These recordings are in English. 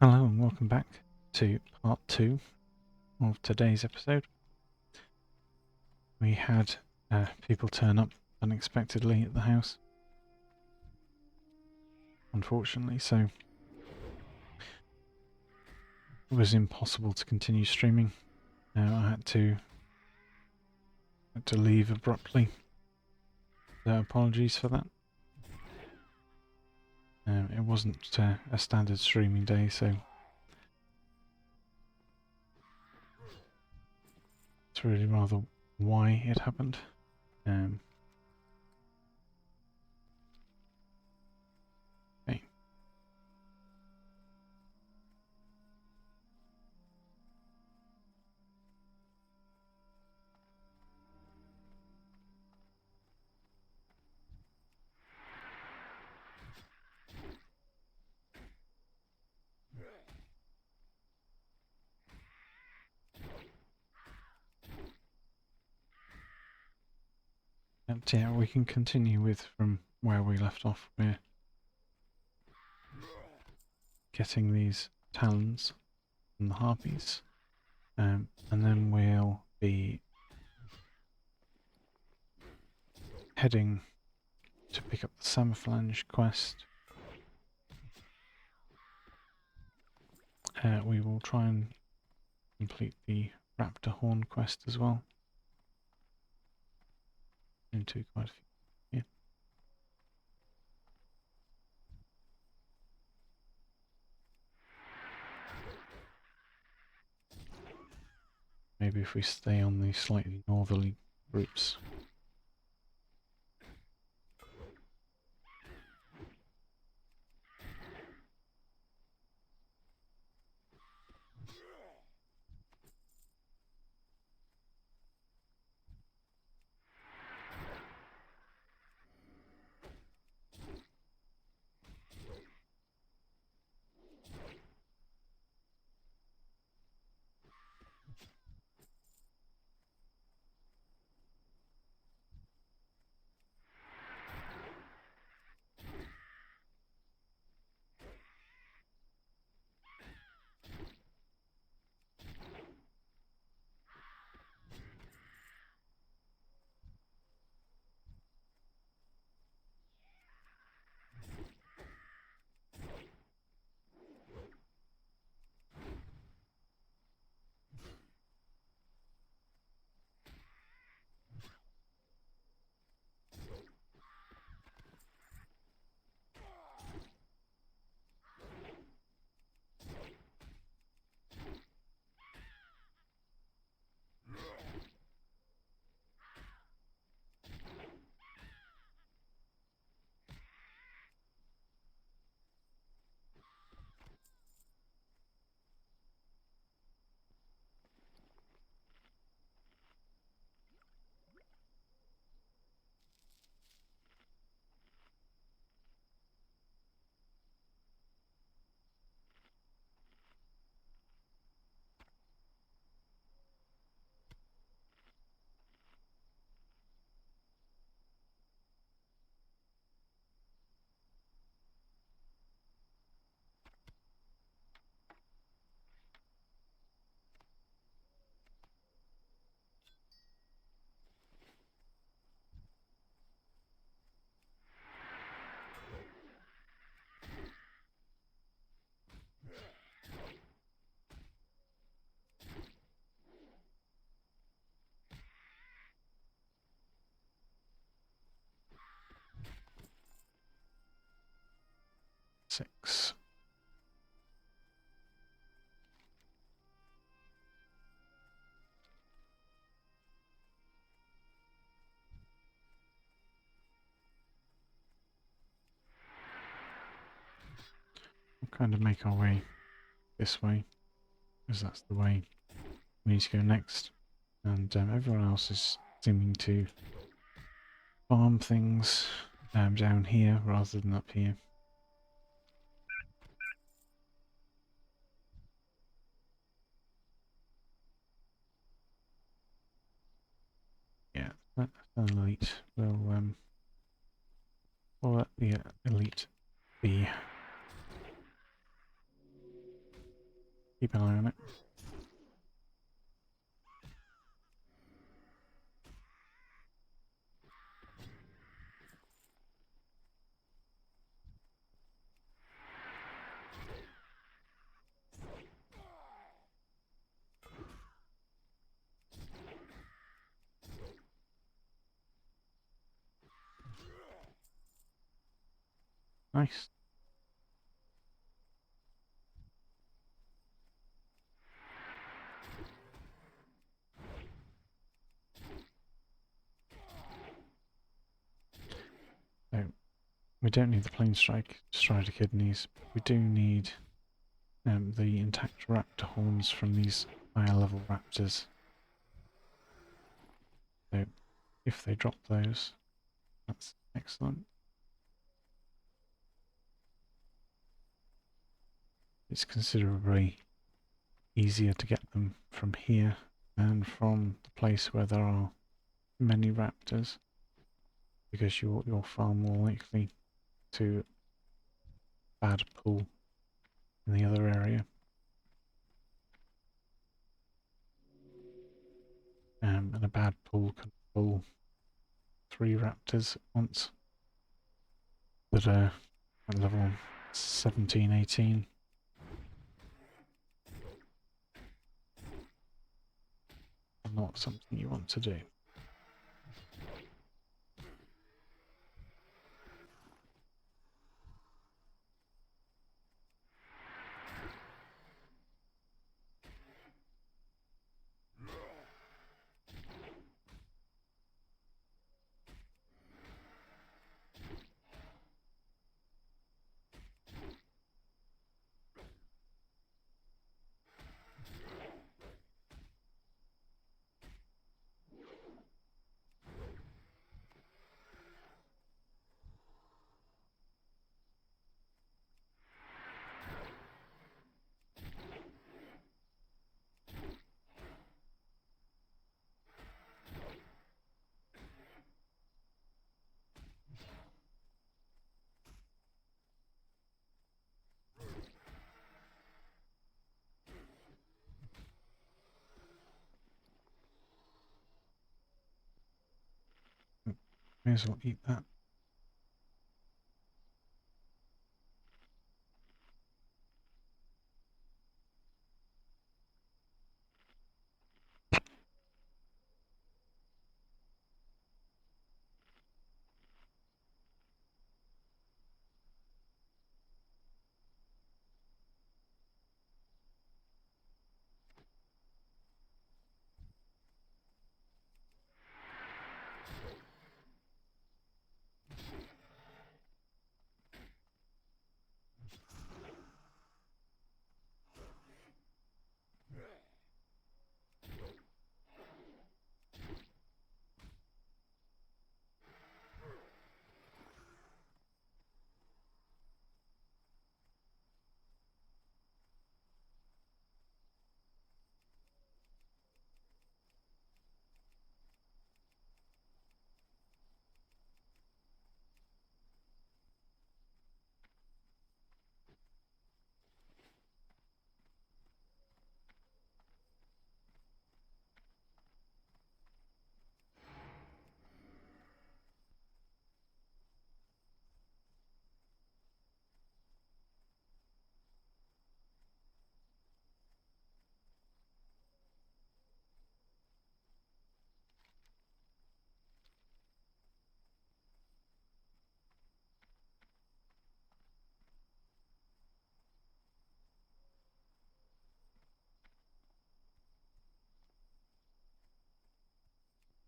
Hello and welcome back to part 2 of today's episode. We had people turn up unexpectedly at the house, unfortunately, so it was impossible to continue streaming. I had to leave abruptly, so apologies for that. It wasn't a standard streaming day, so it's really rather why it happened. Okay. And yeah, we can continue with from where we left off. We're getting these talons from the harpies, and then we'll be heading to pick up the Samouflange quest. We will try and complete the Raptor Horn quest as well. Into quite a few. Yeah. Maybe if we stay on the slightly northerly routes. Six. We'll kind of make our way this way, because that's the way we need to go next. And everyone else is seeming to farm things down here rather than up here. Yeah, that's an elite. We'll let the elite be. keep an eye on it. Nice. So we don't need the plain strider kidneys. We do need the intact raptor horns from these higher level raptors. So if they drop those, that's excellent. It's considerably easier to get them from here than from the place where there are many raptors, because you're far more likely to bad pull in the other area. And a bad pull can pull 3 raptors at once that are at level 17, 18. Not something you want to do. May as well eat that.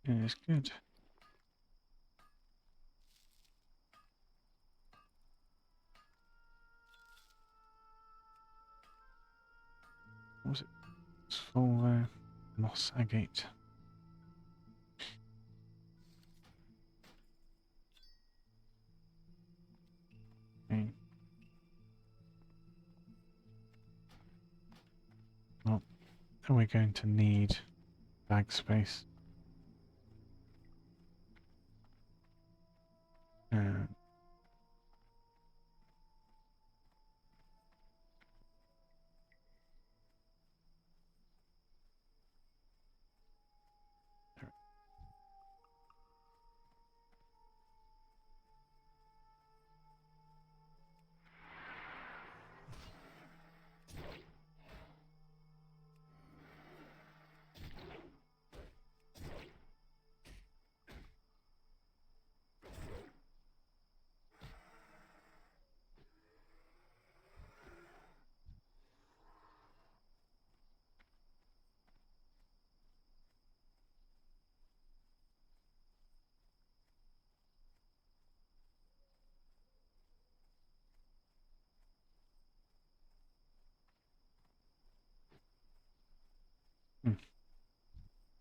Yeah, it's good. What was it? It's for moss agate. Okay. Well, then we're going to need bag space. Uh,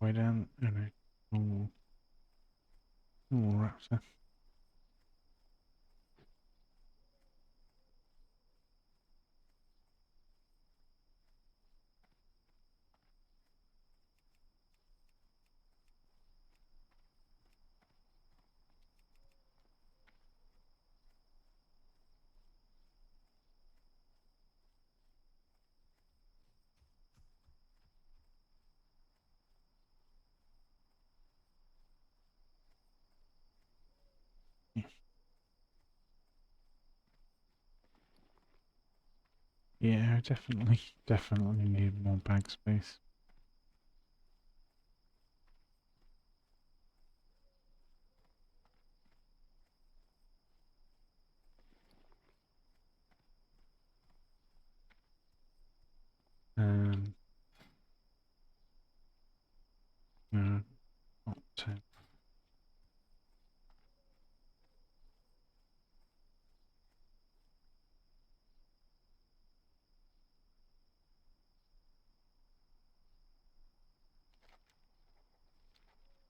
way down. Oh no, normal raptor. Yeah, yeah, definitely need more bag space. Um, no, not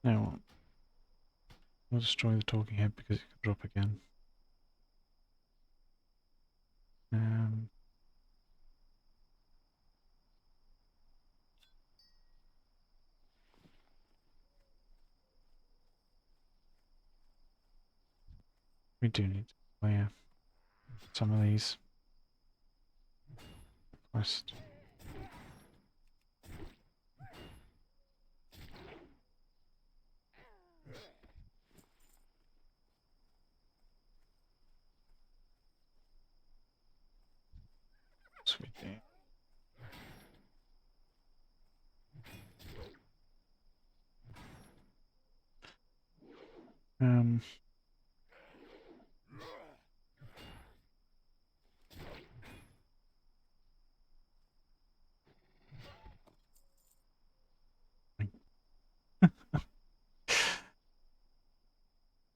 now. We'll destroy the talking head because it can drop again. Um, we do need to clear some of these. Quest. Sweet day. Um,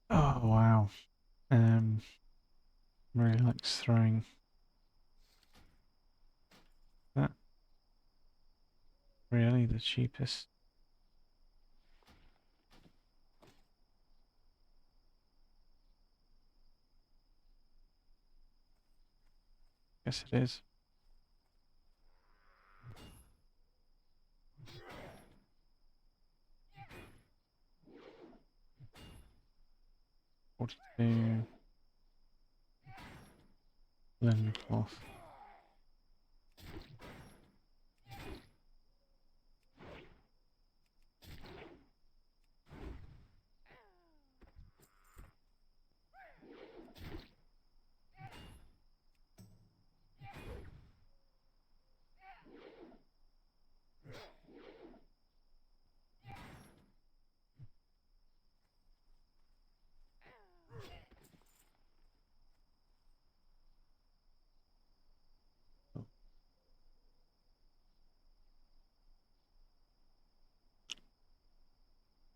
oh wow. Really likes throwing that. Really, the cheapest. Yes, it is. $42. Linen cloth.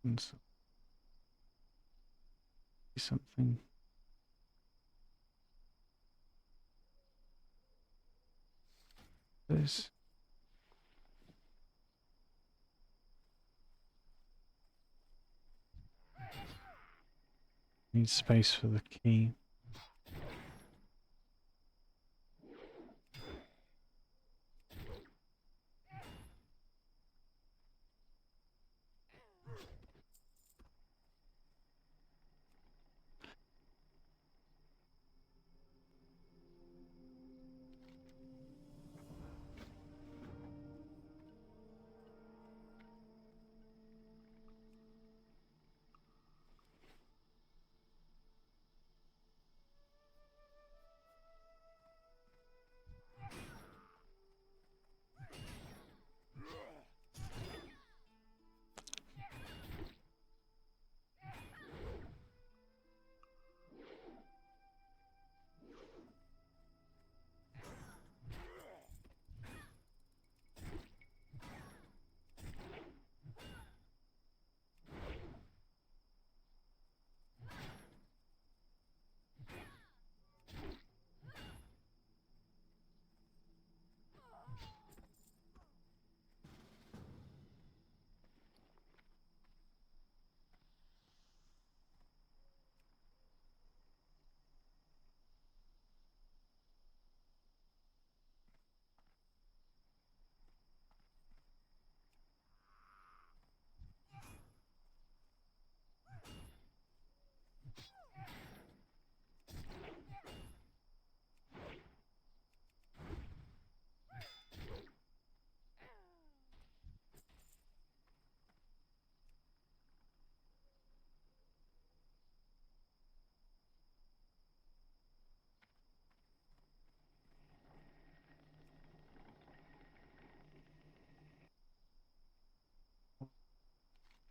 And something. This needs space for the key.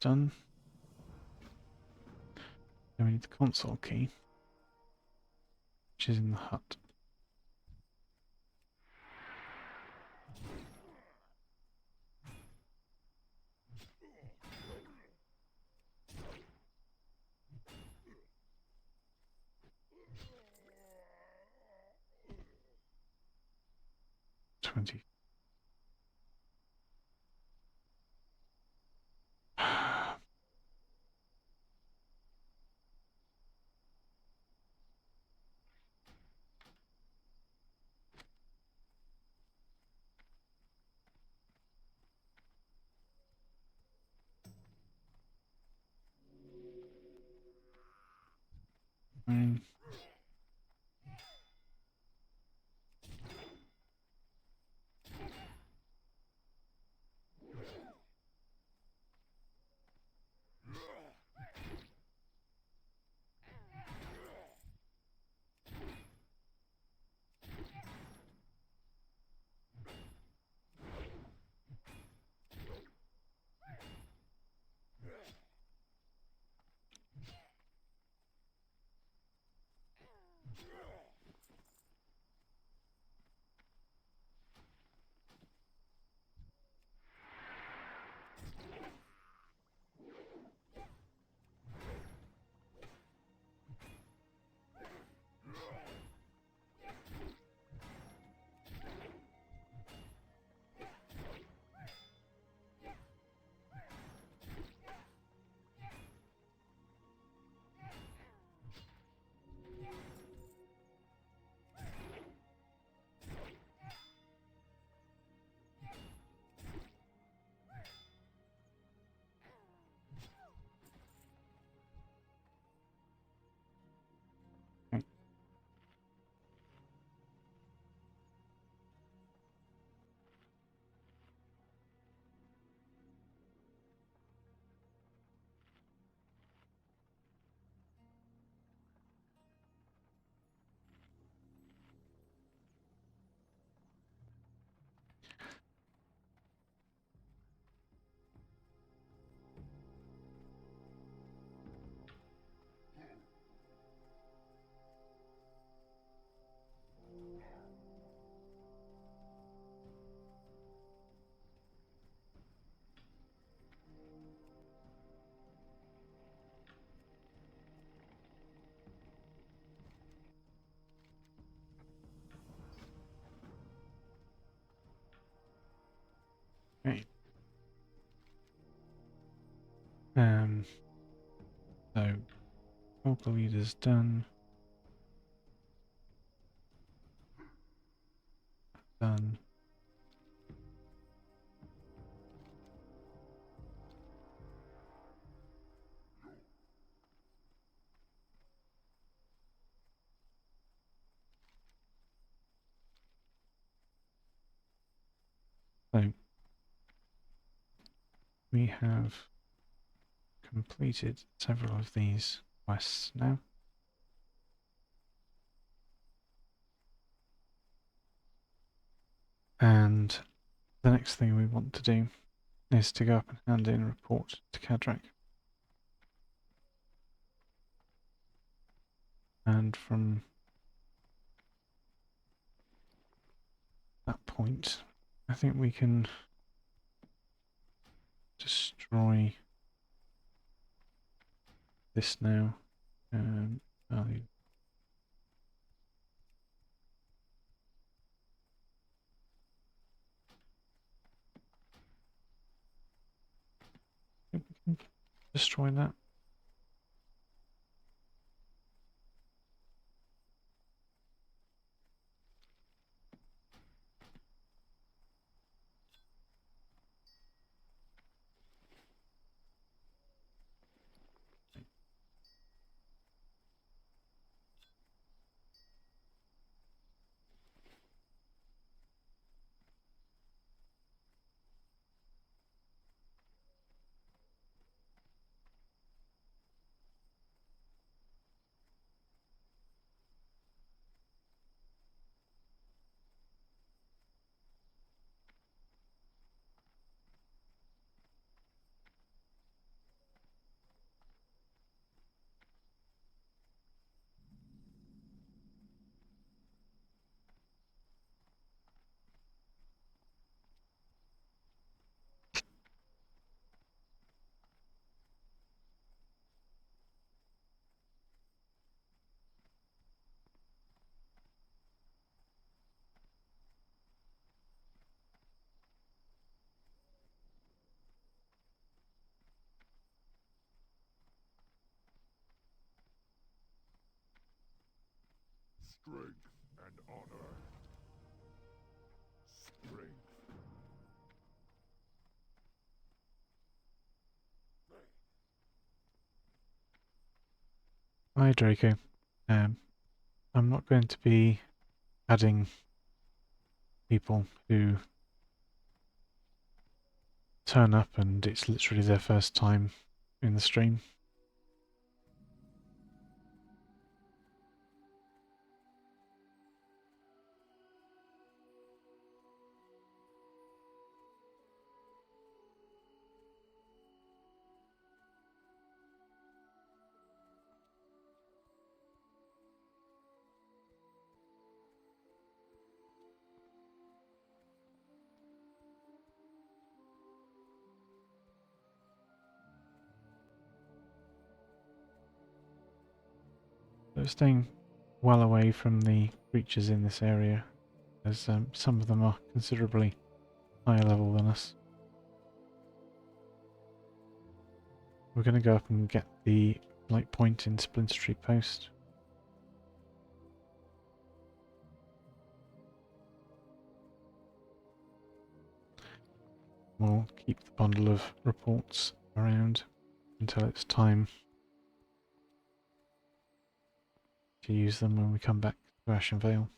done. Then we need the console key, which is in the hut. $20. Fine. Okay. Okay. Um, so local leaders done. Done. So we have completed several of these quests now. And the next thing we want to do is to go up and hand in a report to Cadrak. And from that point, I think we can destroy this now. Value. I think we can destroy that. Strength and honor. Strength. Hi Draco. I'm not going to be adding people who turn up and it's literally their first time in the stream. So staying well away from the creatures in this area, as some of them are considerably higher level than us. We're going to go up and get the light point in Splinter Street Post. We'll keep the bundle of reports around until it's time to use them when we come back to Ashen Vale.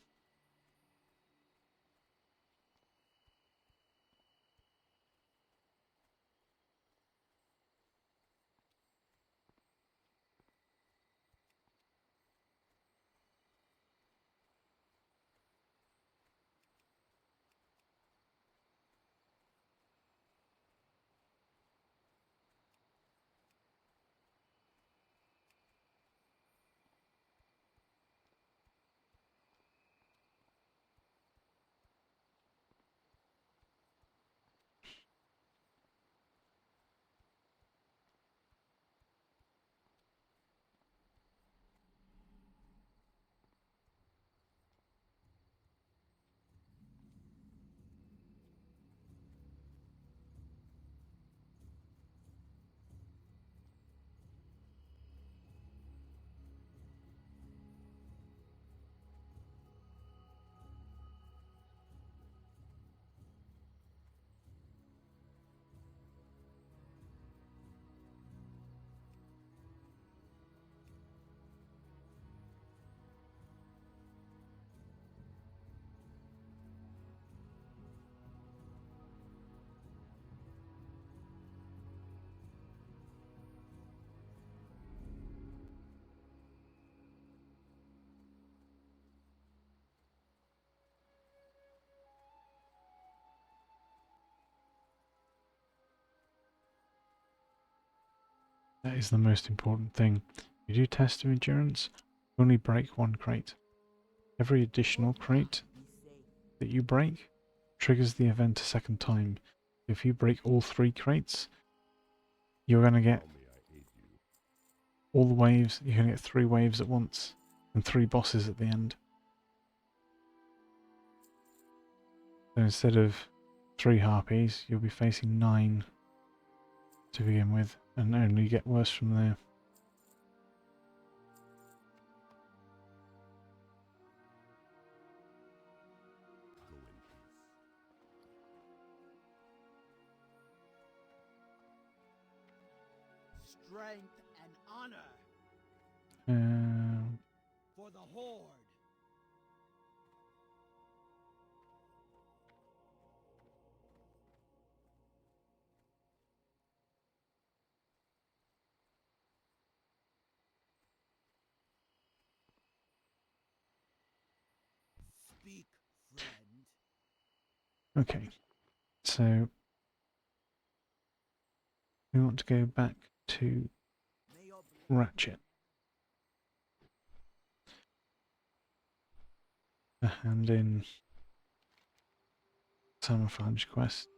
That is the most important thing. You do test of endurance, only break one crate. Every additional crate that you break triggers the event a second time. If you break all 3 crates, you're going to get all the waves. You're going to get 3 waves at once and 3 bosses at the end. So instead of 3 harpies, you'll be facing 9 to begin with, and only get worse from there. Strength and honor Um, for the Horde. Speak, friend. okay, so we want to go back to May your Ratchet. Hand in Samurai quest.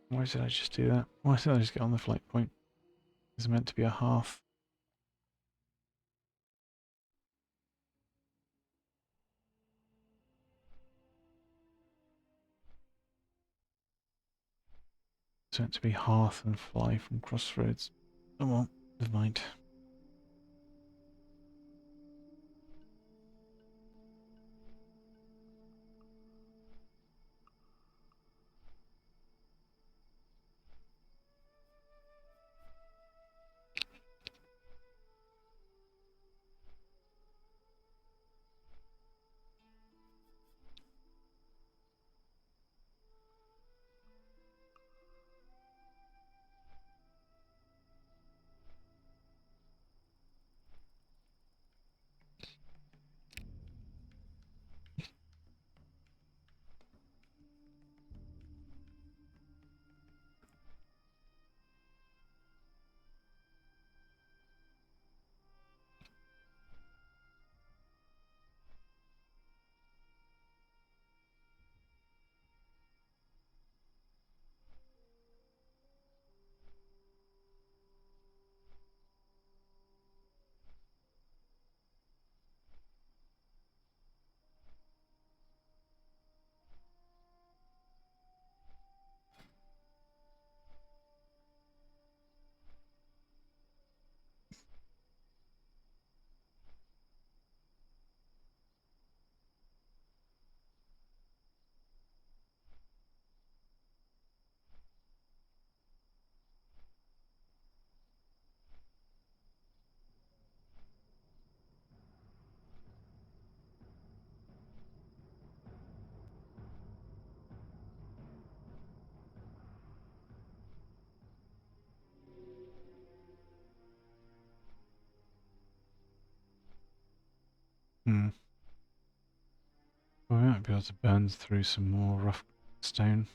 Why did I just do that? Why did I just get on the flight point? It's meant to be a hearth. It's meant to be hearth and fly from crossroads. Oh well, never mind. Hmm. Well, we might be able to burn through some more rough stone.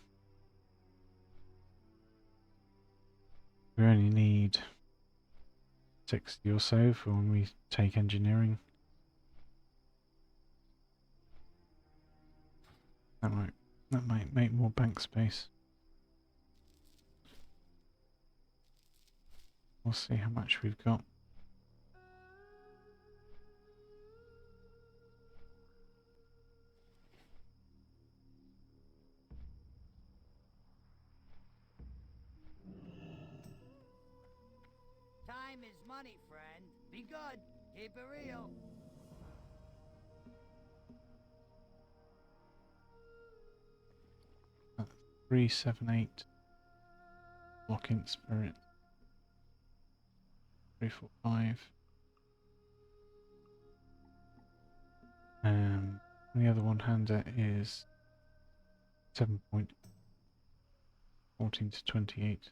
We only need 60 or so for when we take engineering. That might make more bank space. We'll see how much we've got. Time is money, friend. Be good. Keep it real. That's 378. Lock in spirit. 345. The other one hander is 7.14 to 28.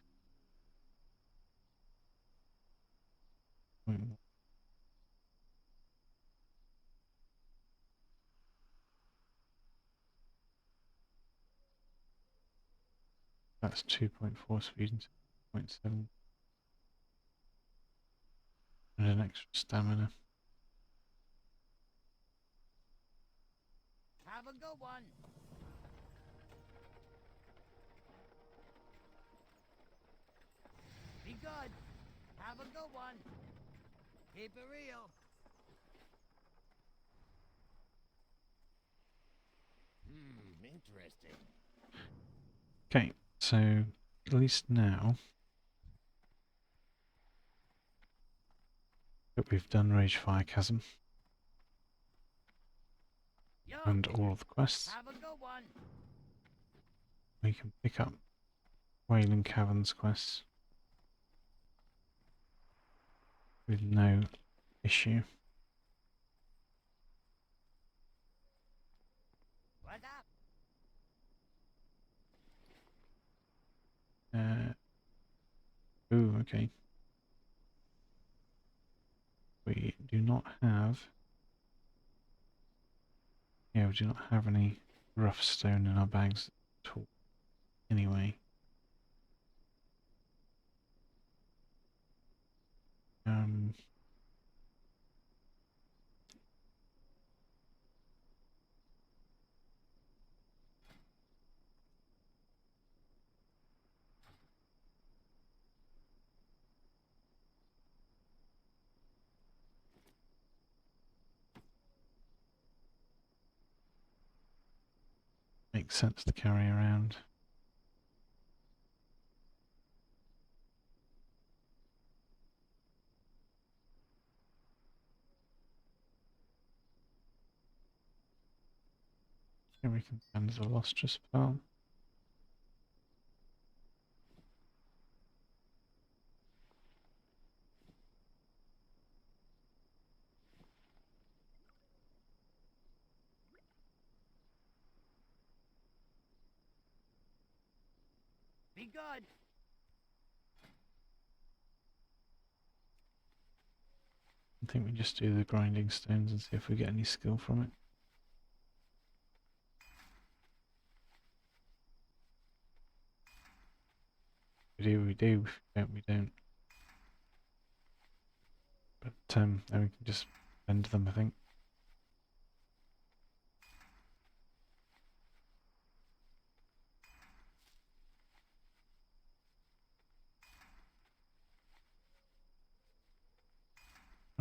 That's 2.4 speed and 0.7. And an extra stamina. Have a good one. Be good. Have a good one. Keep it real. Interesting. Okay, so at least now that we've done Rage Fire Chasm Yo, and all of the quests, have a good one. we can pick up Wailing Caverns quests with no issue. What's up? Ooh, okay. We do not have... Yeah, we do not have any rough stone in our bags at all. Anyway. makes sense to carry around. Here we can find the lustrous pearl. Be good. I think we just do the grinding stones and see if we get any skill from it. We do, we do. If we don't, we don't. But then we can just bend them, I think.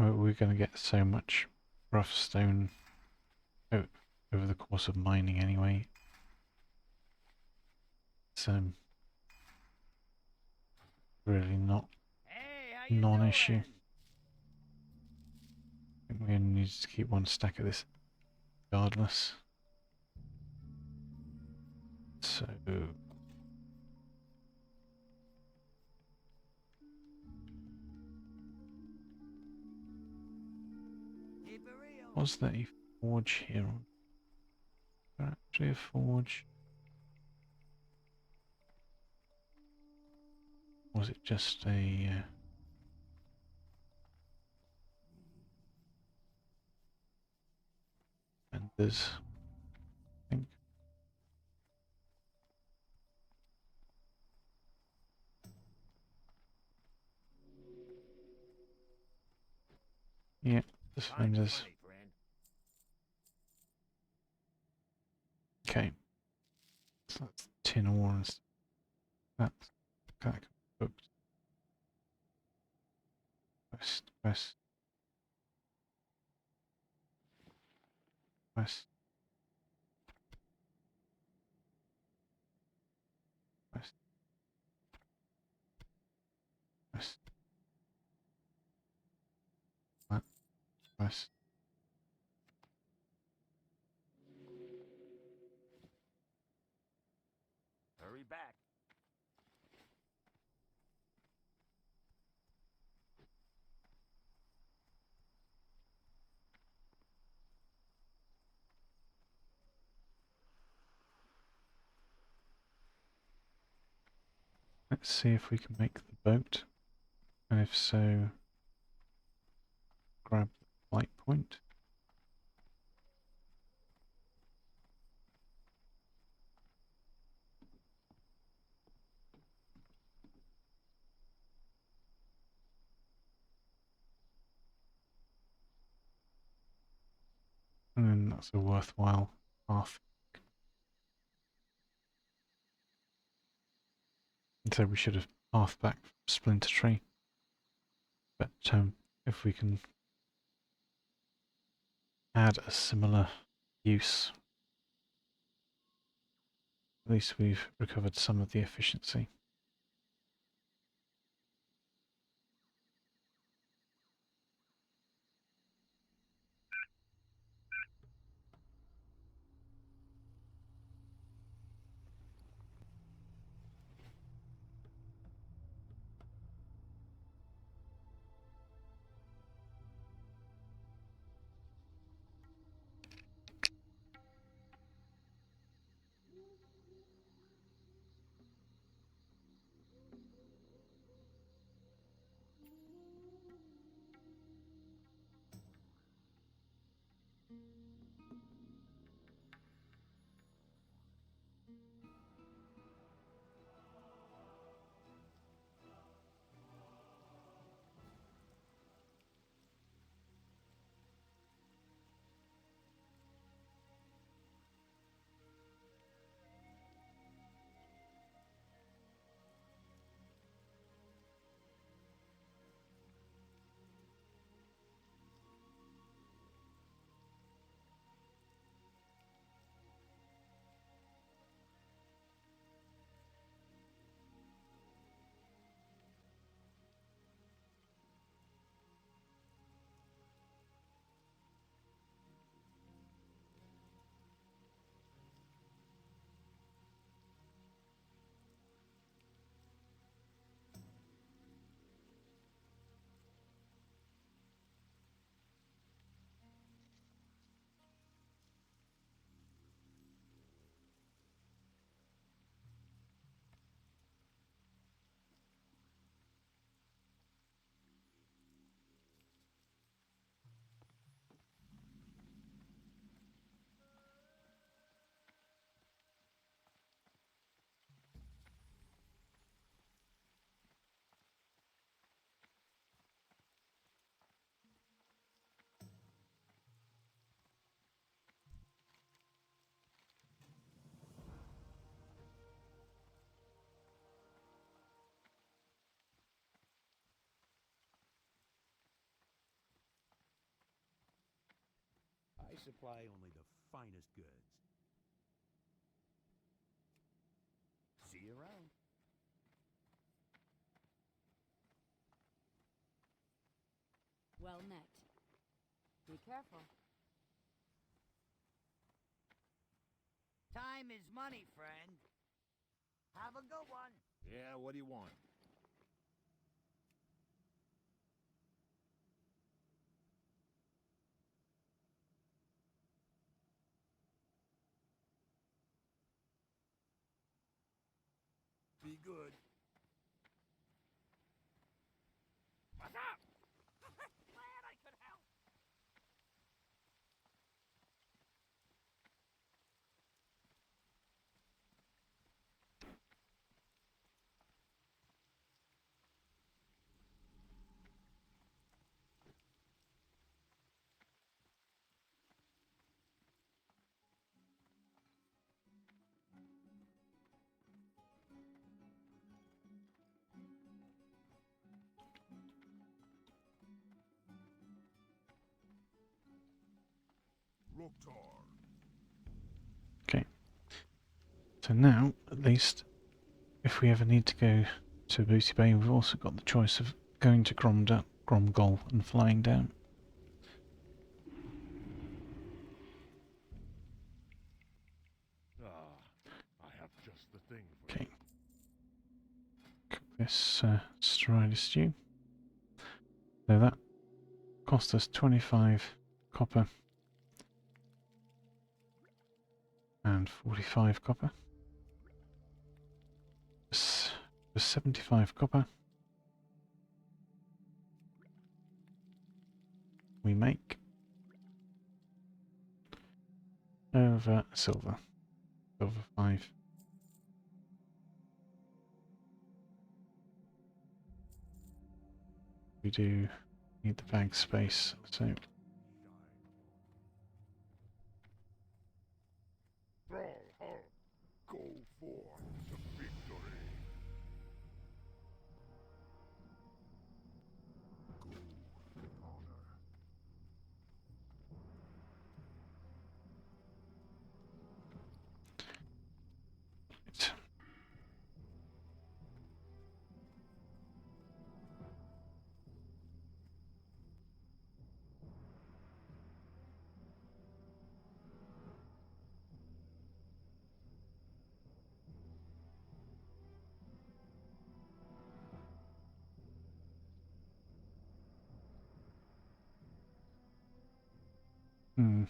Oh, we're going to get so much rough stone over the course of mining anyway. It's really not Hey, how you non-issue. doing? I think we only need to keep one stack of this regardless. So Keep it real. was there a forge here? Was there actually a forge? Or was it just a vendors? I think. Yeah, just Time's vendors. money, friend. Okay. So that's tin ore and stuff. That's that booked. West, west, west, west, west, west, west. Hurry back. Let's see if we can make the boat. And if so, grab the light point. And then that's a worthwhile path. And so we should have path back from Splinter Tree. But if we can add a similar use, at least we've recovered some of the efficiency. supply only the finest goods. See you around. Well met. Be careful. Time is money, friend. Have a good one. Yeah, what do you want? Be good. What's up? Glad I could help. Loktar. Okay. So now, at least, if we ever need to go to Booty Bay, we've also got the choice of going to Gromgol and flying down. Ah, I have just the thing for Okay. you. Cook this strider stew. So that cost us 25 copper and 45 copper. This was 75 copper. We make over silver. Silver 5. We do need the bag space, so Shine on. Thrall Hull, go forth to victory. Go with honor. it's hmm.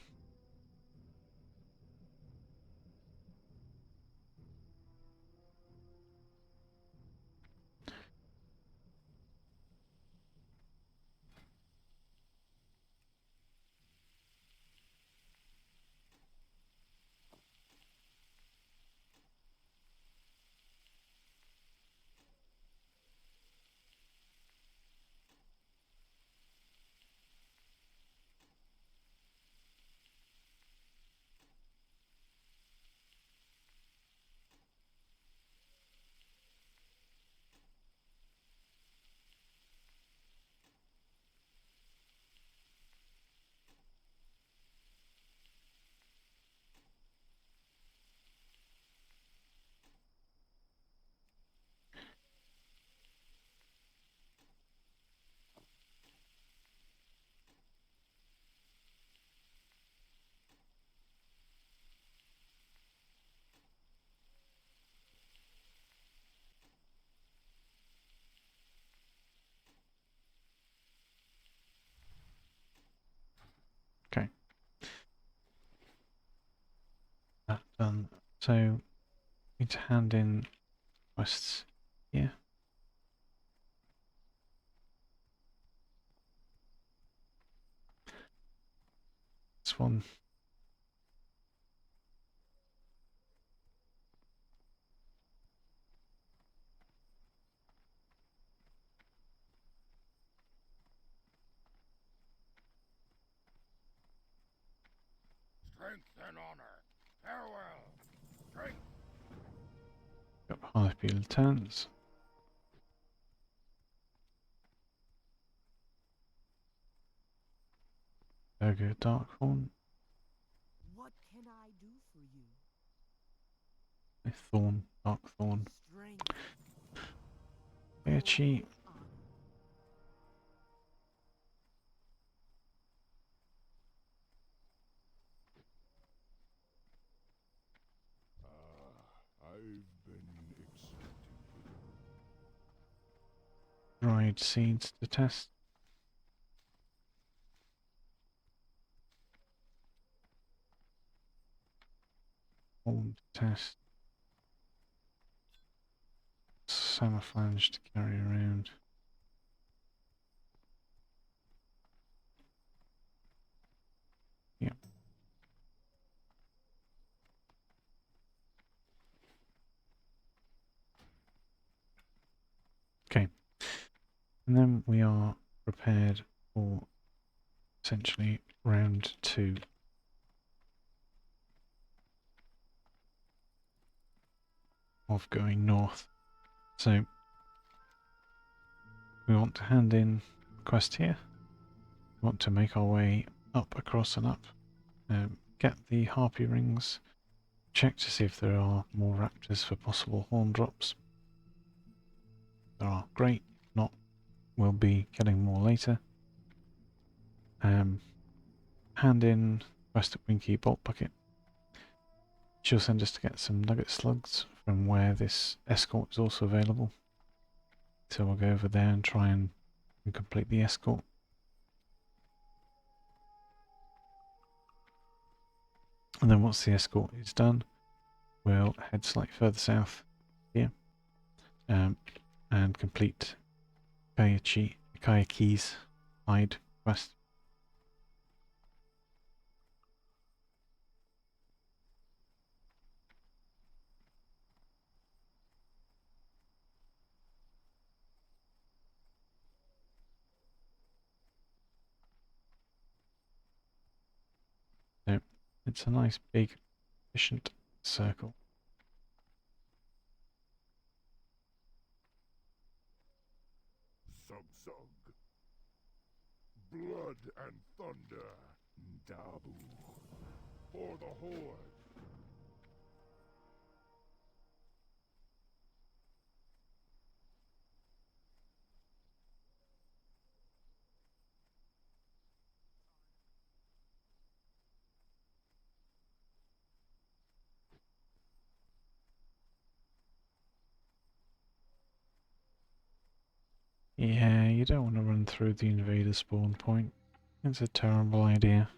Okay. That done. So need to hand in quests here. This one. Strength and honor. Farewell. Strength. Got high speed lieutenants. Burger Darkhorn. My thorn, dark thorn. Strength. Yeah, cheat. Honor. I've been expecting you. Dried seeds to test. Horn to test. Samaflange to carry around. Yep. Okay. And then we are prepared for essentially round 2 of going north. So we want to hand in the quest here. We want to make our way up, across and up. Get the harpy rings. Check to see if there are more raptors for possible horn drops. There are, great. Not, we'll be getting more later. Hand in quest at Winky Bolt Bucket. She'll send us to get some nugget slugs from where this escort is also available. So we'll go over there and try and complete the escort. And then once the escort is done, we'll head slightly further south here and complete Kayaki's hide quest. So it's a nice big efficient circle. Sug. Blood and thunder. Dabu. For the Horde. Yeah, you don't want to run through the invader spawn point. It's a terrible idea.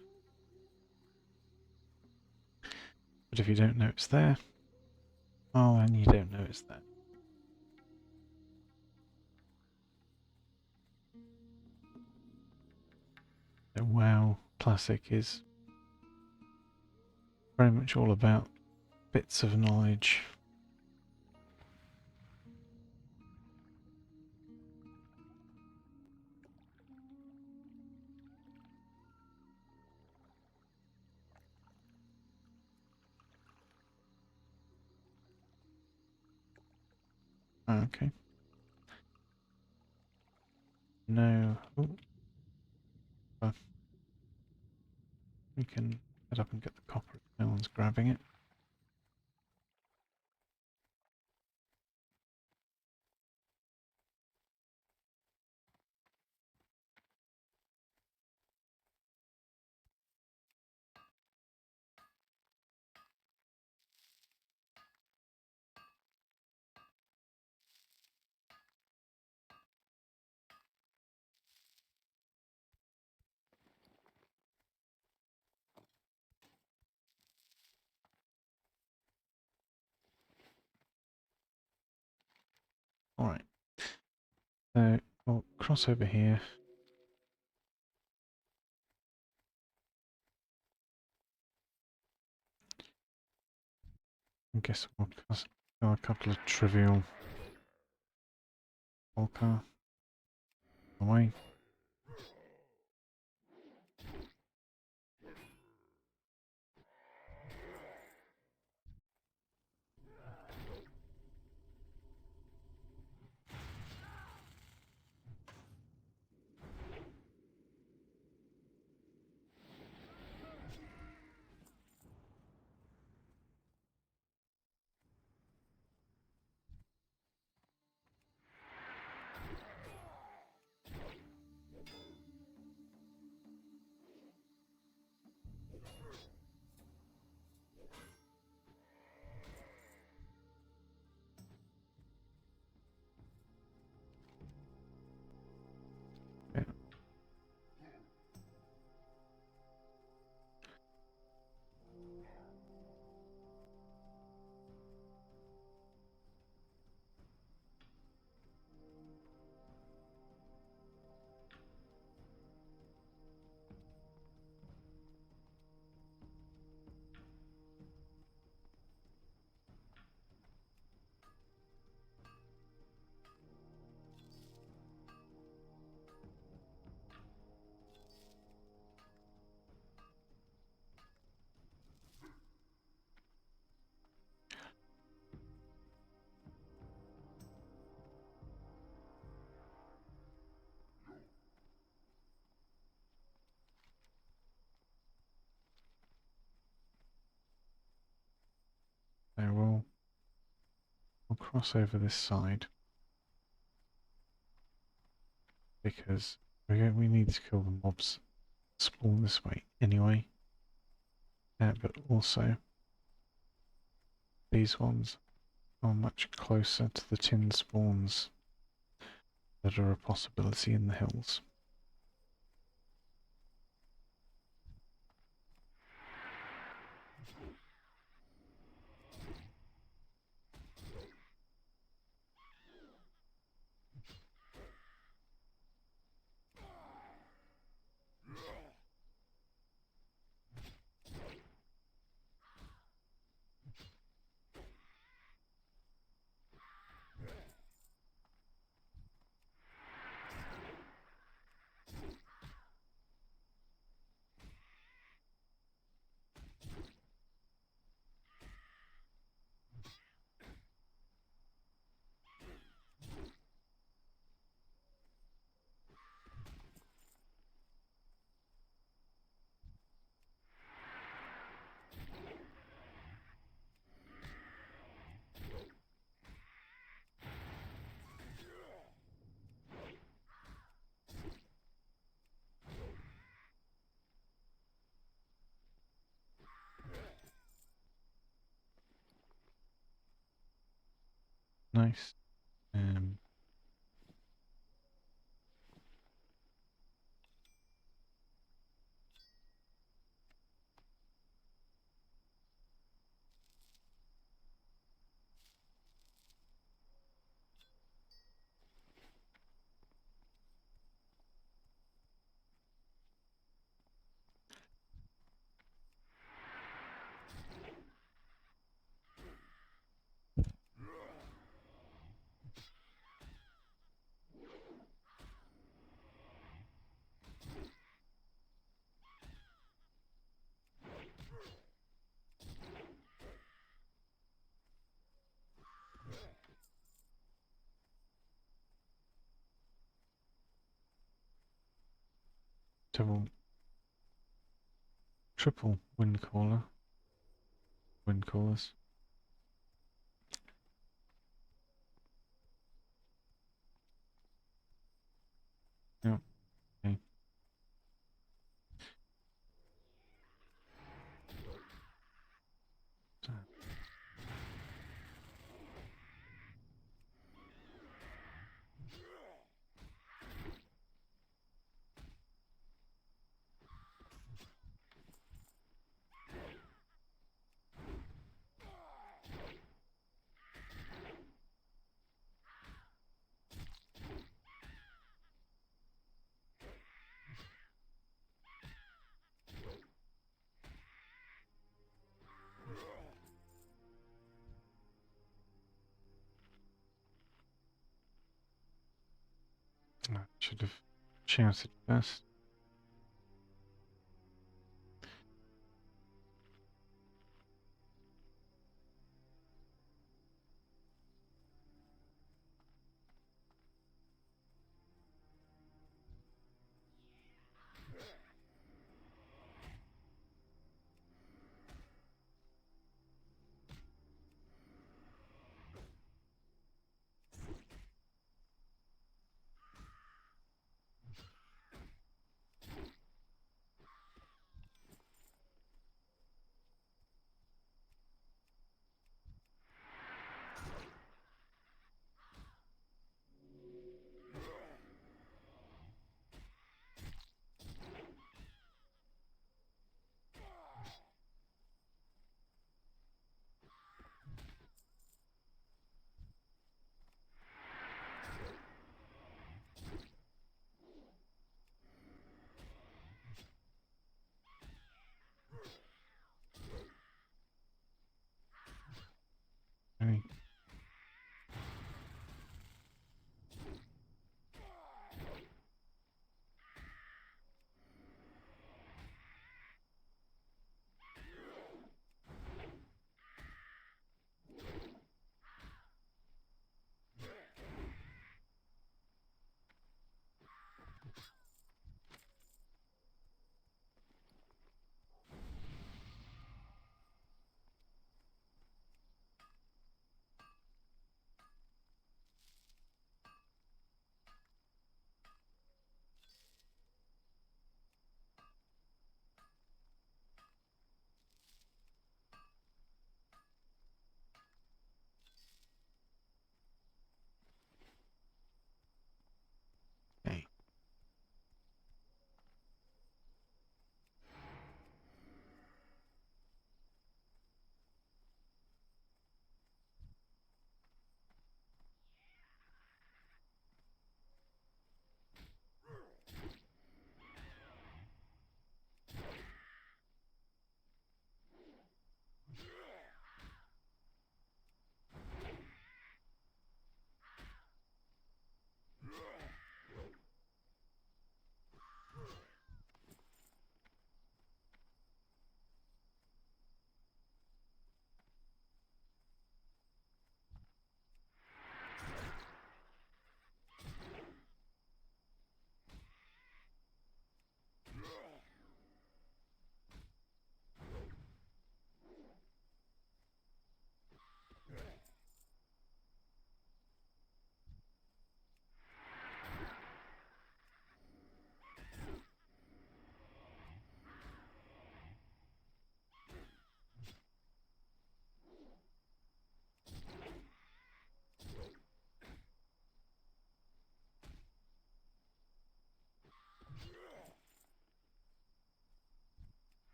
But if you don't know it's there, well then you don't know it's there. The WoW Classic is very much all about bits of knowledge. Okay. No. Ooh. We can head up and get the copper if no one's grabbing it. Alright. So we'll cross over here. I guess we'll go a couple of trivial Volcar away. cross over this side because we need to kill the mobs spawn this way anyway. But also these ones are much closer to the tin spawns that are a possibility in the hills. Nice. Triple wind callers. Yep. Okay. So, I should have shouted first.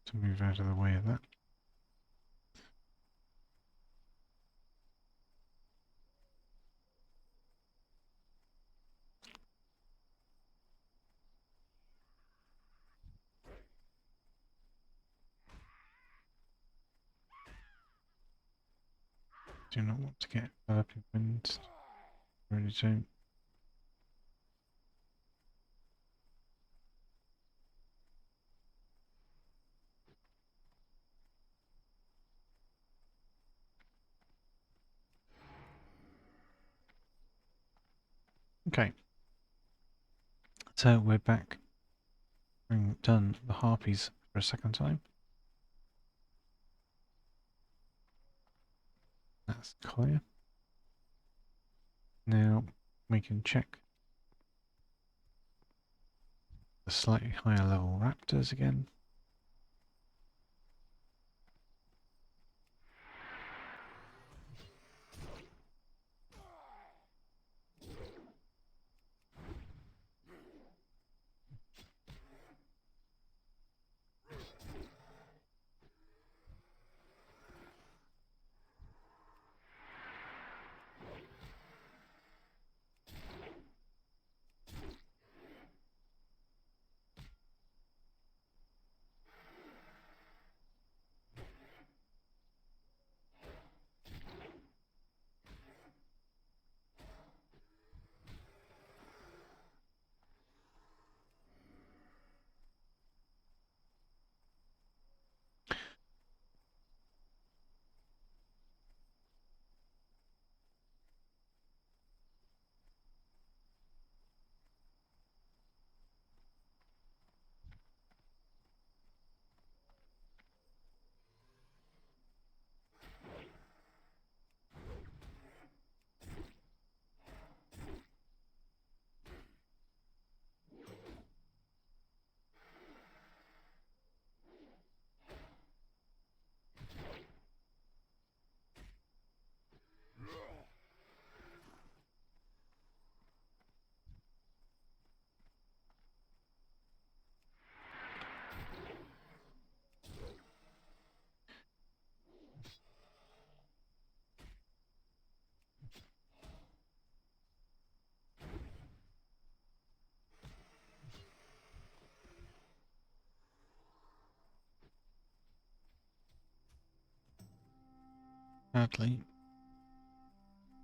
to move out of the way of that. Do not want to get developing wind. Really don't. Okay. So we're back. We've done the harpies for a second time. That's clear. Now we can check the slightly higher level raptors again.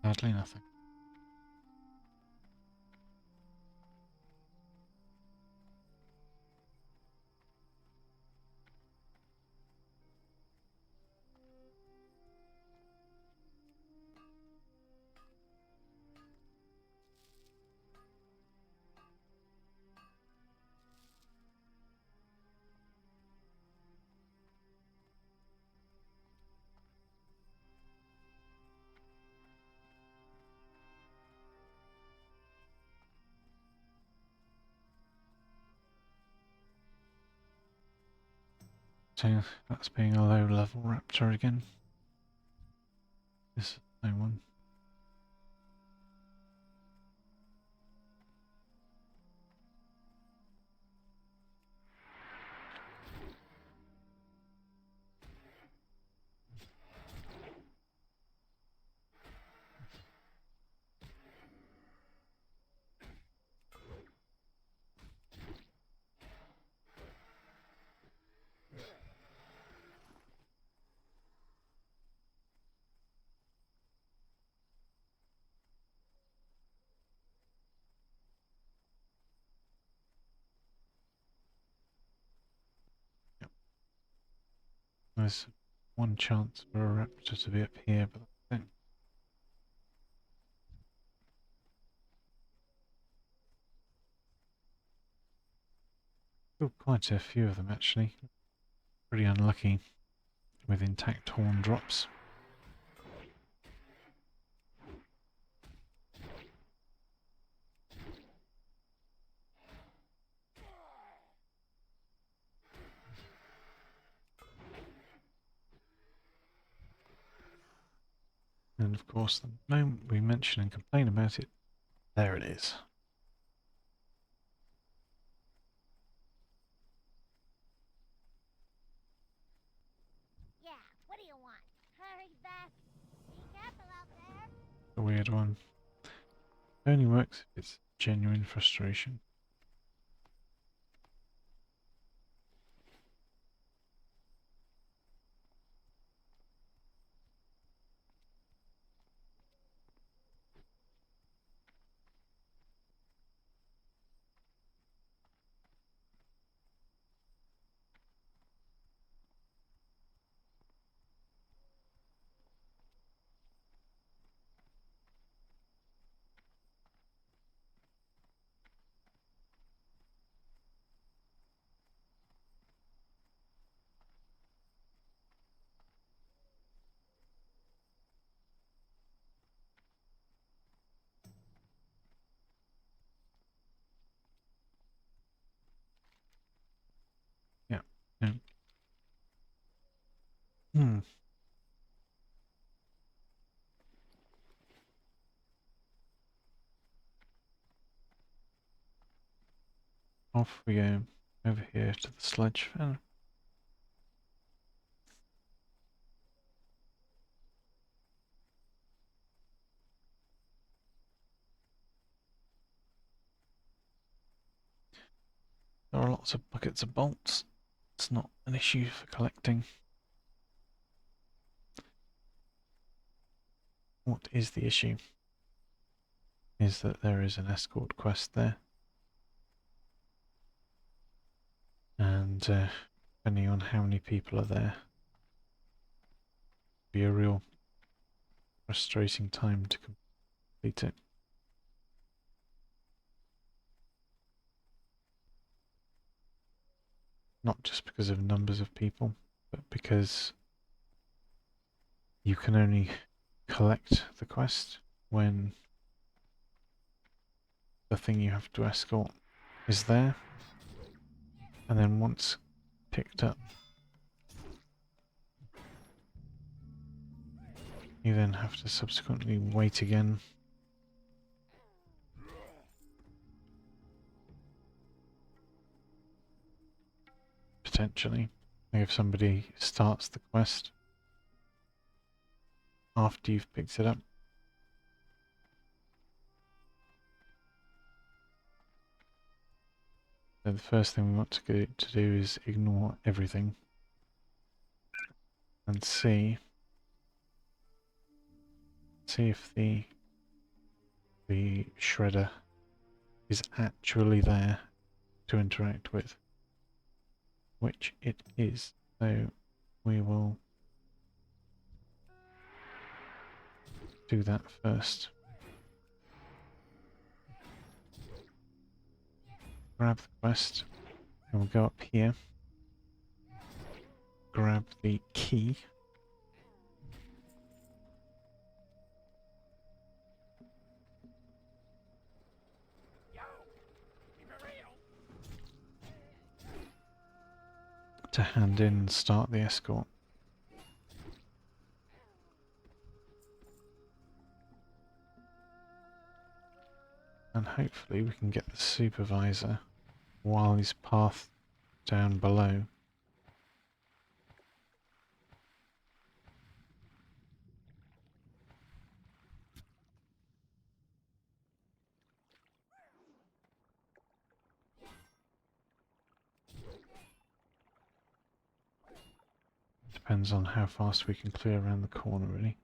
Sadly nothing. So that's being a low level raptor again. This is no one. There's one chance for a raptor to be up here, but that's it. Still quite a few of them actually. Pretty unlucky with intact horn drops. And of course, the moment we mention and complain about it, there it is. a weird one. It only works if it's genuine frustration. Yeah. Yeah. Hmm. Off we go over here to the sledge fan. There are lots of buckets of bolts. It's not an issue for collecting. What is the issue? Is that there is an escort quest there. And depending on how many people are there, be a real frustrating time to complete it. Not just because of numbers of people, but because you can only collect the quest when the thing you have to escort is there. And then once picked up, you then have to subsequently wait again. Potentially, like if somebody starts the quest after you've picked it up. So the first thing we want to do is ignore everything and see if the shredder is actually there to interact with, which it is. So we will do that first. Grab the quest, and we'll go up here, grab the key, to hand in and start the escort. And hopefully we can get the supervisor while he's pathed down below. Depends on how fast we can clear around the corner, really.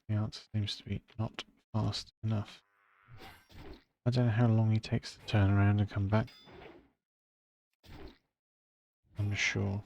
The answer seems to be not fast enough. I don't know how long he takes to turn around and come back. I'm sure.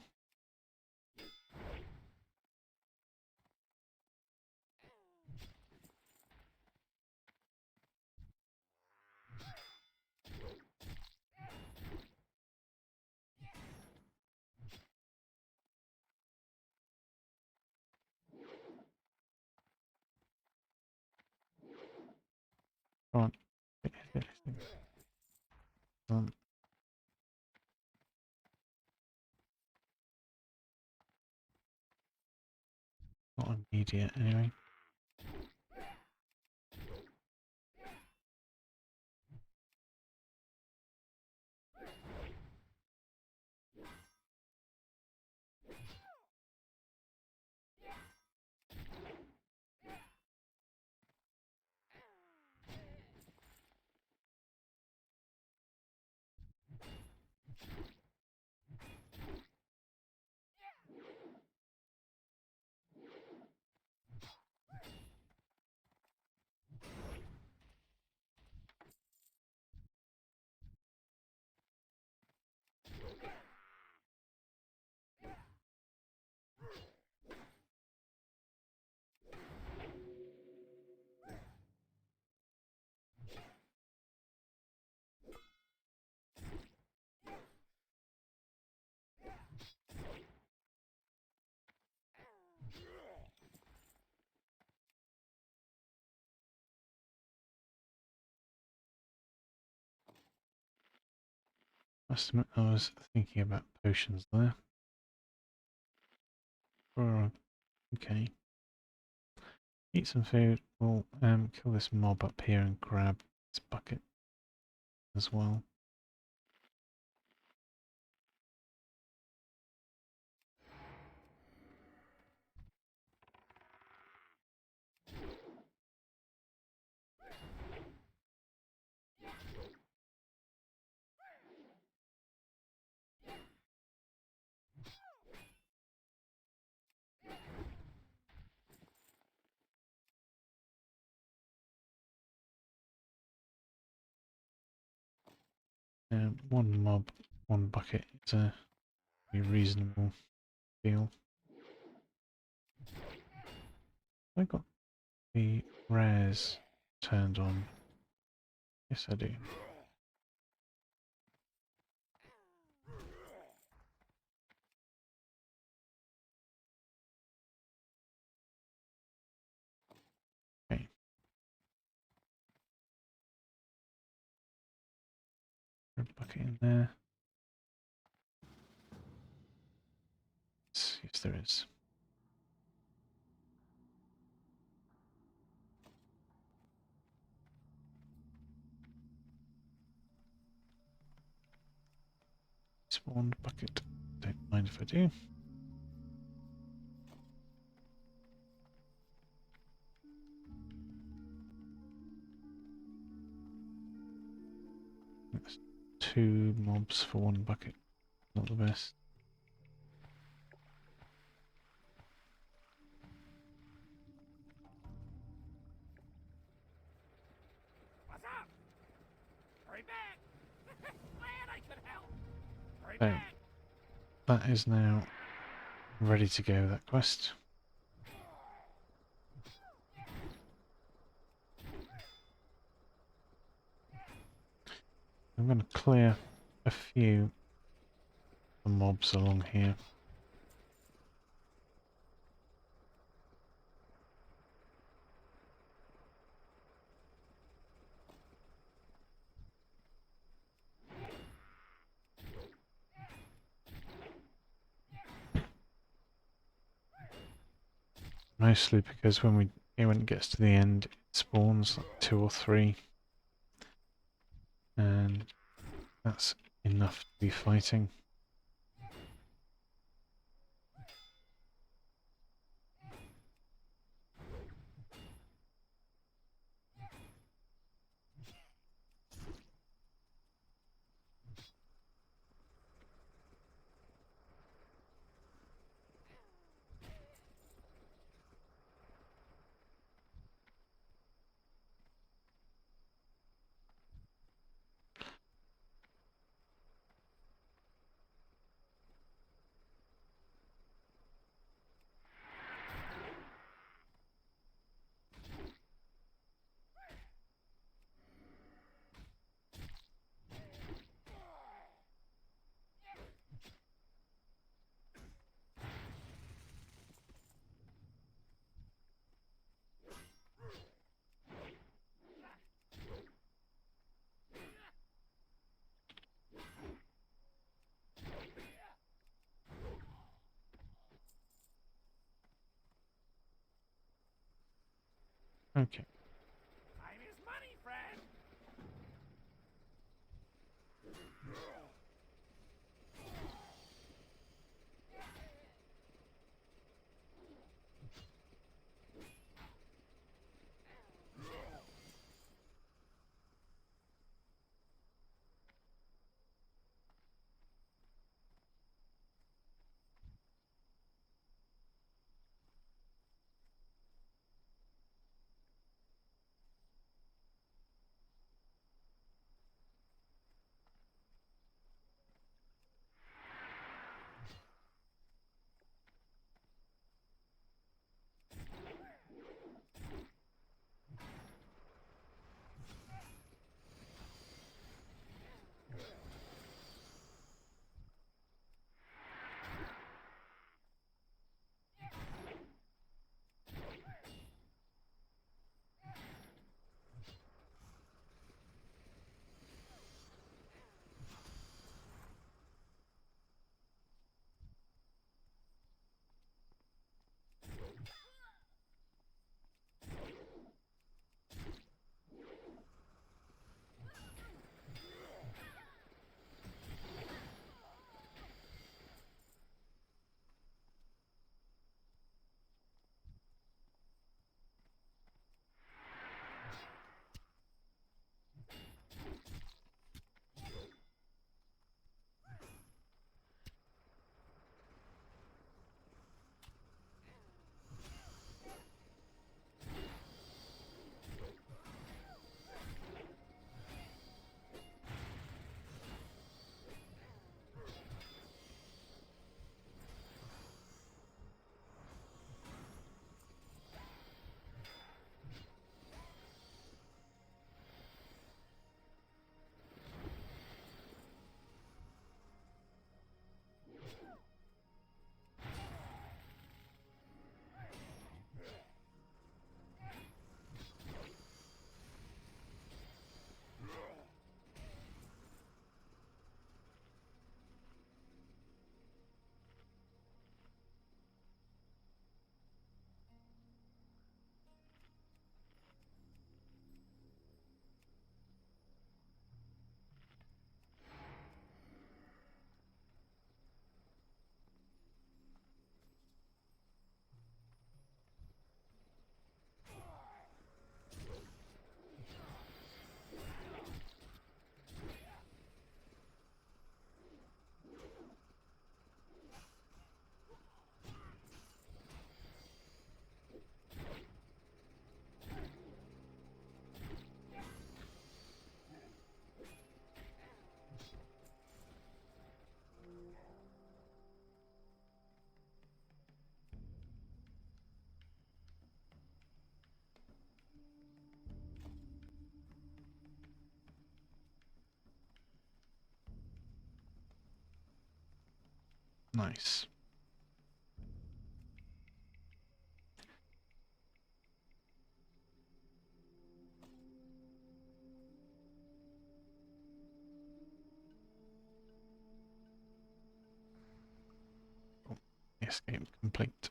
Come on. Come on. Not immediate anyway. Must admit, I was thinking about potions there. Oh, okay. Eat some food. We'll kill this mob up here and grab this bucket as well. One mob, one bucket is a reasonable deal. I got the rares turned on. Yes, I do. Okay. Put a bucket in there. Yes, there is. Spawned bucket. Don't mind if I do. That's 2 mobs for 1 bucket. Not the best. What's up? Hurry back! Glad I could help. Hurry So, back! that is now ready to go, that quest. I'm going to clear a few mobs along here. Mostly because when it gets to the end, it spawns like 2 or 3, and that's enough to be fighting. Okay. Time is money, friend. Nice. Oh, escape complete.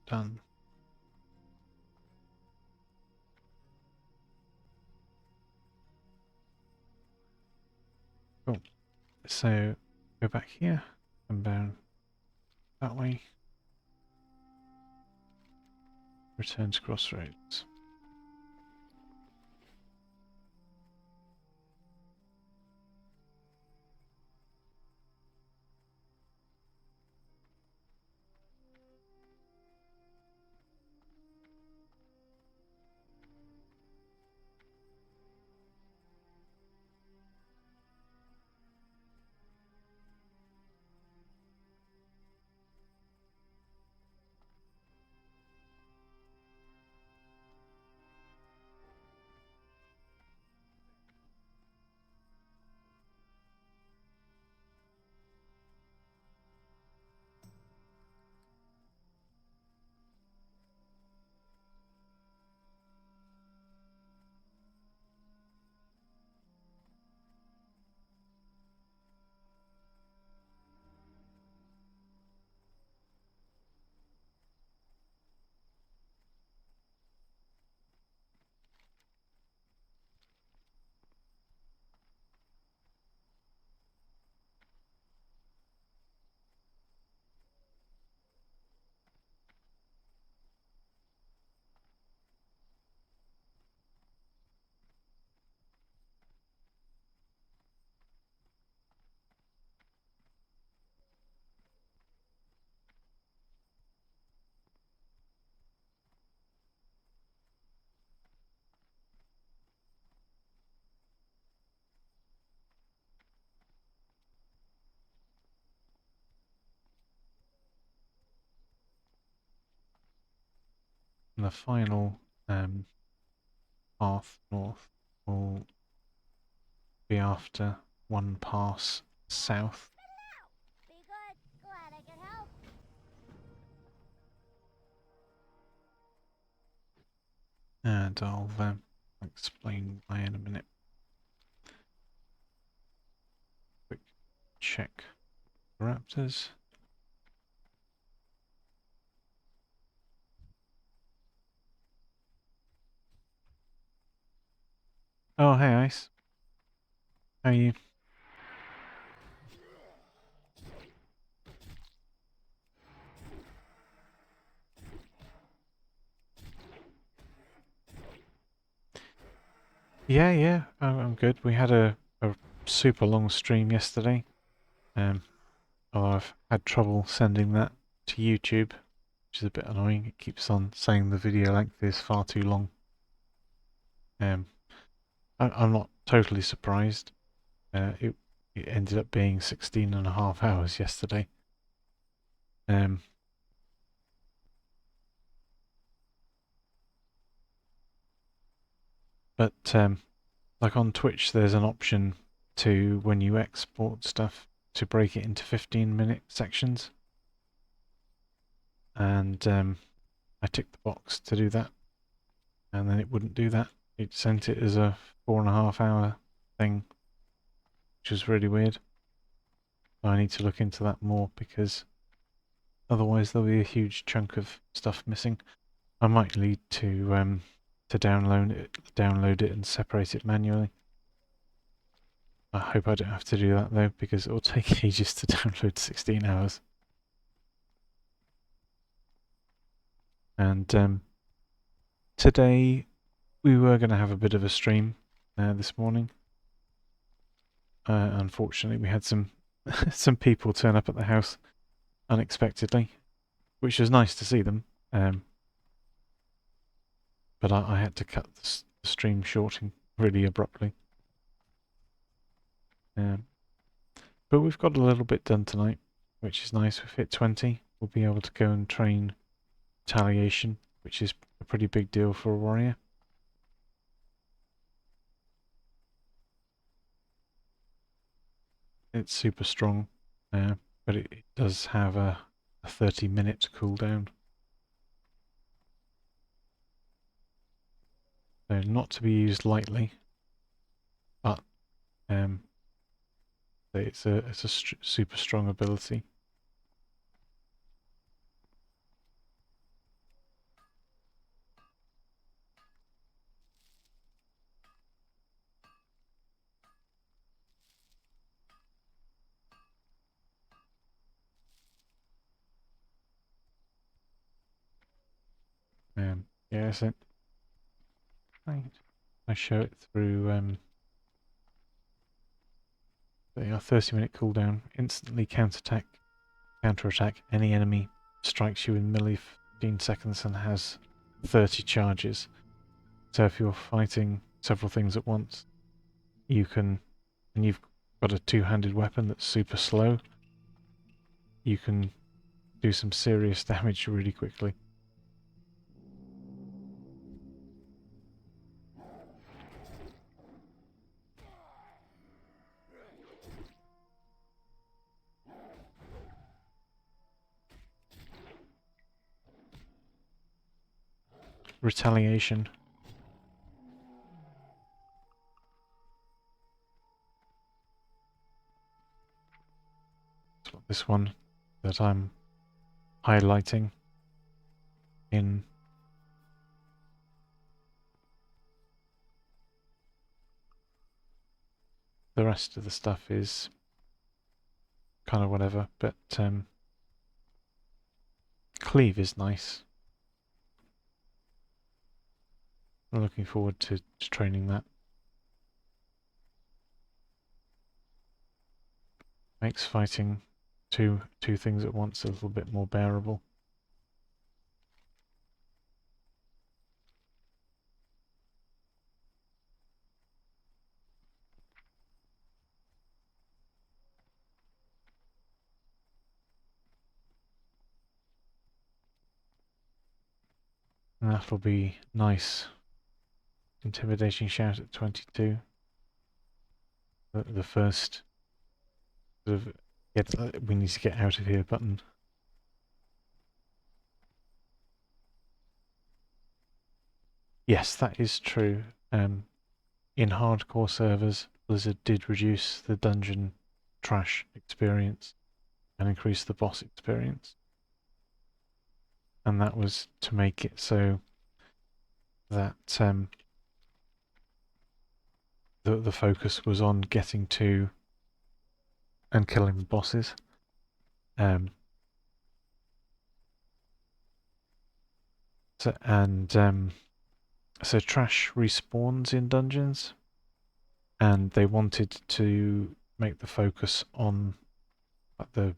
Done. Cool. So go back here and down that way. Return to Crossroads. And the final path north will be after one pass south. Be good. Glad I could help. And I'll explain why in a minute. Quick check raptors. Oh, hey Ice. How are you? Yeah, I'm good. We had a super long stream yesterday. Although I've had trouble sending that to YouTube, which is a bit annoying. It keeps on saying the video length is far too long. I'm not totally surprised. It ended up being 16.5 hours yesterday. But like on Twitch, there's an option to, when you export stuff, to break it into 15-minute sections. And I ticked the box to do that, and then it wouldn't do that. It sent it as a 4.5 hour thing, which is really weird. I need to look into that more because otherwise there'll be a huge chunk of stuff missing. I might need to download it and separate it manually. I hope I don't have to do that though, because it will take ages to download 16 hours. And today we were going to have a bit of a stream this morning. Unfortunately, we had some some people turn up at the house unexpectedly, which was nice to see them. But I had to cut the stream short really abruptly. But we've got a little bit done tonight, which is nice. We've hit 20. We'll be able to go and train retaliation, which is a pretty big deal for a warrior. It's super strong, but it does have a 30-minute cooldown. So not to be used lightly, but it's a super strong ability. Yeah, so I show it through the 30-minute cooldown. Instantly counterattack any enemy strikes you in melee 15 seconds and has 30 charges. So if you're fighting several things at once, you can, and you've got a two-handed weapon that's super slow, you can do some serious damage really quickly. Retaliation. So this one that I'm highlighting in the rest of the stuff is kind of whatever, but cleave is nice. I'm looking forward to training that. Makes fighting two things at once a little bit more bearable. And that'll be nice. Intimidation shout at 22. The first sort of we need to get out of here button. Yes, that is true. In hardcore servers, Blizzard did reduce the dungeon trash experience and increase the boss experience. And that was to make it so that the focus was on getting to and killing the bosses. So trash respawns in dungeons, and they wanted to make the focus on the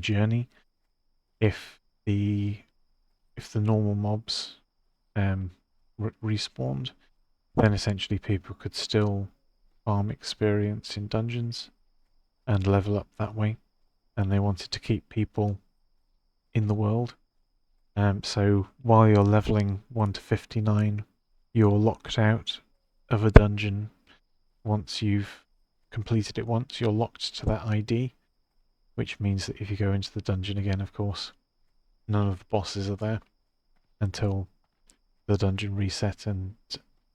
journey. If the normal mobs respawned, then essentially people could still farm experience in dungeons and level up that way. And they wanted to keep people in the world. So while you're leveling 1 to 59, you're locked out of a dungeon. Once you've completed it once, you're locked to that ID, which means that if you go into the dungeon again, of course, none of the bosses are there until the dungeon reset and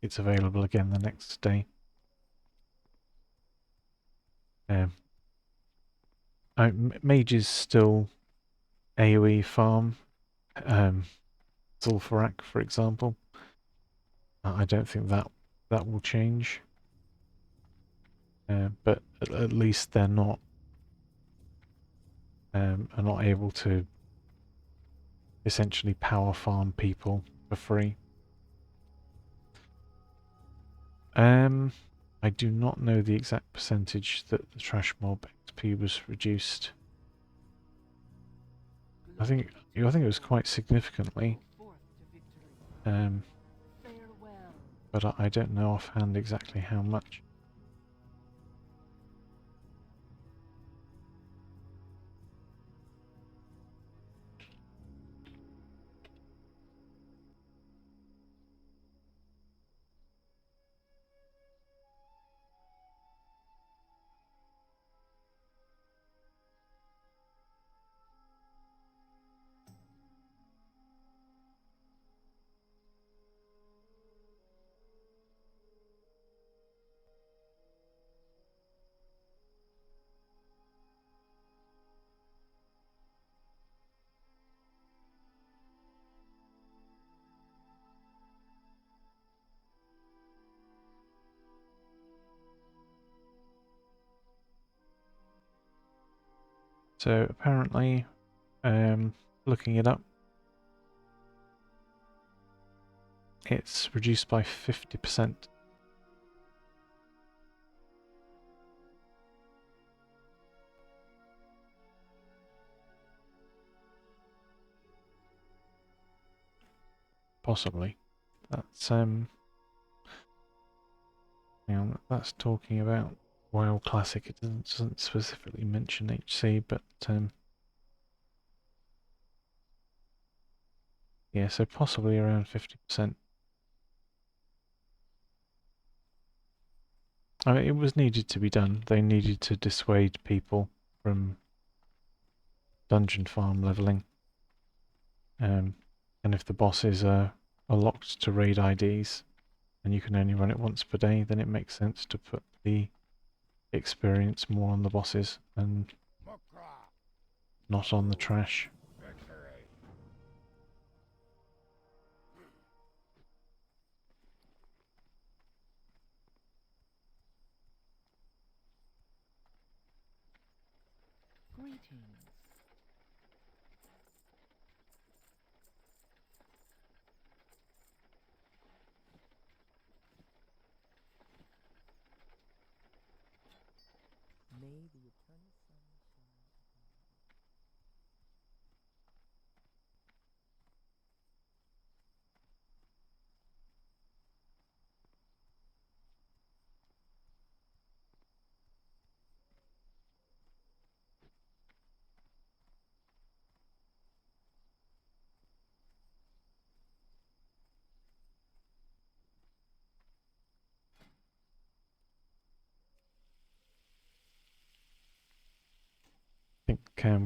it's available again the next day. Mages still AoE farm Sulfurak, for example. I don't think that will change. But at least they're not are not able to essentially power farm people for free. I do not know the exact percentage that the trash mob XP was reduced. I think it was quite significantly. But I don't know offhand exactly how much. So apparently, looking it up, it's reduced by 50%. Possibly. That's hang on, that's talking about WoW Classic. It doesn't specifically mention HC, but yeah, so possibly around 50%. I mean, it was needed to be done. They needed to dissuade people from dungeon farm leveling. And if the bosses are locked to raid IDs and you can only run it once per day, then it makes sense to put the experience more on the bosses and not on the trash. Greetings. May the eternal sun shine. think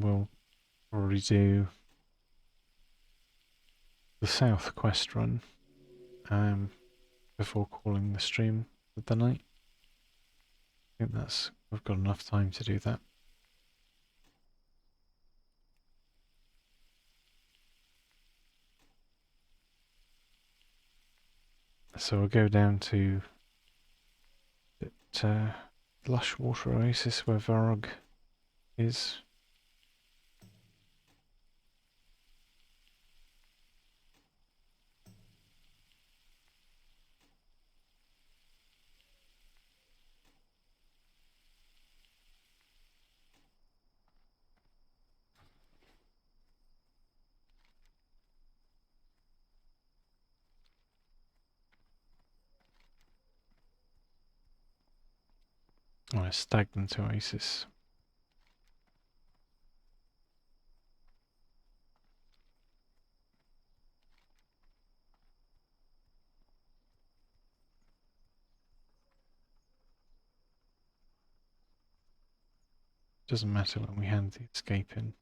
we'll probably do the south quest run before calling the stream for the night. I think we've got enough time to do that. So we'll go down to that lush water oasis where Varog is. Oh, a stagnant oasis. Doesn't matter when we hand the escape in.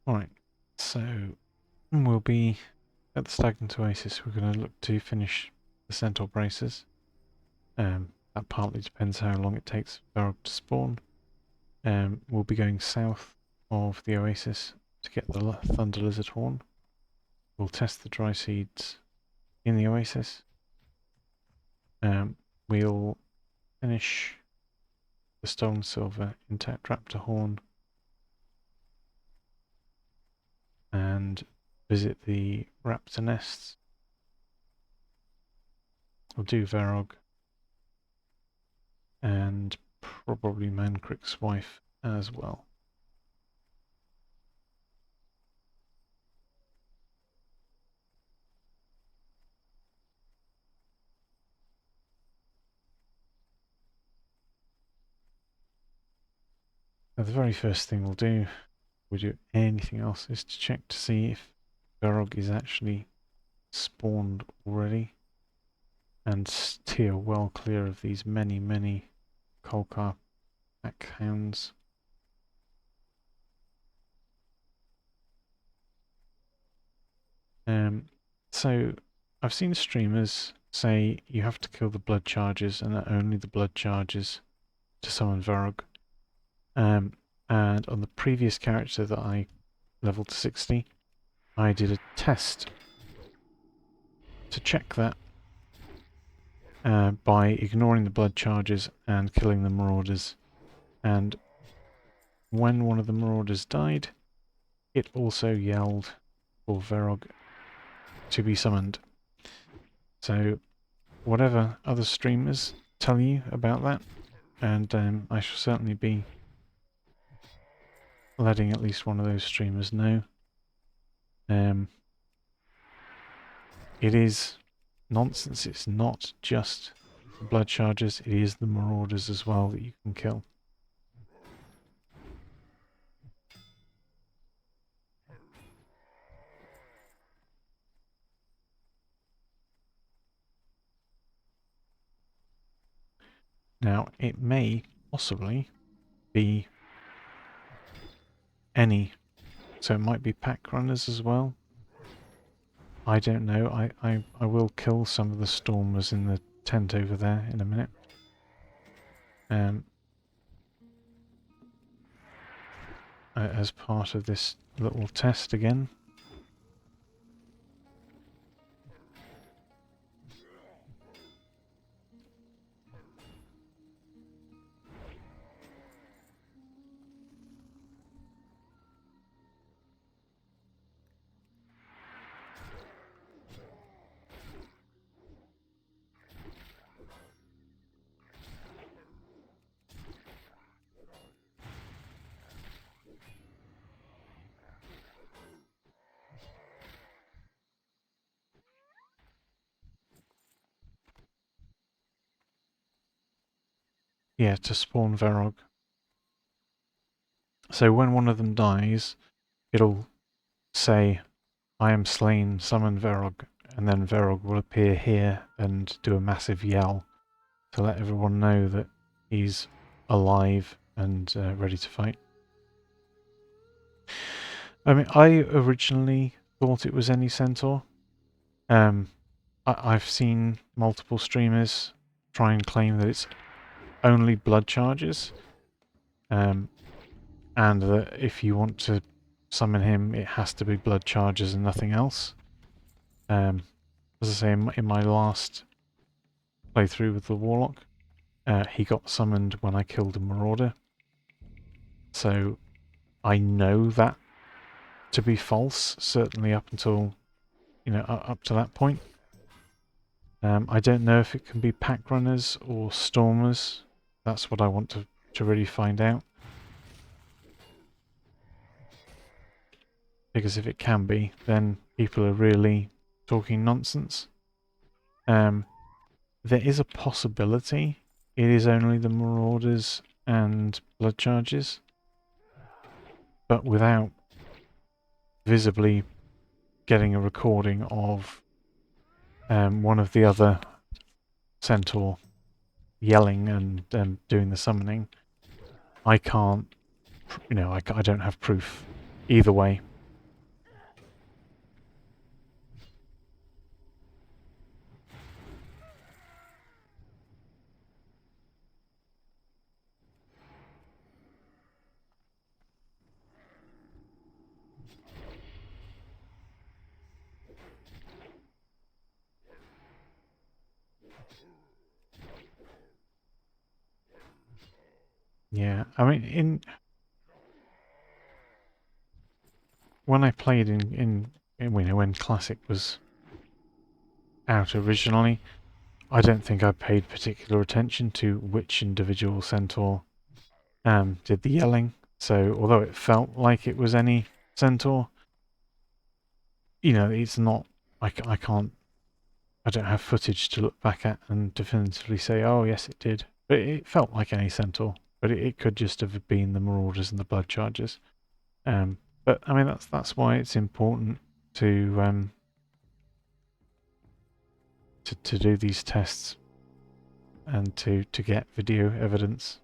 Alright, so we'll be at the stagnant oasis. We're going to look to finish the centaur braces. That partly depends how long it takes Varog to spawn. We'll be going south of the oasis to get the thunder lizard horn. We'll test the dry seeds in the oasis. We'll finish the stolen silver intact raptor horn and visit the raptor nests. We'll do Varog and probably Mancrick's wife as well. Now the very first thing we'll do, before we do anything else, is to check to see if Varog is actually spawned already and steer well clear of these many Kolkar pack hounds. So I've seen streamers say you have to kill the blood charges and that only the blood charges to summon Varog. And on the previous character that I leveled to 60, I did a test to check that by ignoring the blood charges and killing the marauders. And when one of the marauders died, it also yelled for Varog to be summoned. So whatever other streamers tell you about that, and I shall certainly be letting at least one of those streamers know. It is nonsense. It's not just the blood charges, it is the marauders as well that you can kill. Now, it may possibly be any, so it might be pack runners as well. I don't know. I will kill some of the stormers in the tent over there in a minute. As part of this little test again. yeah, to spawn Verog. So when one of them dies, it'll say, I am slain, summon Verog, and then Verog will appear here and do a massive yell to let everyone know that he's alive and ready to fight. I mean, I originally thought it was any centaur. I've seen multiple streamers try and claim that it's only blood charges, and that if you want to summon him, it has to be blood charges and nothing else. As I say, in my last playthrough with the Warlock, he got summoned when I killed a Marauder. So I know that to be false, certainly up until, up to that point. I don't know if it can be pack runners or stormers. That's what I want to really find out. Because if it can be, then people are really talking nonsense. There is a possibility it is only the Marauders and blood charges, but without visibly getting a recording of one of the other centaur yelling and doing the summoning, I can't, I don't have proof either way. Yeah, I mean, when I played in when Classic was out originally, I don't think I paid particular attention to which individual centaur did the yelling. So although it felt like it was any centaur, it's not. I can't. I don't have footage to look back at and definitively say, oh yes, it did. But it felt like any centaur. But it could just have been the Marauders and the Blood Chargers. But I mean, that's why it's important to to do these tests and to get video evidence.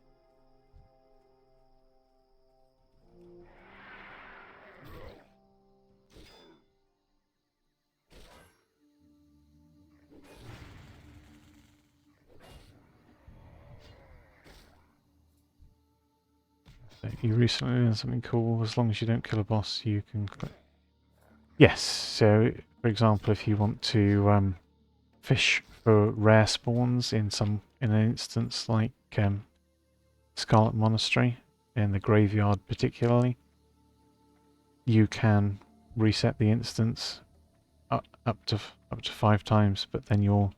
So you recently learned something cool. As long as you don't kill a boss, you can click. Yes. So, for example, if you want to fish for rare spawns in an instance like Scarlet Monastery in the graveyard, particularly, you can reset the instance up to 5 times, but then you're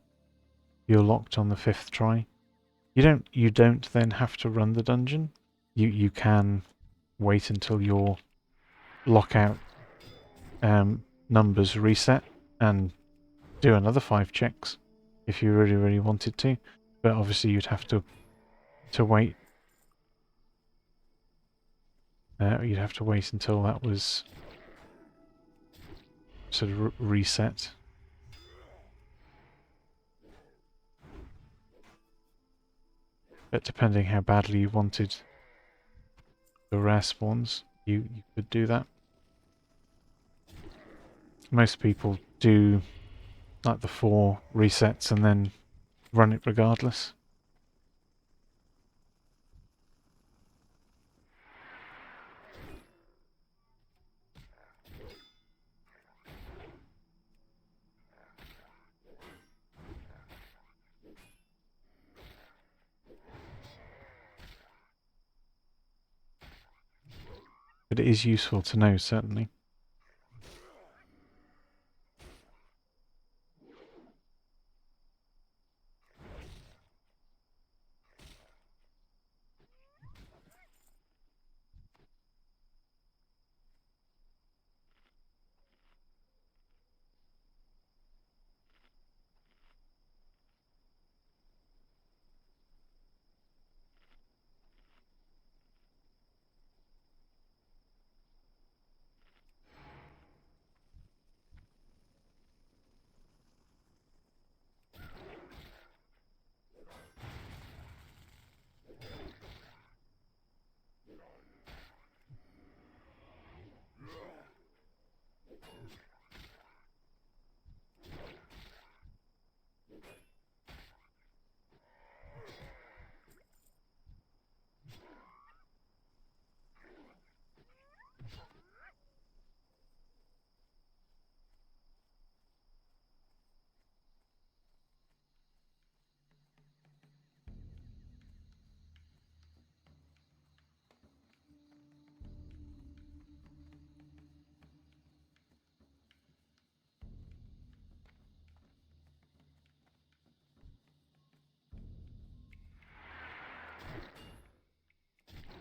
locked on the 5th try. You don't then have to run the dungeon. You can wait until your lockout numbers reset and do another 5 checks if you really wanted to, but obviously you'd have to wait. You'd have to wait until that was sort of reset. But depending how badly you wanted the rare spawns, you could do that. Most people do like the 4 resets and then run it regardless. But it is useful to know, certainly.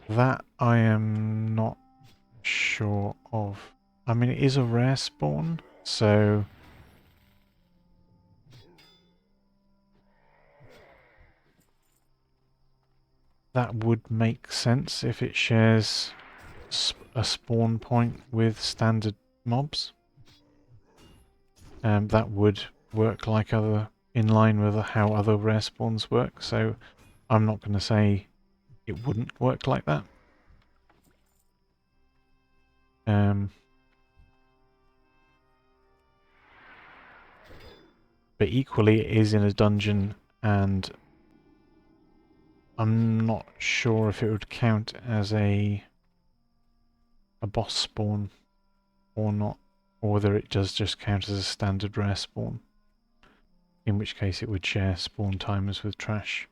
That I am not sure of. I mean, it is a rare spawn, so that would make sense if it shares a spawn point with standard mobs. That would work like in line with how other rare spawns work, so I'm not going to say it wouldn't work like that. But equally it is in a dungeon, and I'm not sure if it would count as a boss spawn or not, or whether it does just count as a standard rare spawn, in which case it would share spawn timers with trash.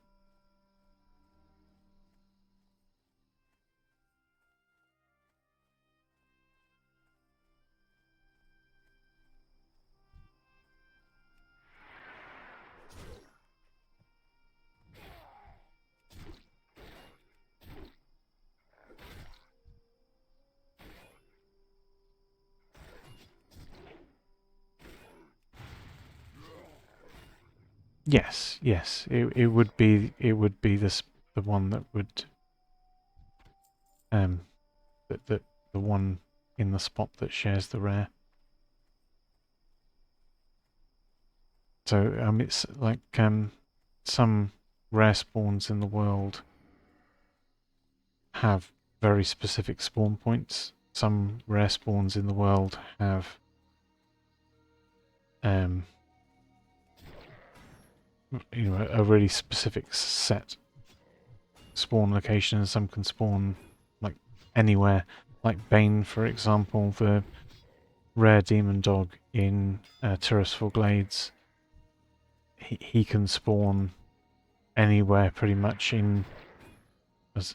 Yes, yes, it would be the one that would the one in the spot that shares the rare. So it's like some rare spawns in the world have very specific spawn points. Some rare spawns in the world have you know, a really specific set spawn location, and some can spawn like anywhere. Like Bane, for example, the rare demon dog in Tirisful Glades. He can spawn anywhere pretty much in as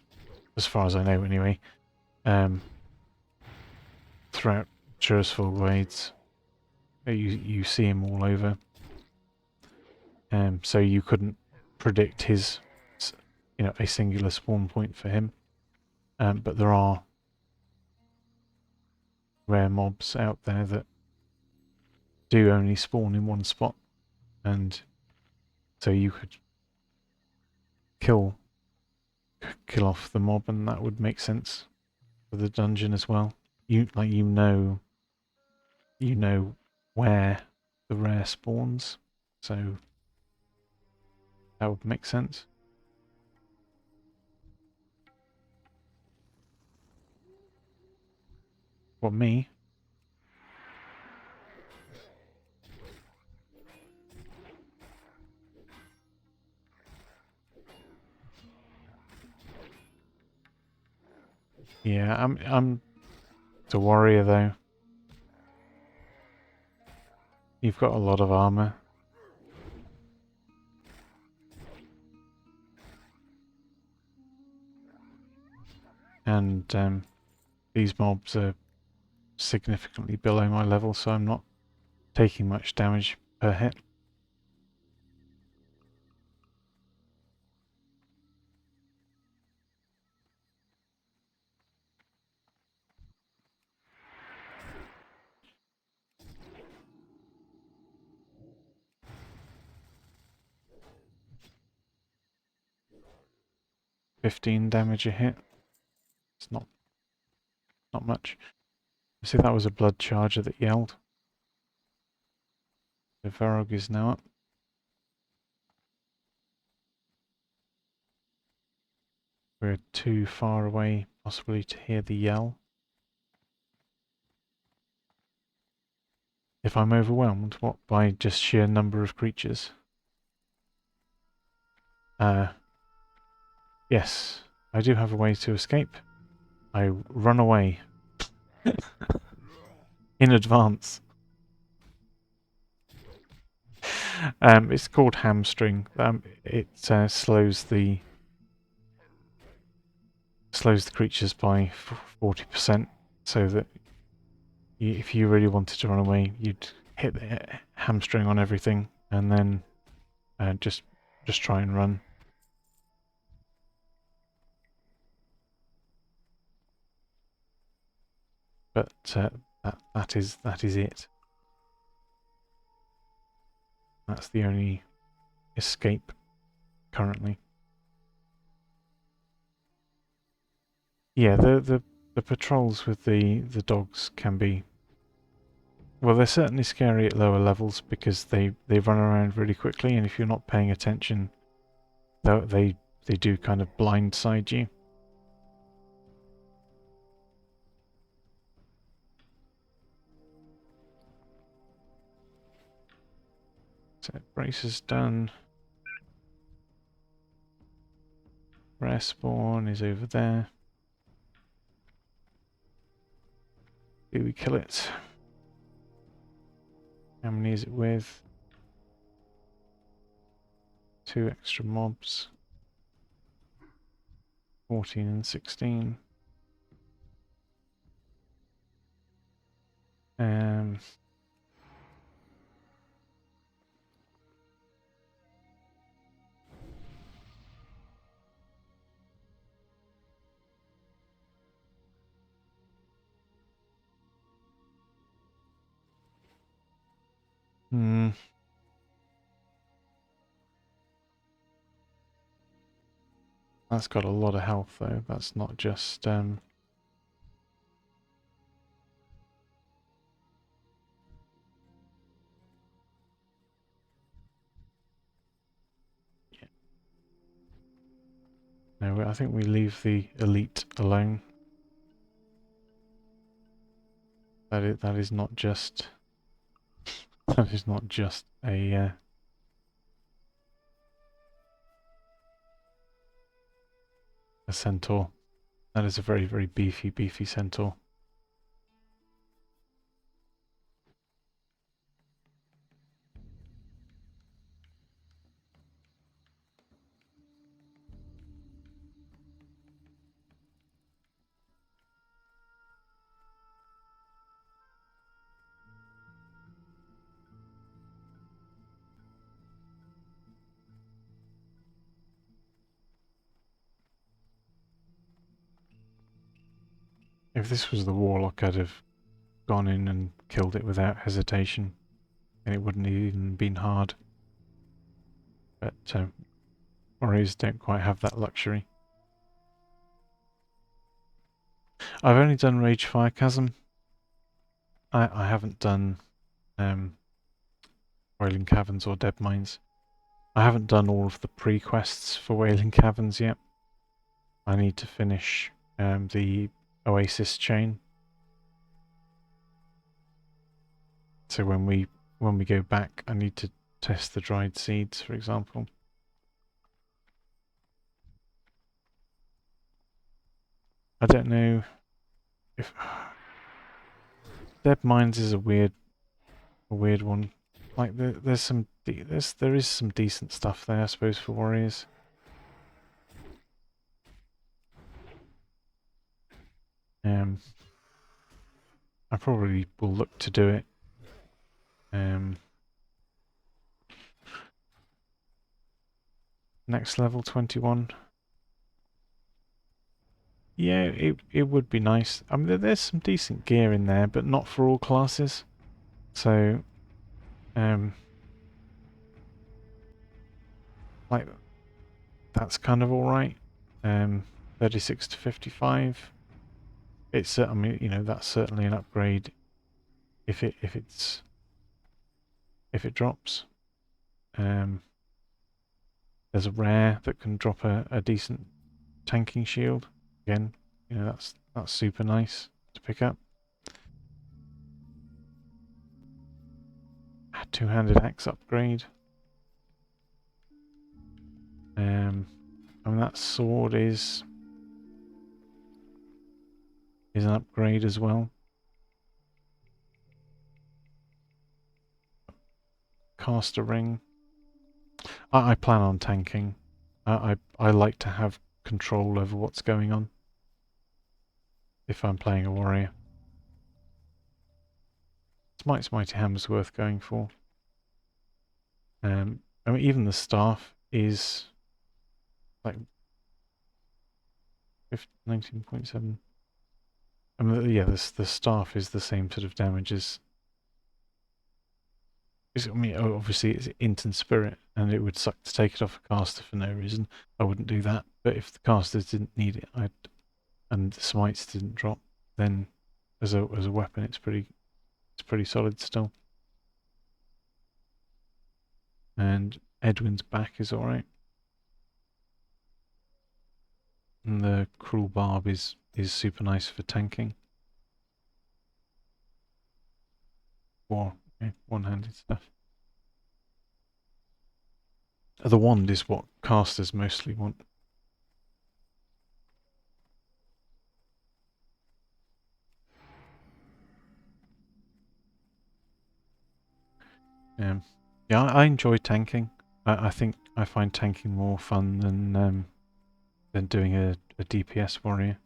far as I know anyway. Throughout Tirisful Glades, you see him all over. So you couldn't predict his, a singular spawn point for him. But there are rare mobs out there that do only spawn in one spot, and so you could kill off the mob, and that would make sense for the dungeon as well. You know where the rare spawns, so that would make sense. What, me? Yeah, I'm the warrior though. You've got a lot of armor. And these mobs are significantly below my level, so I'm not taking much damage per hit. $15 damage a hit. It's not much. See, that was a blood charger that yelled. The Varog is now up. We're too far away, possibly, to hear the yell. If I'm overwhelmed, what, by just sheer number of creatures? Yes, I do have a way to escape. I run away. In advance. It's called hamstring. It slows the creatures by 40%, so that if you really wanted to run away, you'd hit the hamstring on everything, and then just try and run. but that is it. That's the only escape currently. Yeah, the patrols with the dogs can be, well, they're certainly scary at lower levels because they run around really quickly, and if you're not paying attention, they do kind of blindside you. So brace is done. Rare spawn is over there. Do we kill it? How many is it with? 2 extra mobs. 14 and 16. Um, hmm. That's got a lot of health though. That's not just yeah. No, I think we leave the elite alone. That is not just that is not just a centaur. That is a very, very beefy centaur. If this was the warlock, I'd have gone in and killed it without hesitation, and it wouldn't have even been hard. But warriors don't quite have that luxury. I've only done Rage Fire Chasm. I haven't done Wailing Caverns or Dead Mines. I haven't done all of the pre-quests for Wailing Caverns yet. I need to finish the Oasis chain. So when we go back, I need to test the dried seeds, for example. I don't know if Dead Mines is a weird one. Like there is some decent stuff there, I suppose, for warriors. I probably will look to do it. Next level 21. Yeah, it would be nice. I mean, there's some decent gear in there, but not for all classes. So, like, that's kind of all right. 36 to 55. It's I mean, you know, that's certainly an upgrade if it drops. There's a rare that can drop a decent tanking shield. Again, you know, that's super nice to pick up. Two-handed axe upgrade. I mean, that sword is an upgrade as well. Caster ring. I plan on tanking. I like to have control over what's going on if I'm playing a warrior. Smite's Mighty Hammer's worth going for. I mean, even the staff is like 19.7. I mean, yeah, the staff is the same sort of damage as. I mean, obviously it's int and spirit, and it would suck to take it off a caster for no reason. I wouldn't do that. But if the casters didn't need it, and the smites didn't drop, then as a weapon, it's pretty solid still. And Edwin's back is all right. And the cruel barb is super nice for tanking. Or one-handed stuff. The wand is what casters mostly want. Yeah, I enjoy tanking. I think I find tanking more fun than doing a DPS warrior.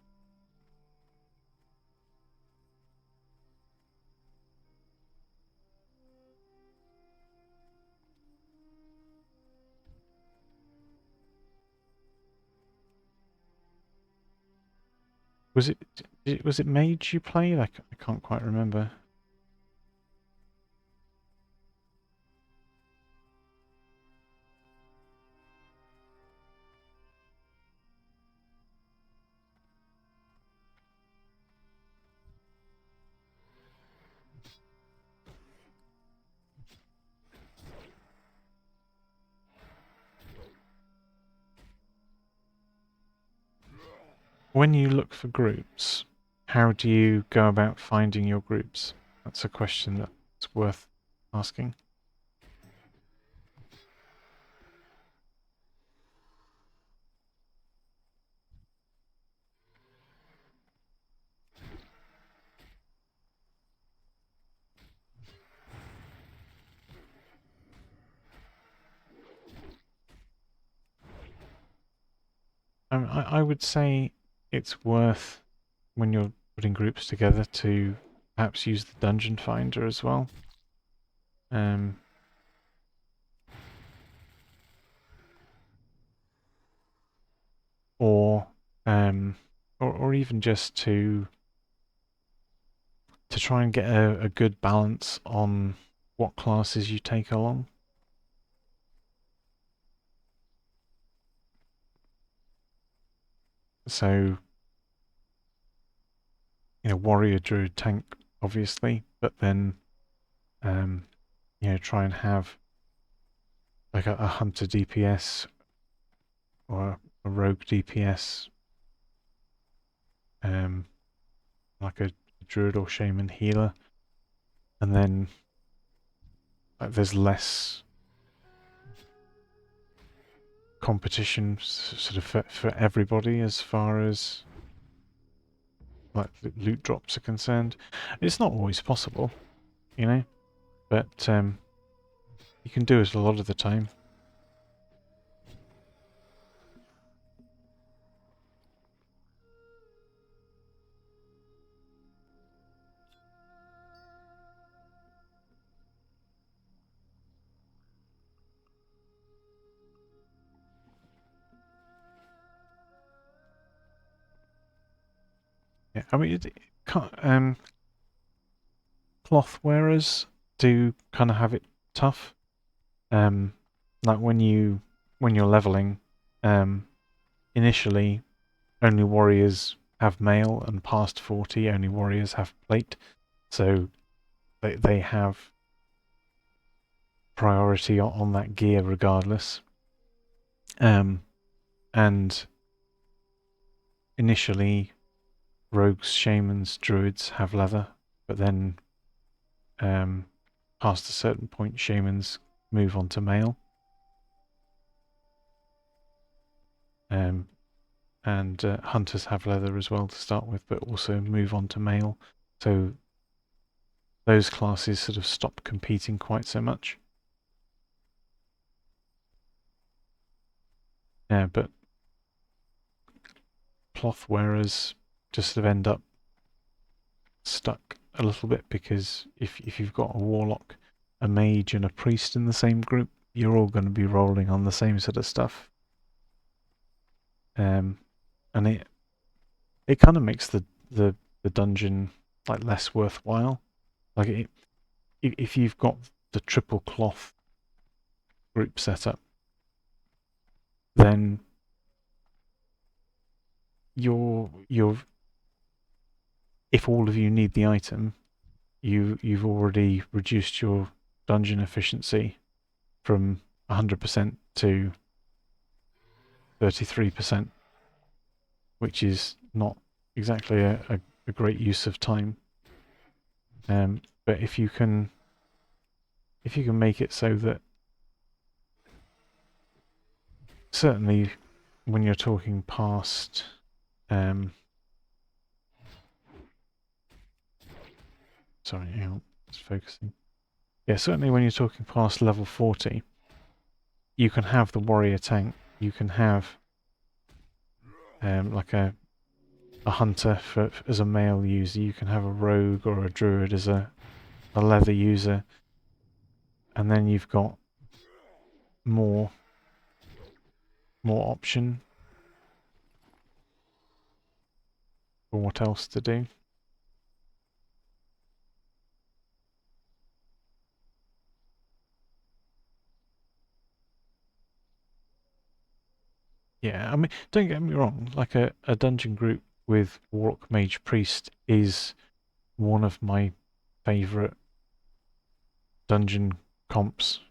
Was it mage you played? I can't quite remember. When you look for groups, how do you go about finding your groups? That's a question that's worth asking. I would say it's worth, when you're putting groups together, to perhaps use the dungeon finder as well. Or even just to try and get a good balance on what classes you take along. So, warrior, druid, tank, obviously, but then, try and have like a hunter DPS or a rogue DPS, like a druid or shaman healer, and then there's less competition sort of for everybody as far as like loot drops are concerned. It's not always possible, but you can do it a lot of the time. Yeah, I mean, cloth wearers do kind of have it tough. Like when you're leveling, initially only warriors have mail, and past 40 only warriors have plate, so they have priority on that gear regardless. And initially, rogues, shamans, druids have leather, but then past a certain point, shamans move on to mail. And hunters have leather as well to start with, but also move on to mail. So those classes sort of stop competing quite so much. Yeah, but cloth wearers just sort of end up stuck a little bit, because if you've got a warlock, a mage, and a priest in the same group, you're all going to be rolling on the same sort of stuff. And it kind of makes the the dungeon like less worthwhile. Like if you've got the triple cloth group set up, then you're if all of you need the item, you've already reduced your dungeon efficiency from 100% to 33%, which is not exactly a great use of time. But if you can make it so that certainly when you're talking past sorry, hang on, it's focusing. Yeah, certainly when you're talking past level 40, you can have the warrior tank, you can have like a hunter as a male user, you can have a rogue or a druid as a leather user, and then you've got more option for what else to do. Yeah, I mean, don't get me wrong, like a dungeon group with Warlock Mage Priest is one of my favourite dungeon comps.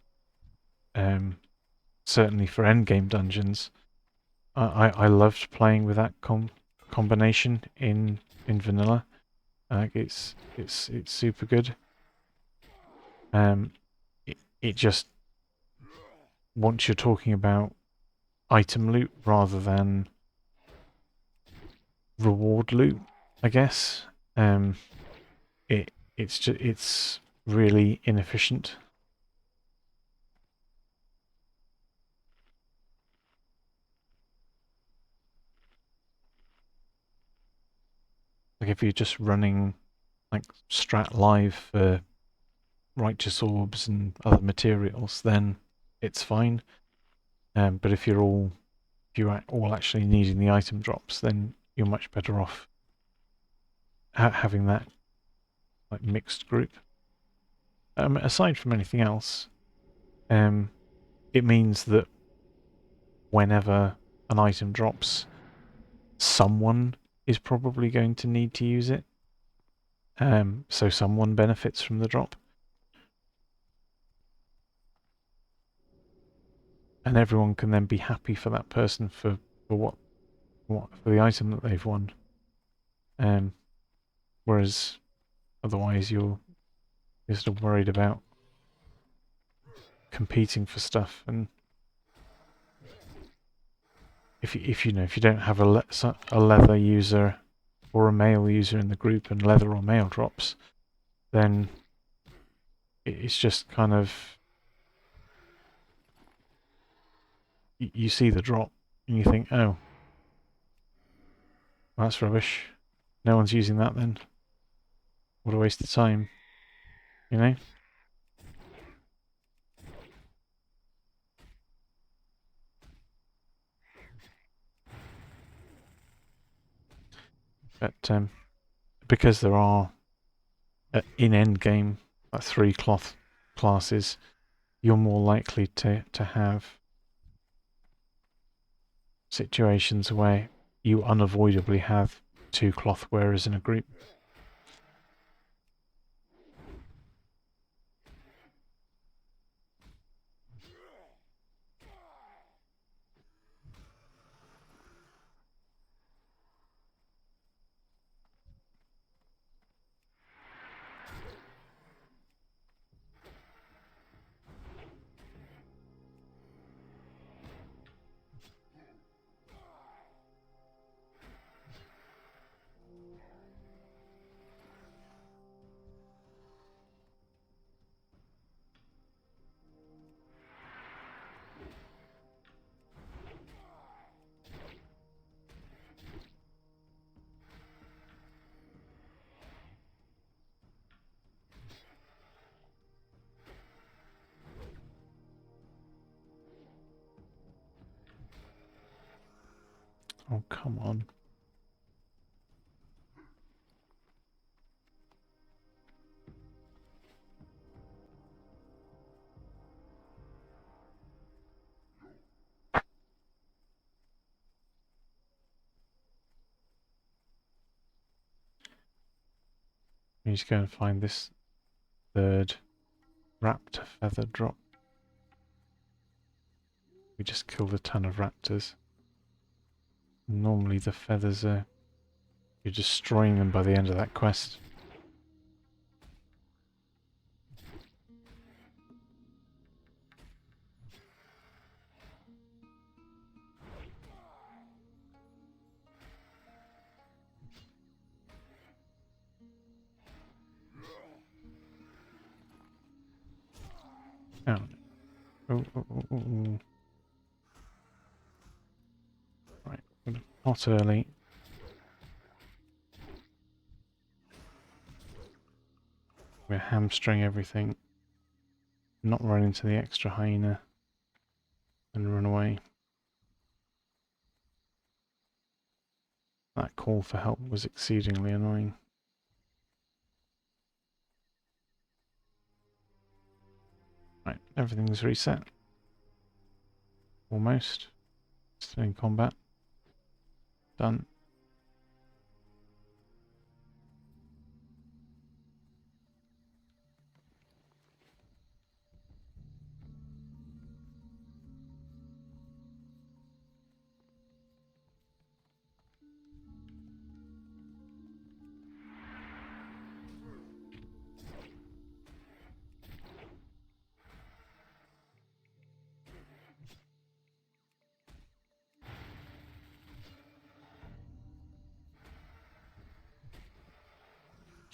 Certainly for endgame dungeons. I loved playing with that combination in vanilla. It's super good. It just, once you're talking about item loot rather than reward loot, I guess, it's really inefficient. Like if you're just running like strat live for righteous orbs and other materials, then it's fine. But if you're all actually needing the item drops, then you're much better off having that like mixed group. Aside from anything else, it means that whenever an item drops, someone is probably going to need to use it. So someone benefits from the drop. And everyone can then be happy for that person for what for the item that they've won. Whereas otherwise you're still worried about competing for stuff, and if you don't have a leather user or a male user in the group and leather or male drops, then it's just kind of you see the drop and you think, oh, well, that's rubbish. No one's using that then. What a waste of time, you know? But because there are in endgame like 3 cloth classes, you're more likely to have situations where you unavoidably have 2 cloth wearers in a group. Oh, come on. We need to go and find this third raptor feather drop. We just killed a ton of raptors. Normally the feathers are... You're destroying them by the end of that quest. Oh. Oh, oh, oh, oh, oh. Right, not early. We're hamstring everything. Not run into the extra hyena and run away. That call for help was exceedingly annoying. Right, everything's reset. Almost. Still in combat. Done.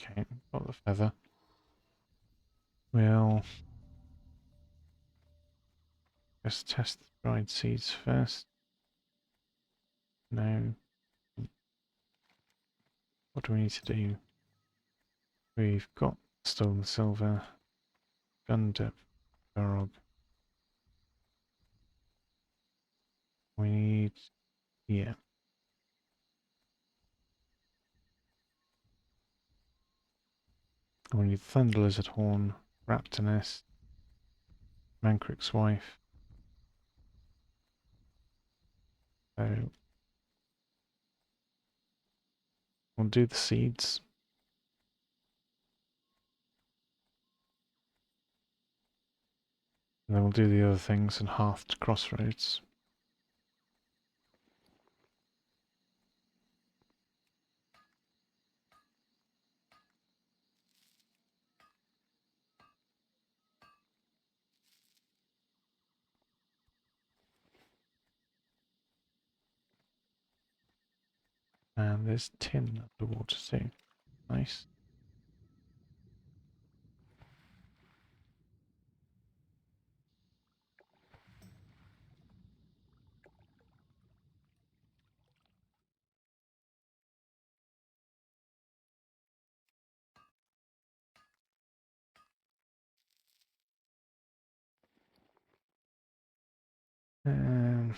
Okay, got the feather. We'll just test the dried seeds first. No. What do we need to do? We've got stolen silver, gun depth, barrel. We need, yeah. We need thunder lizard horn, raptor nest, Mancrick's wife. So we'll do the seeds. And then we'll do the other things in Hearthed Crossroads. And there's tin underwater too. Nice. Um,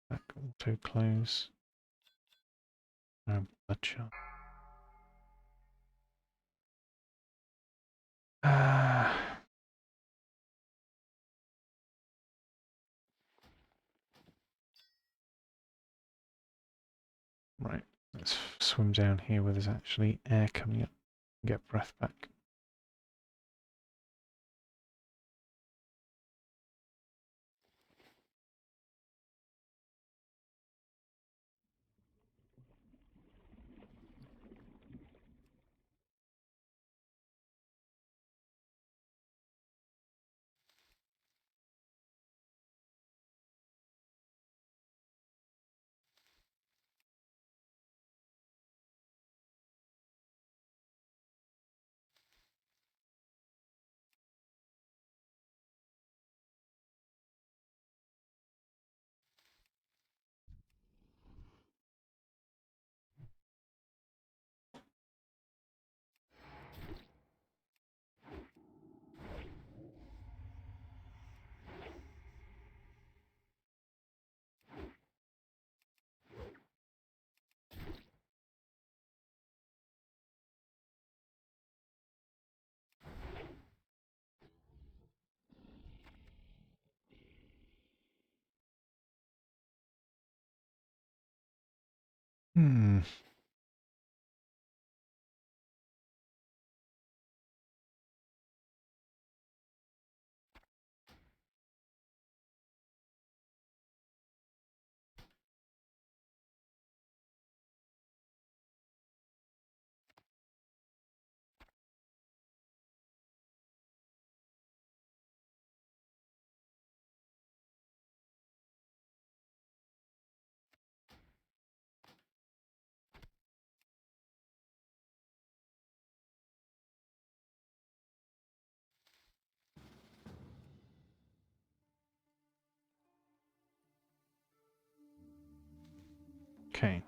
back auto close. Bloodshot. Right, let's swim down here where there's actually air coming up and get breath back. Hmm. Okay.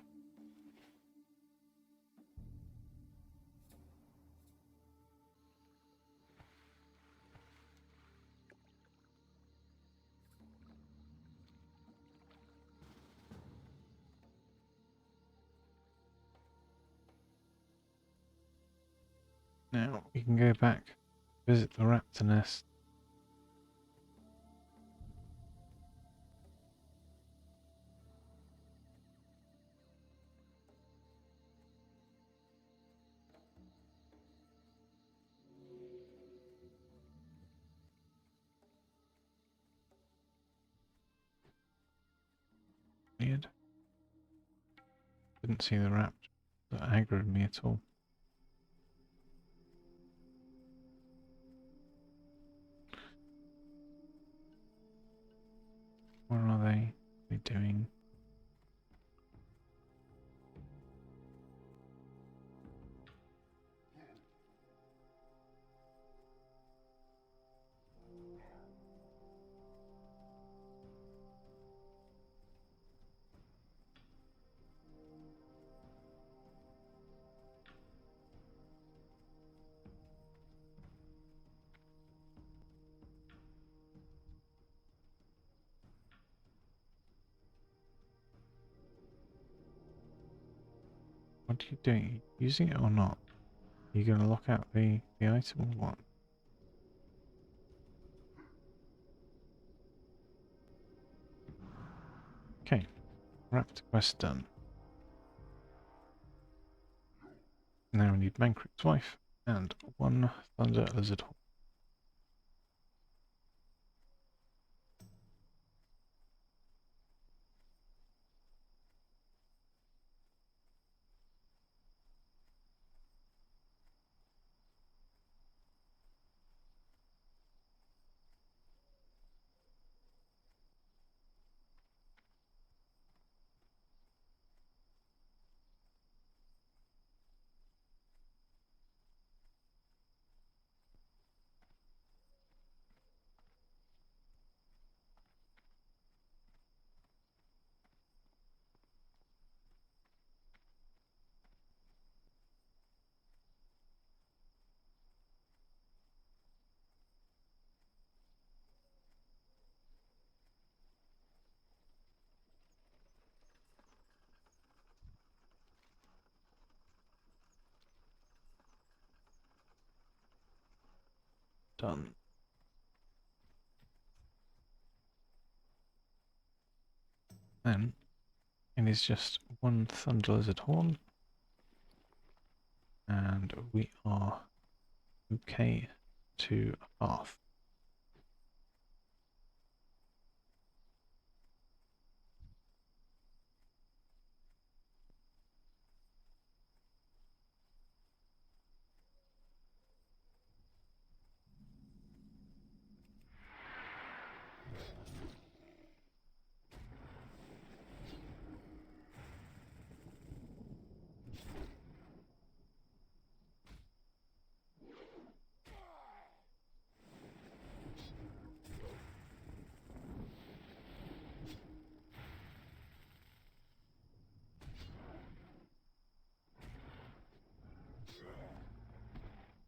Now we can go back, visit the raptor nest. Weird. Didn't see the raptor that aggroed me at all. What are they doing? What are you doing? Using it or not? Are you going to lock out the item or what? Okay, raptor quest done. Now we need Mancrit's wife and one thunder lizard hawk. Done. Then it is just one thunder lizard horn, and we are okay to a path.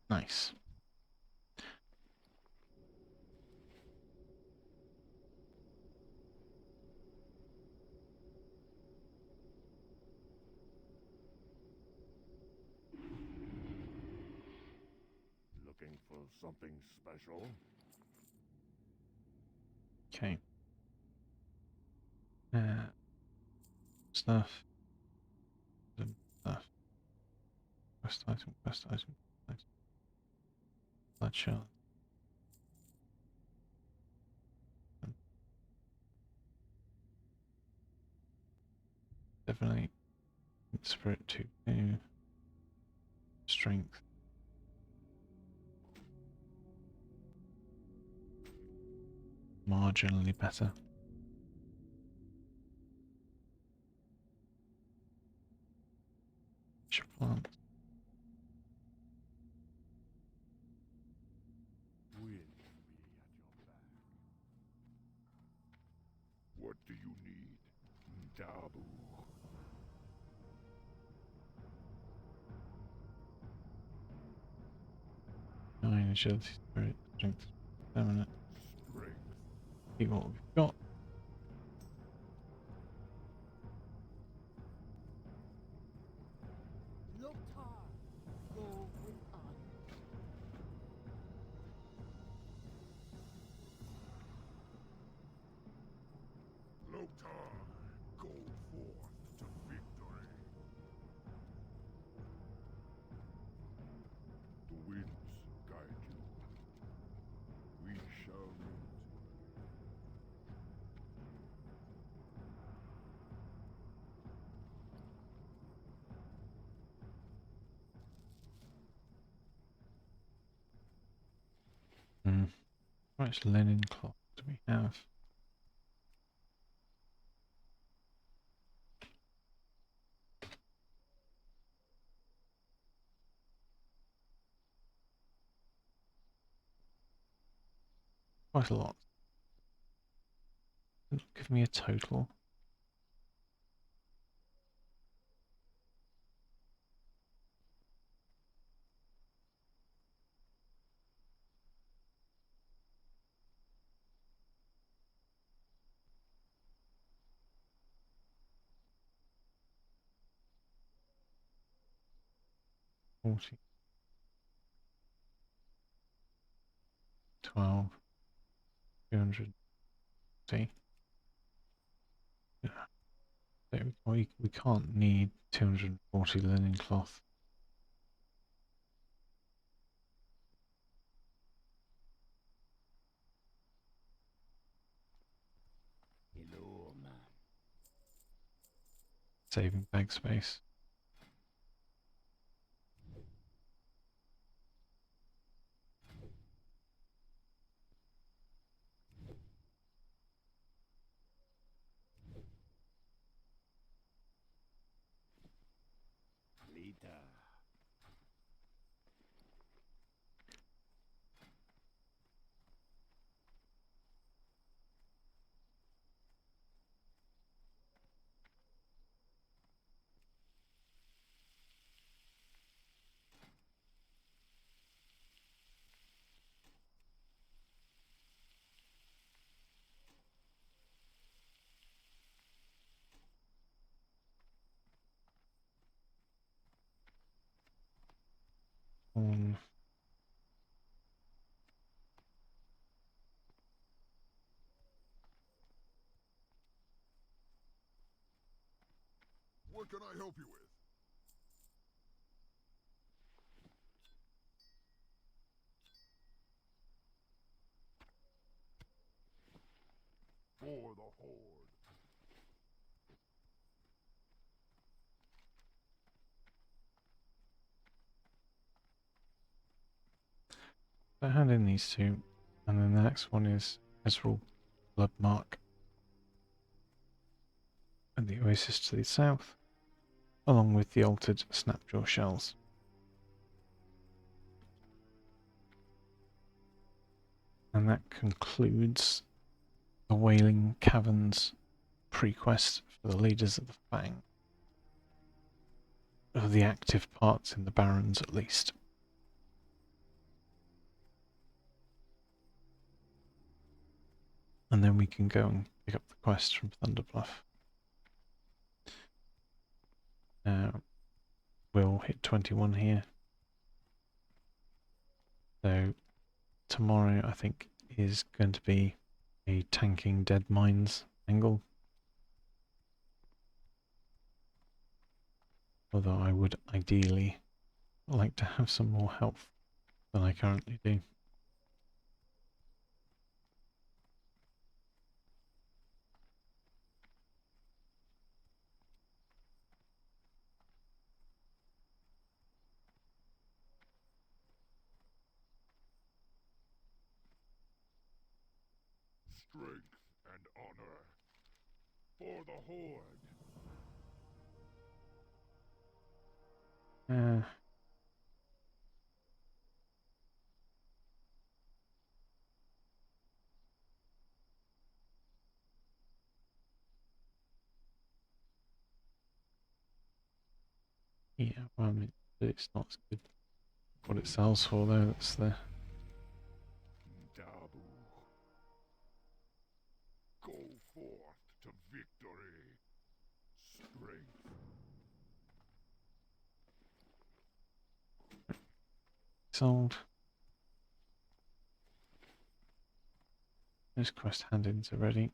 Nice. Looking for something special? Okay. Stuff. quest item, quest item, quest item. Blood shard. Definitely spirit 2, strength. Marginally better. Plant. Wind be at your back. What do you need, Dabu? Nine agility, spirit, strength, stamina. Strength. See what we've got. Loktar, go with honor. Loktar, go forth to victory. The winds guide you. We shall meet. How much linen cloth do we have? Quite a lot. Give me a total. $40, 12, 200. See? Yeah. So we can't need 240 linen cloth. Hello, man. Saving bag space. Lita. Um, What can I help you with? For the Horde. so hand in these two, and then the next one is Ezreal Bloodmark and the Oasis to the south, along with the altered Snapjaw shells. And that concludes the Wailing Caverns pre-quest for the leaders of the Fang. Of the active parts in the Barrens, at least. And then we can go and pick up the quest from Thunderbluff. We'll hit 21 here. So tomorrow, I think, is going to be a tanking dead mines angle. Although I would ideally I'd like to have some more health than I currently do. Strength and honor. For the Horde. Uh, yeah, well, I mean, it's not as good what it sells for though. That's the Dabu. Go forth to victory. Strength. sold. This quest hand-ins are ready.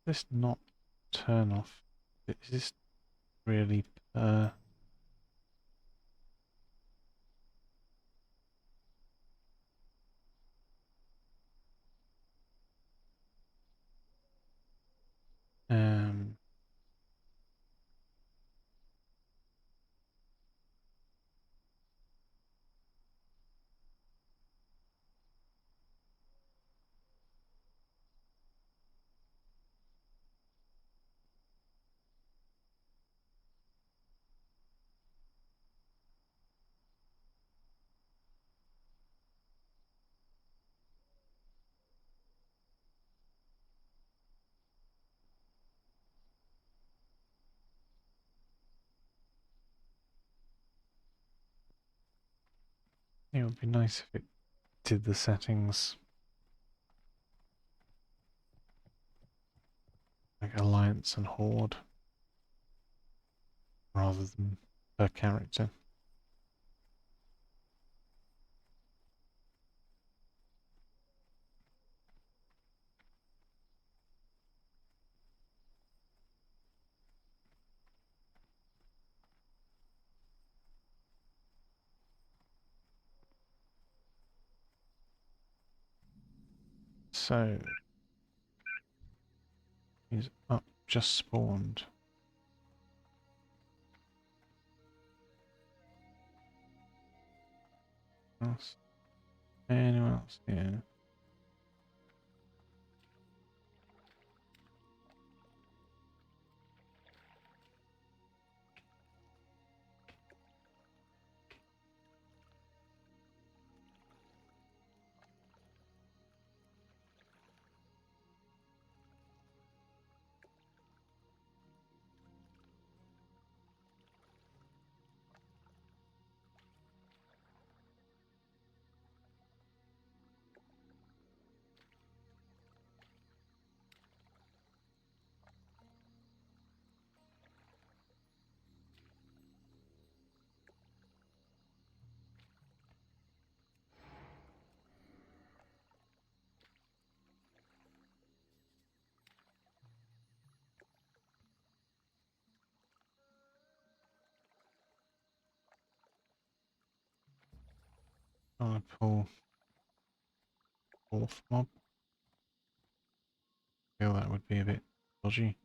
This not turn off. Is this really um it would be nice if it did the settings like Alliance and Horde rather than per character. So he's up, just spawned. Else? Anyone else here? I pull fourth mob. Feel that would be a bit dodgy.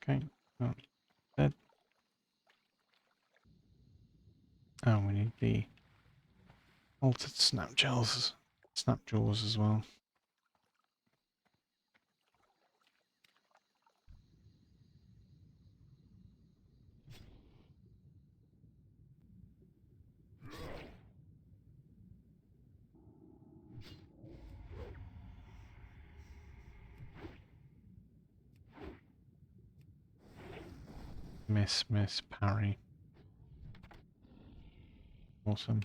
Okay. Oh, dead. Oh, we need the altered snap jaws as well. Miss, parry. Awesome.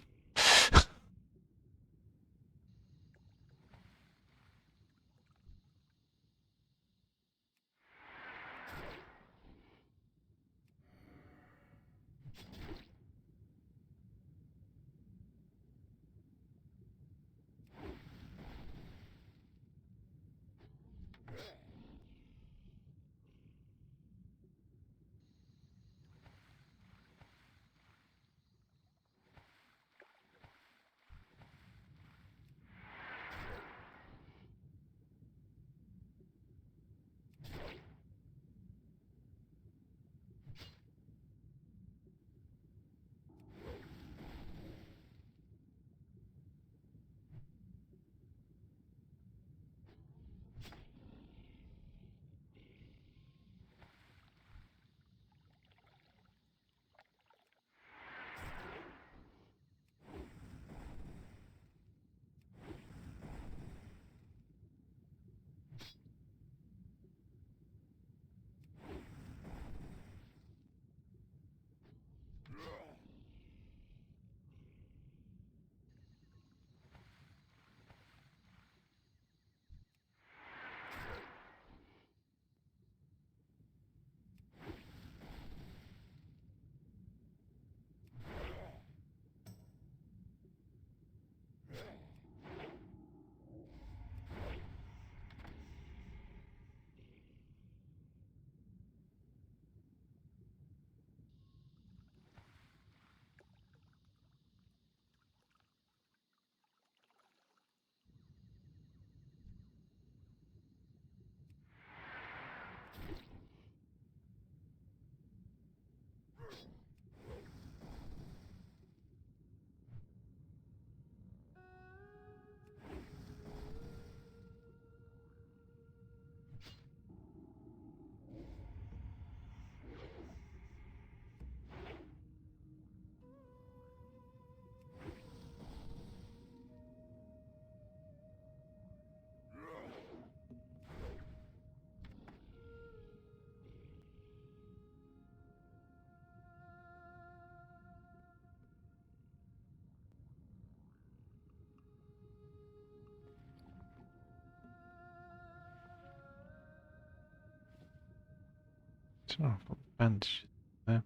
So I've got bandages there.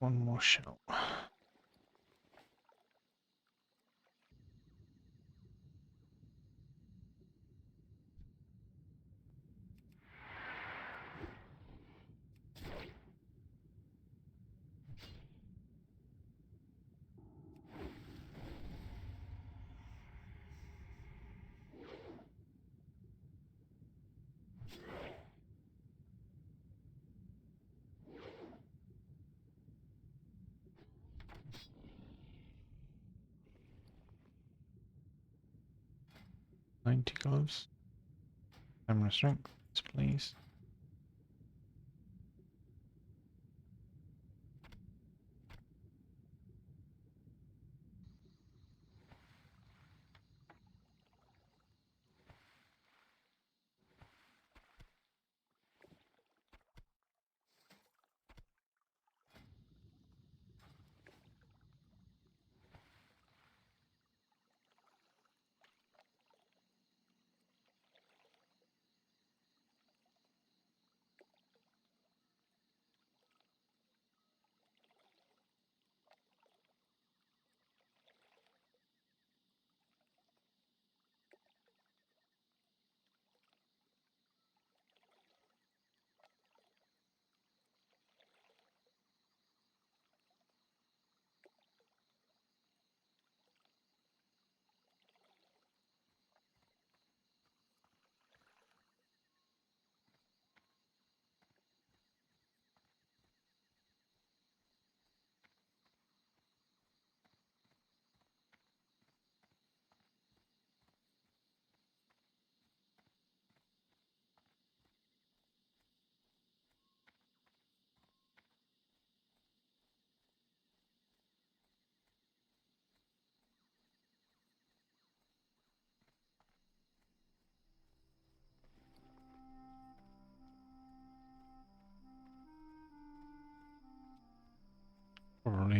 One more shell. 90 gloves. Camera strength, please.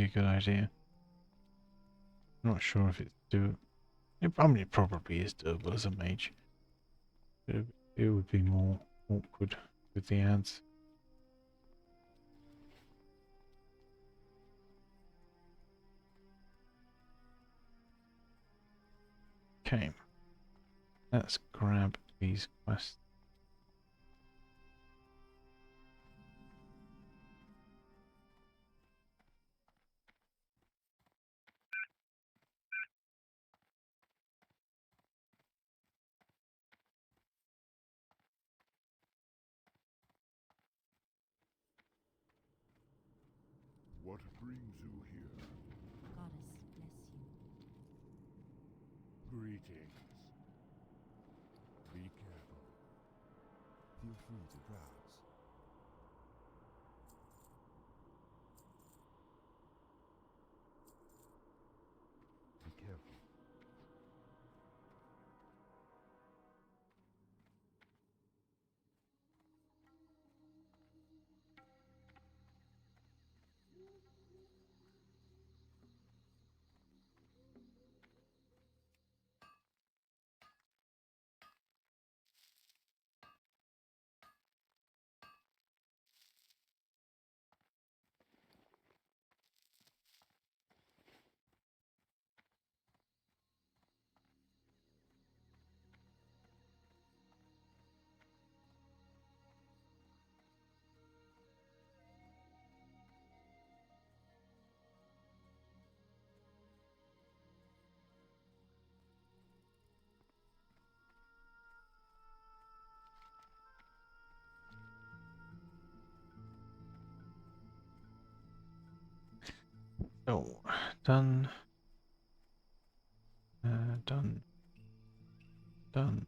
a good idea. I'm not sure if it's doable. I mean, it probably is doable as a mage. It would be more awkward with the ads. Okay, let's grab these quests. What brings you here? Goddess bless you. Greetings. Be careful. Feel free to browse. Be careful. So, done. Done. Done.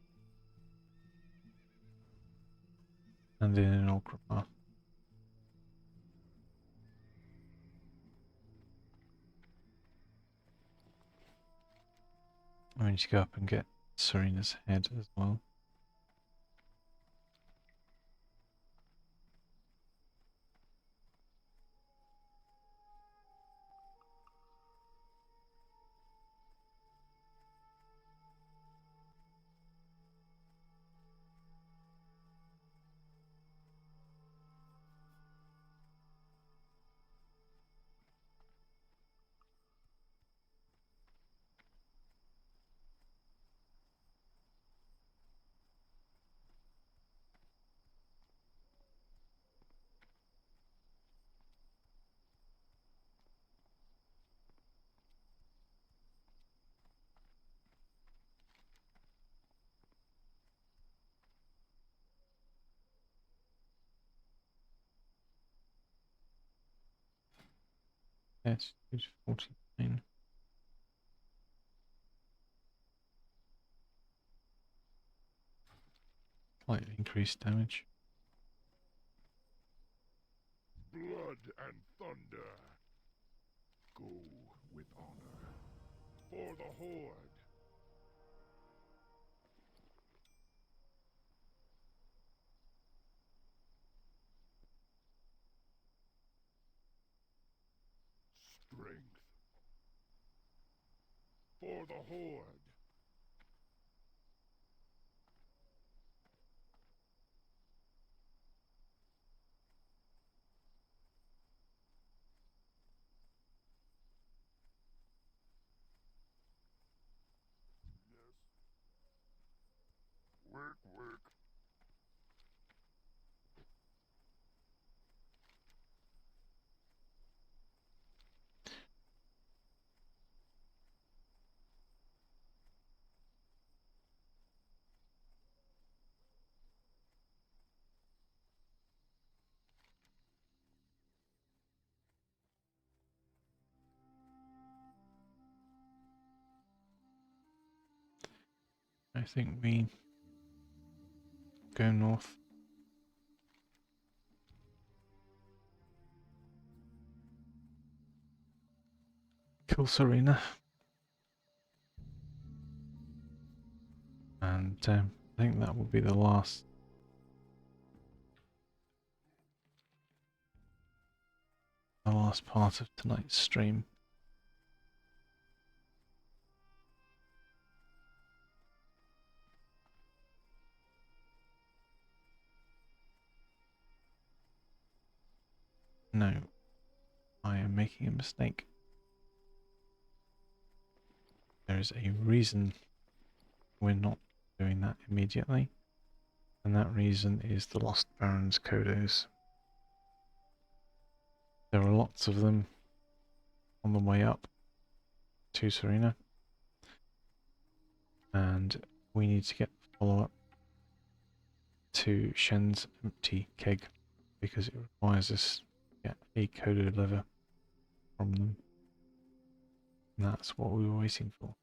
And then an Orcrapa. I need to go up and get Serena's head as well. Yes, 49. Slightly increased damage. Blood and thunder. Go with honor. For the Horde. Strength. For the Horde. Yes. Work, work. I think we go north. Kill Serena. And I think that will be the last. the last part of tonight's stream. No, I am making a mistake. There is a reason we're not doing that immediately, and that reason is the Lost Barons Kodos. There are lots of them on the way up to Serena, and we need to get the follow-up to Shen's empty keg because it requires us to get a Kodo liver from them. And that's what we were waiting for.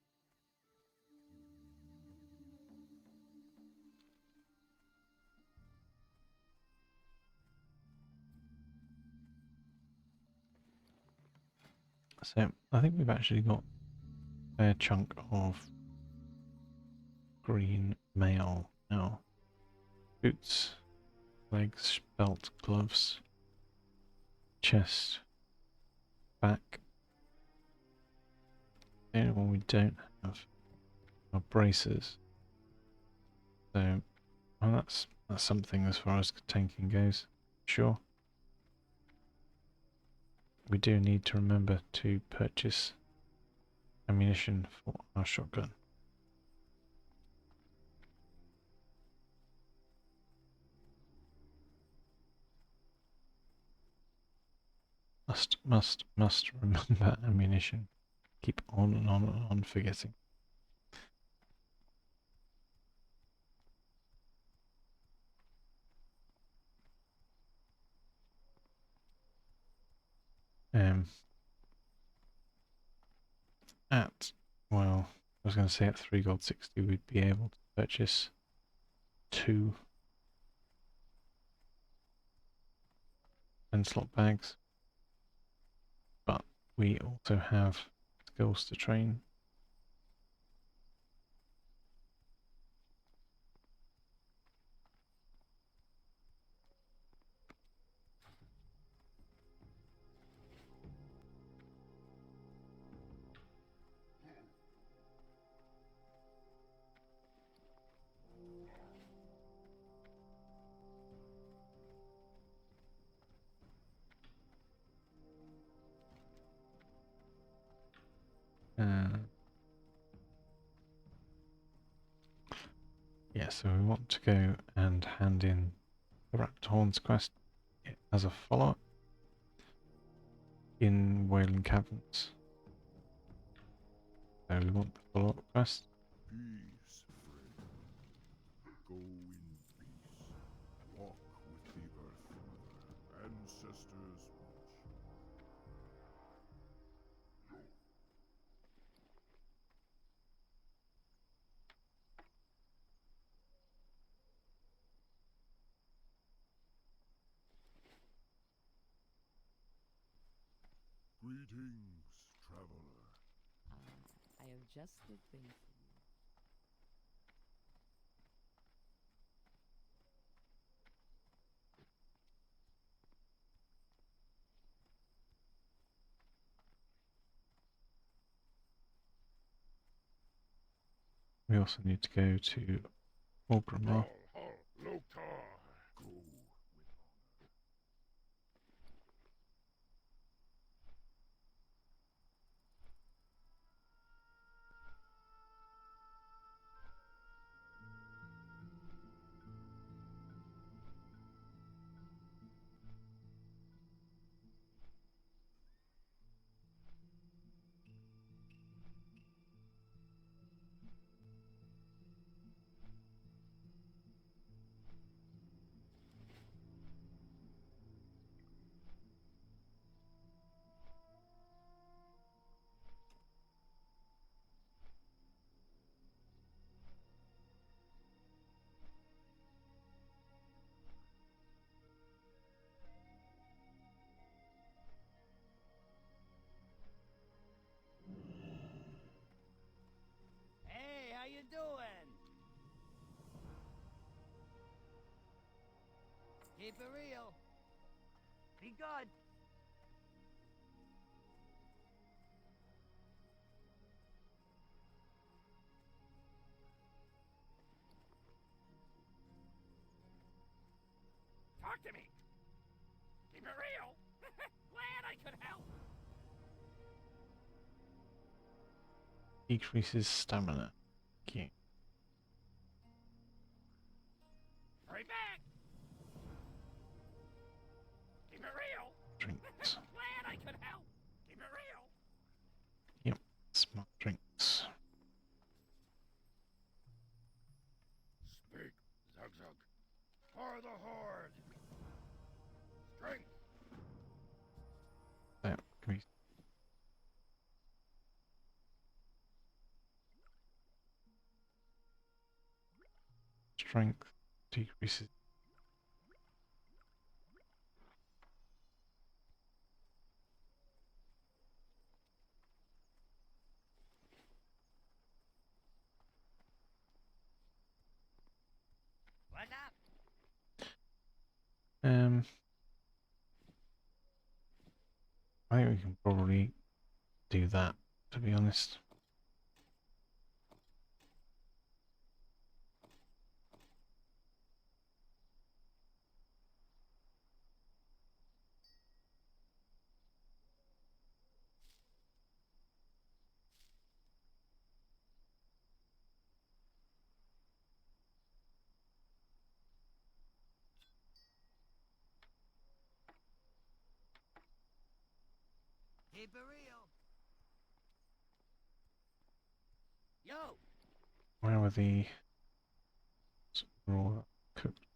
So I think we've actually got a fair chunk of green mail now. Boots, legs, belt, gloves, chest, back. The only one we don't have are braces. So well, that's something as far as tanking goes. Sure. We do need to remember to purchase ammunition for our shotgun. Must remember ammunition. Keep on and on and on forgetting. Well, I was going to say at 3 gold 60 we'd be able to purchase 2 10 slot bags, but we also have skills to train. Yeah, so we want to go and hand in the Raptor Horns quest as a follow-up in Wailing Caverns. So we want the follow-up quest. Peace, friend. Go in peace. Walk with the Earth Mother. Ancestors watch. Greetings, traveler. I have just the thing for you. We also need to go to Orgrimmar. Loktar. Go with honor. Hey, how you doing? Keep it real. Be good. talk to me. Keep it real. Glad I could help. Decreases stamina. Cute. Hurry back. Keep it real. Drinks. Glad I could help. Keep it real. Yep. Smart drinks. Speak, Zug. For the Horde. Strength. There. Can we... Strength decreases. What's up? I think we can probably do that, to be honest. Keep it real. Yo, Where were the raw cooked?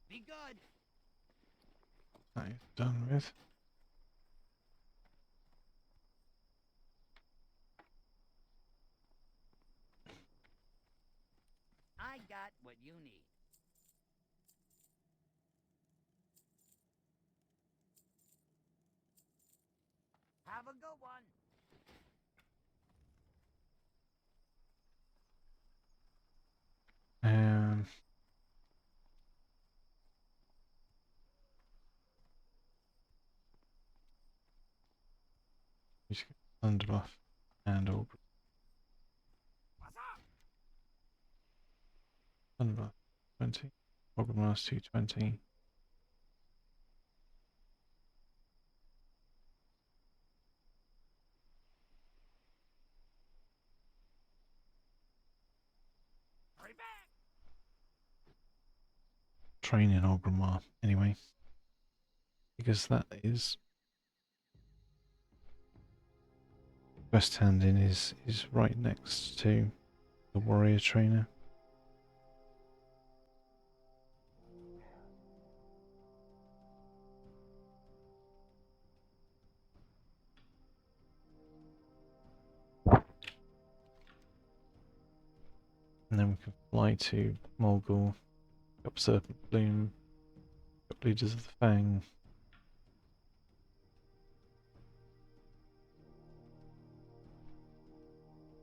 be good. That is done with. I got what you need. Have a good one. Um, just get thunder buff and all What's up? thunder buff 20. Organize 220. Hurry back. Train in Orgrimmar anyway, because that is West Handin is right next to the warrior trainer. And then we can fly to Morgul, up Serpent Bloom, up Leaders of the Fang.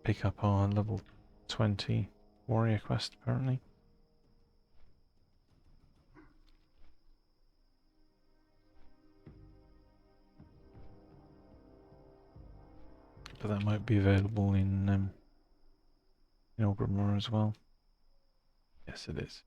Pick up our level 20 warrior quest apparently. But that might be available in Orgrimmar as well. Yes, it is.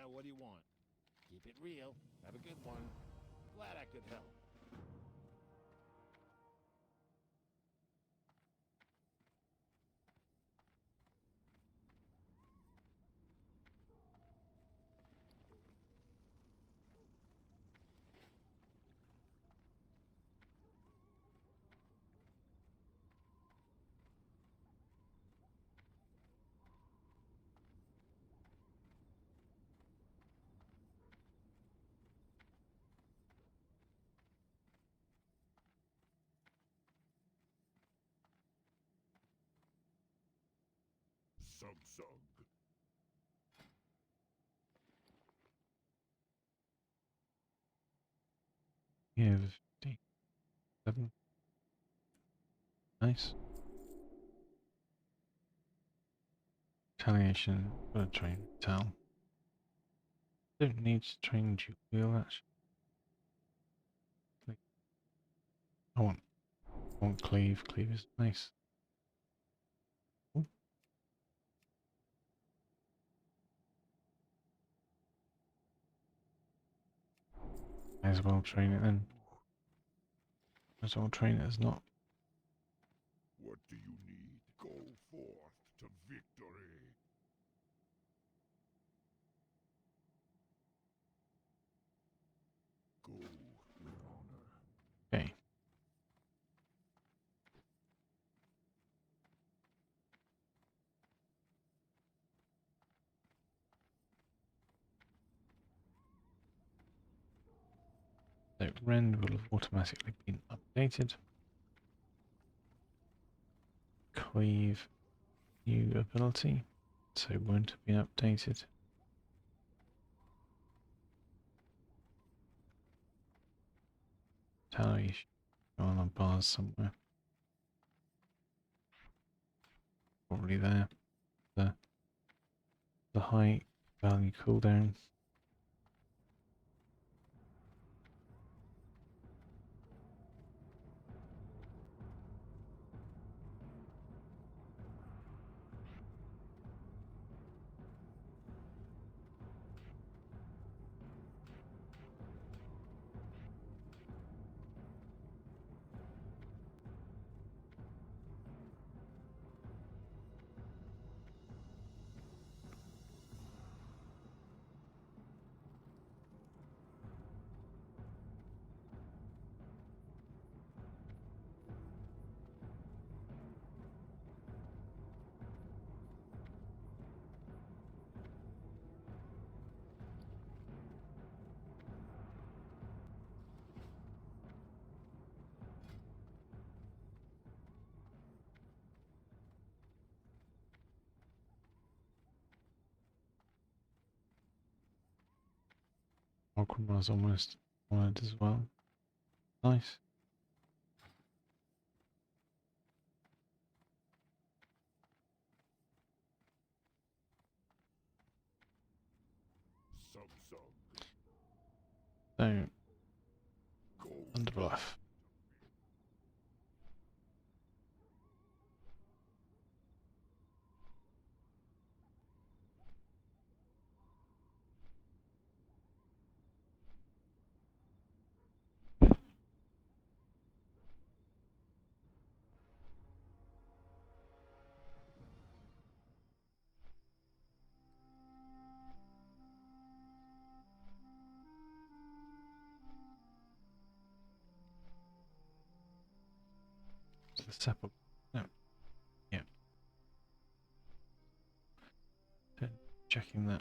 Yeah, what do you want? Keep it real. Have a good one. Glad I could help. Sug. You have 7. Nice. Retaliation. Gotta train Tal. Don't need to train you, wheel actually. I want cleave. Cleave is nice. Ooh. Might as well train it then. Might as well train it as not. What do you need? Go forth to victory. Go with honor. Okay. So Rend will have automatically been updated. Cleave, new ability, so won't have been updated. Tally should go on bars somewhere. Probably there. The high value cooldown. Alchemy's almost wanted as well. Nice. Sug. So, Go Underbluff. The sepulchre. No. Yeah. Checking that.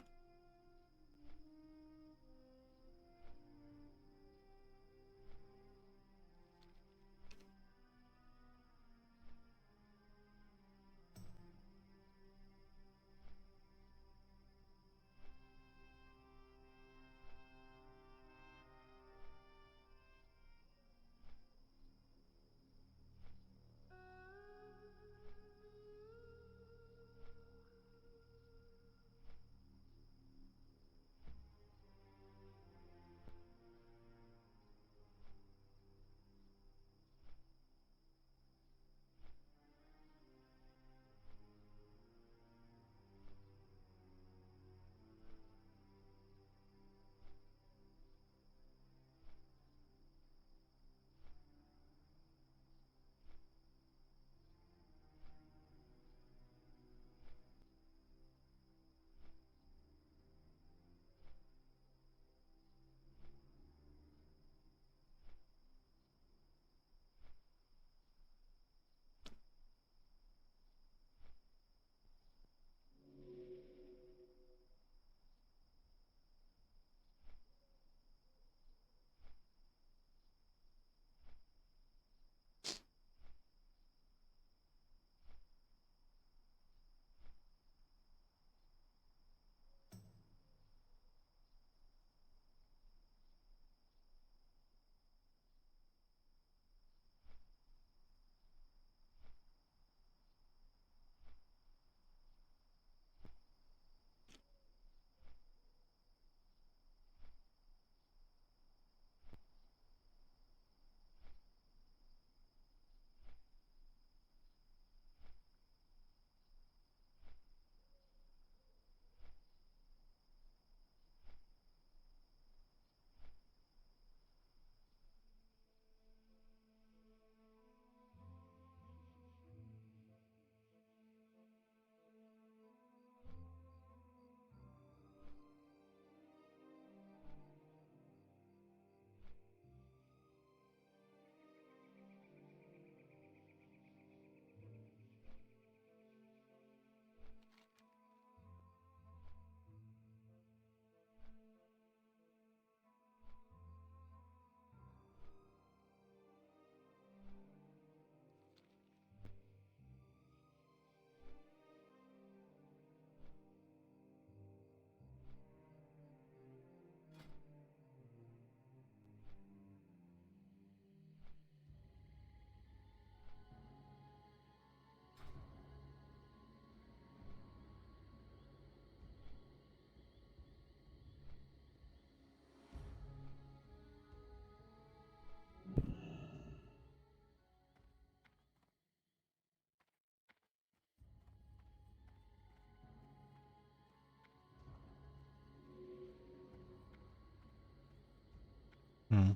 Hmm.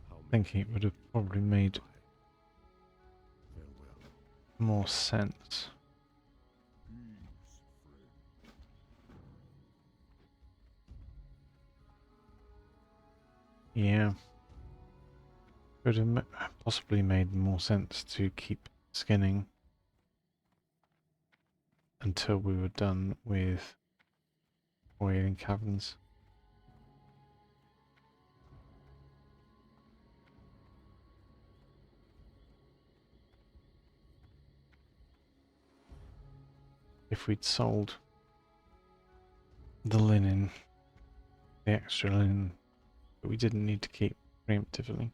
How Thinking it would have probably made farewell. more sense. Peace, friend. Yeah. Would have possibly made more sense to keep skinning until we were done with Wailing Caverns. If we'd sold the linen, the extra linen that we didn't need to keep preemptively,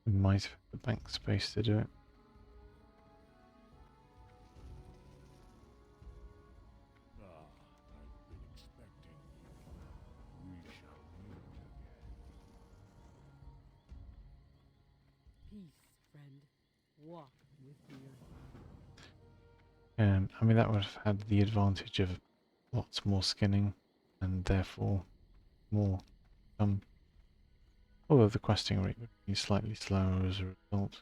we might have had the bank space to do it. I've been expecting you. We shall meet again. Peace, friend. Walk with the earth. I mean, that would have had the advantage of lots more skinning and therefore more although the questing rate would be slightly slower as a result.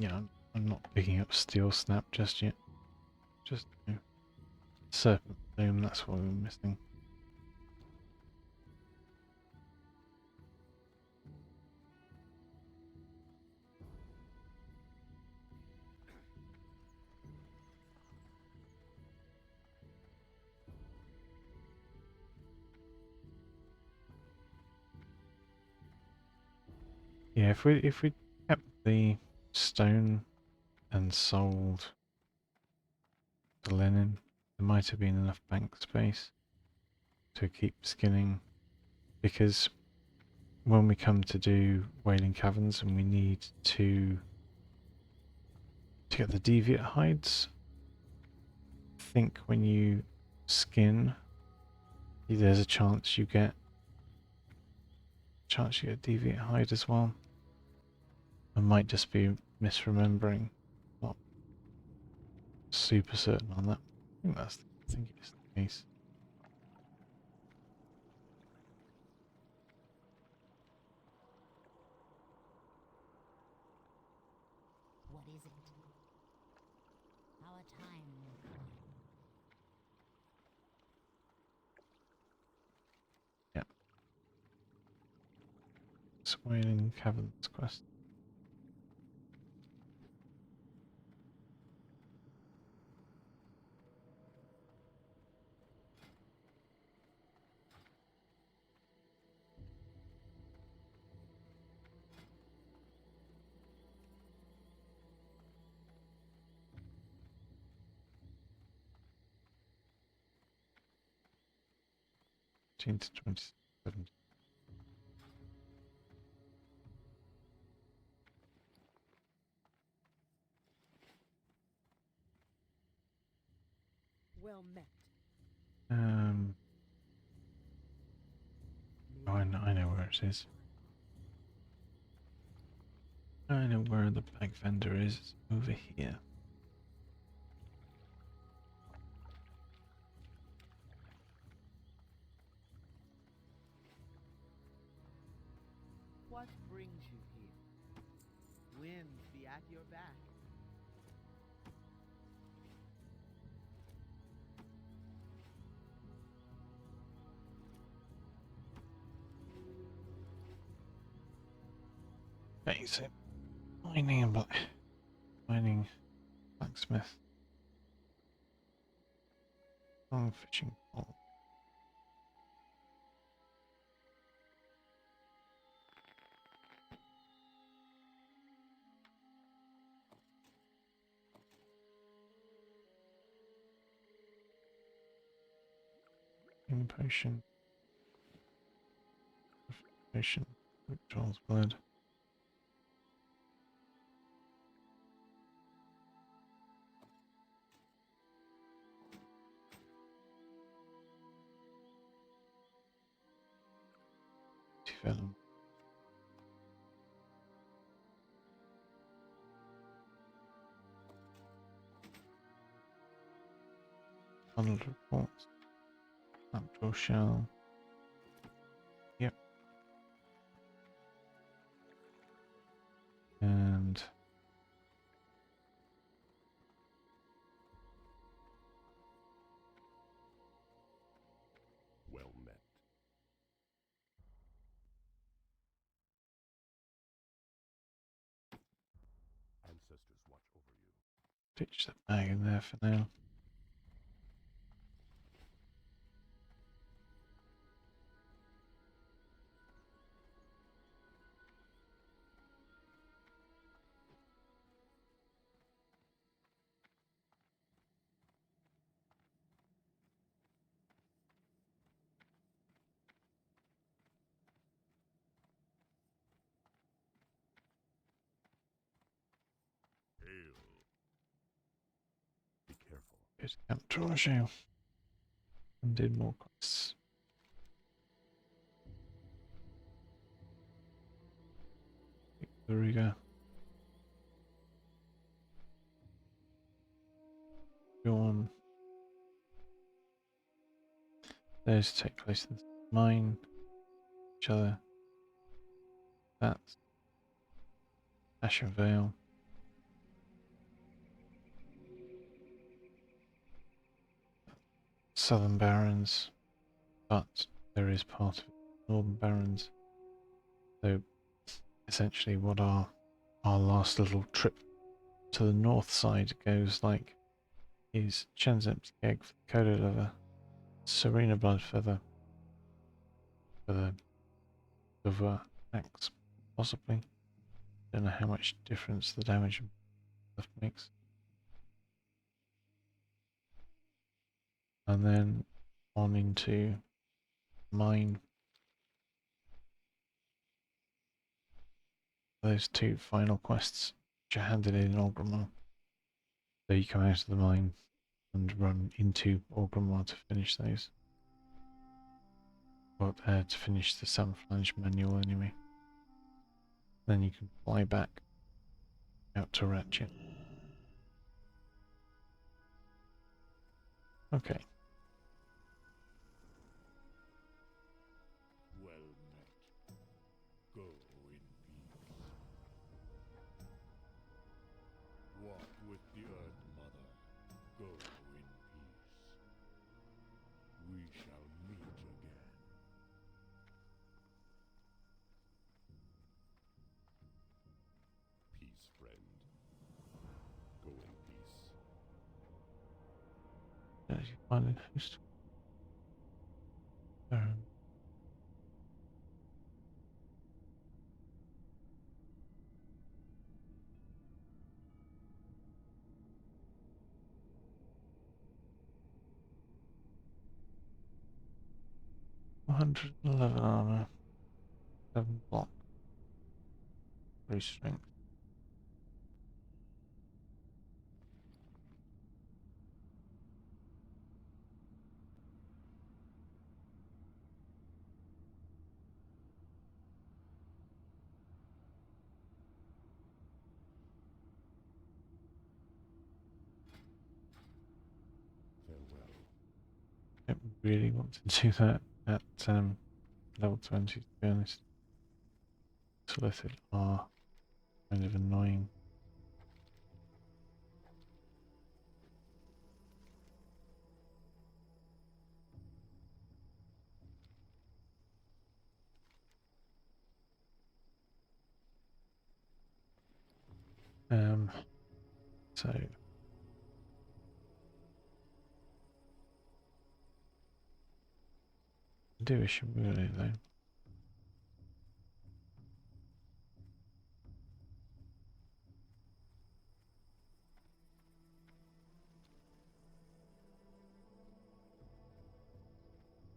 Yeah, I'm not picking up Steel Snap just yet. Just Serpent Bloom, that's what we're missing. Yeah, if we kept the stone and sold the linen, there might have been enough bank space to keep skinning, because when we come to do Wailing Caverns and we need to get the deviate hides, I think when you skin, there's a chance you get deviate hide as well. I might just be misremembering. Not super certain on that. I think it's the case. What is it? Our time will come. Yeah. Wailing Caverns quest. To 27. Well met. Oh, I know where it is. I know where the bag vendor is. It's over here. What brings you here? Winds be at your back. Okay, so mining blacksmith. Long fishing pole. healing potion. Potion. Victor's blood. Develop. Bundled reports. Outdoor shell. Yep. And Well met. Ancestors watch over you. ditch the bag in there for now. Hail. Be careful. Good Camp Torjo. And did more quests. There we go. Go on. Those take place in mine. Each other. That's Asher Vale. Southern Barrens, but there is part of Northern Barrens. So essentially what our last little trip to the north side goes like is Shen's Empty Egg for the Kodo Lover, Serena Blood for the Silver Axe, possibly. Don't know how much difference the damage and stuff makes. And then on into mine. Those two final quests which are handed in Orgrimmar. So you come out of the mine and run into Orgrimmar to finish those. Well, to finish the Sunflange manual anyway. Then you can fly back out to Ratchet. Okay. Well met. Go in peace. Walk with the Earth Mother. Go in peace. We shall meet again. Peace, friend. Go in peace. As you find a host. 111 armor, 7 block, 3 strength. Farewell. Don't really want to do that at level 20, to be honest. Solicited are kind of annoying. So do a Shimura though.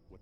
What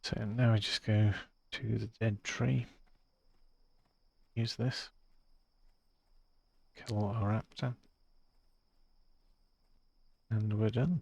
So now we just go to the dead tree. Use this. Kill our raptor. And we're done.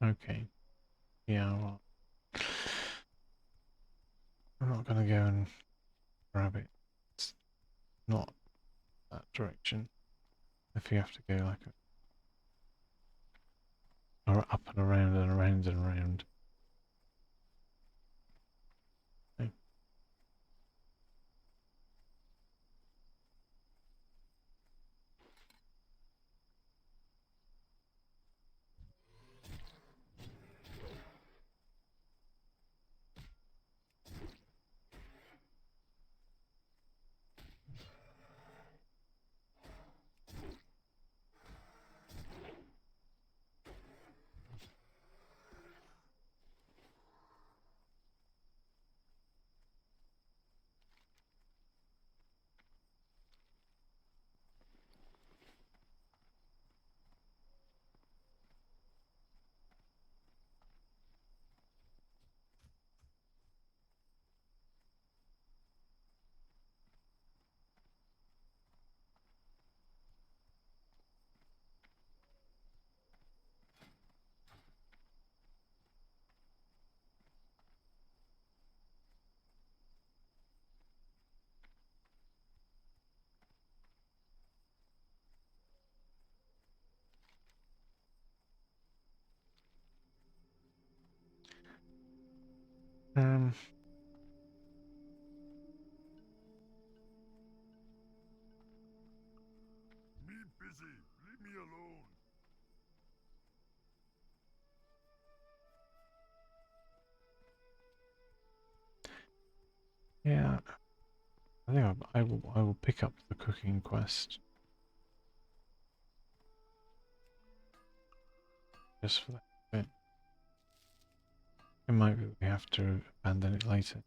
Okay. Yeah, well, I'm not going to go and grab it. It's not that direction. If you have to go like or up and around and around and around. Okay. Um, Me busy. Leave me alone. yeah, I think I will pick up the cooking quest just for that bit. It might be we have to abandon it later.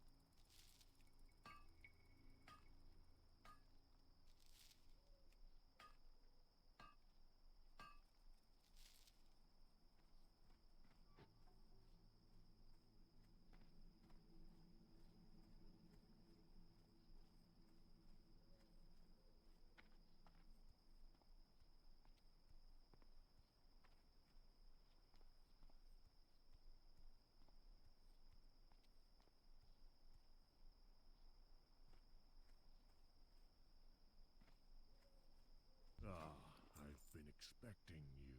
Ah, I've been expecting you.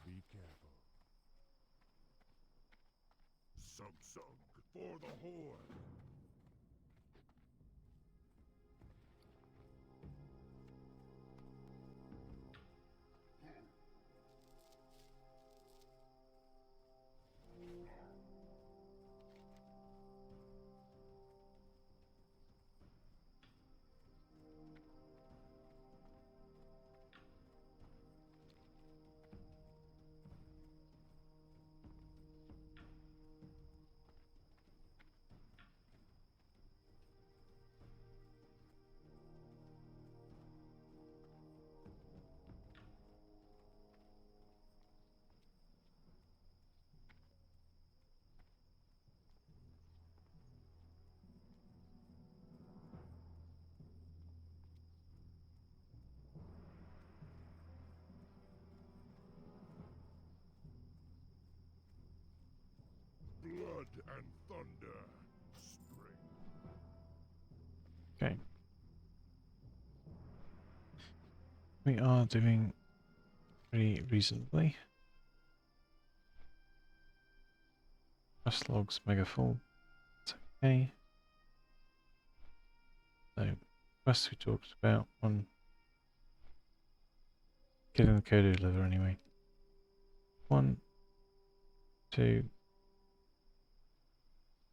Be careful. Sug for the Horde. and thunder strength. Okay. We are doing pretty reasonably. Quest logs mega full. It's okay. So, quests we talked about. One, getting the code deliver anyway. 1, 2,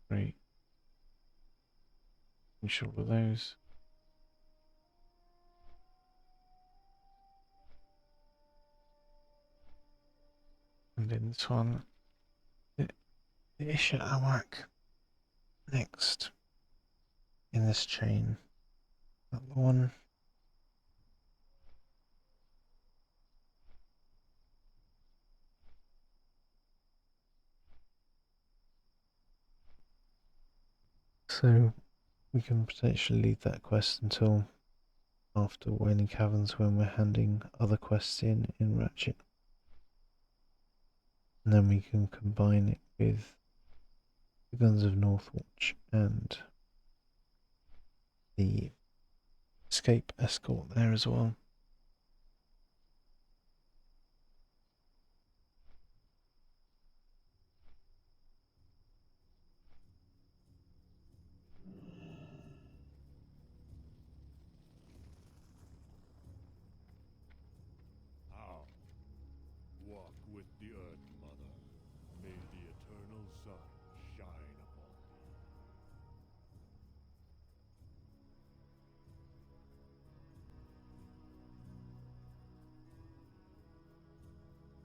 3. Finish all of those. And then this one, the Isha Awak next in this chain. That one. So we can potentially leave that quest until after Wailing Caverns when we're handing other quests in Ratchet. And then we can combine it with the Guns of Northwatch and the escape escort there as well. How? Walk with the Earth Mother. May the eternal sun shine upon thee.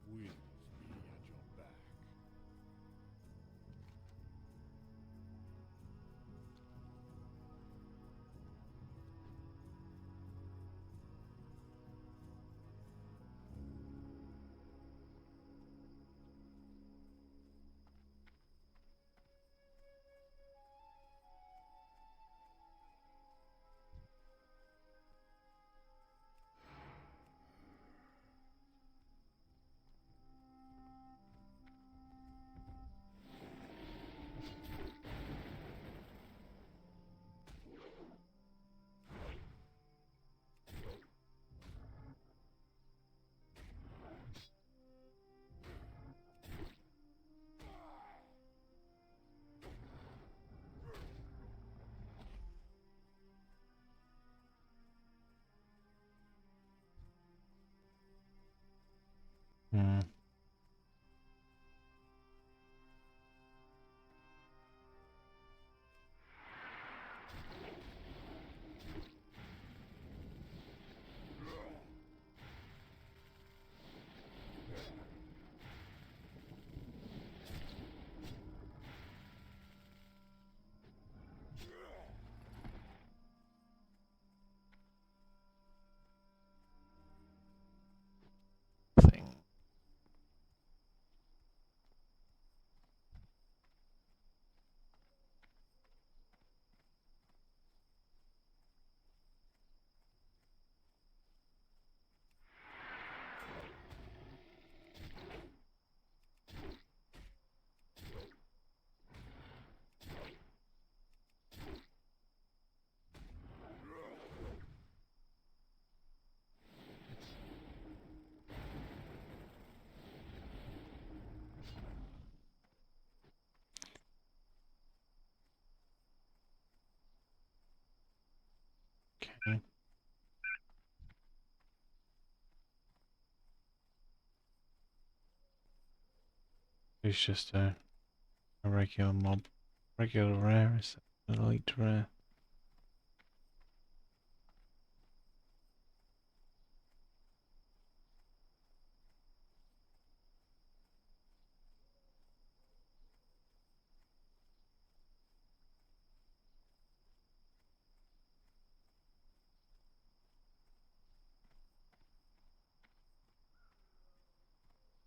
Winds be at your back. Hmm. Thing. Okay. It's just a regular mob. Regular rare is elite rare.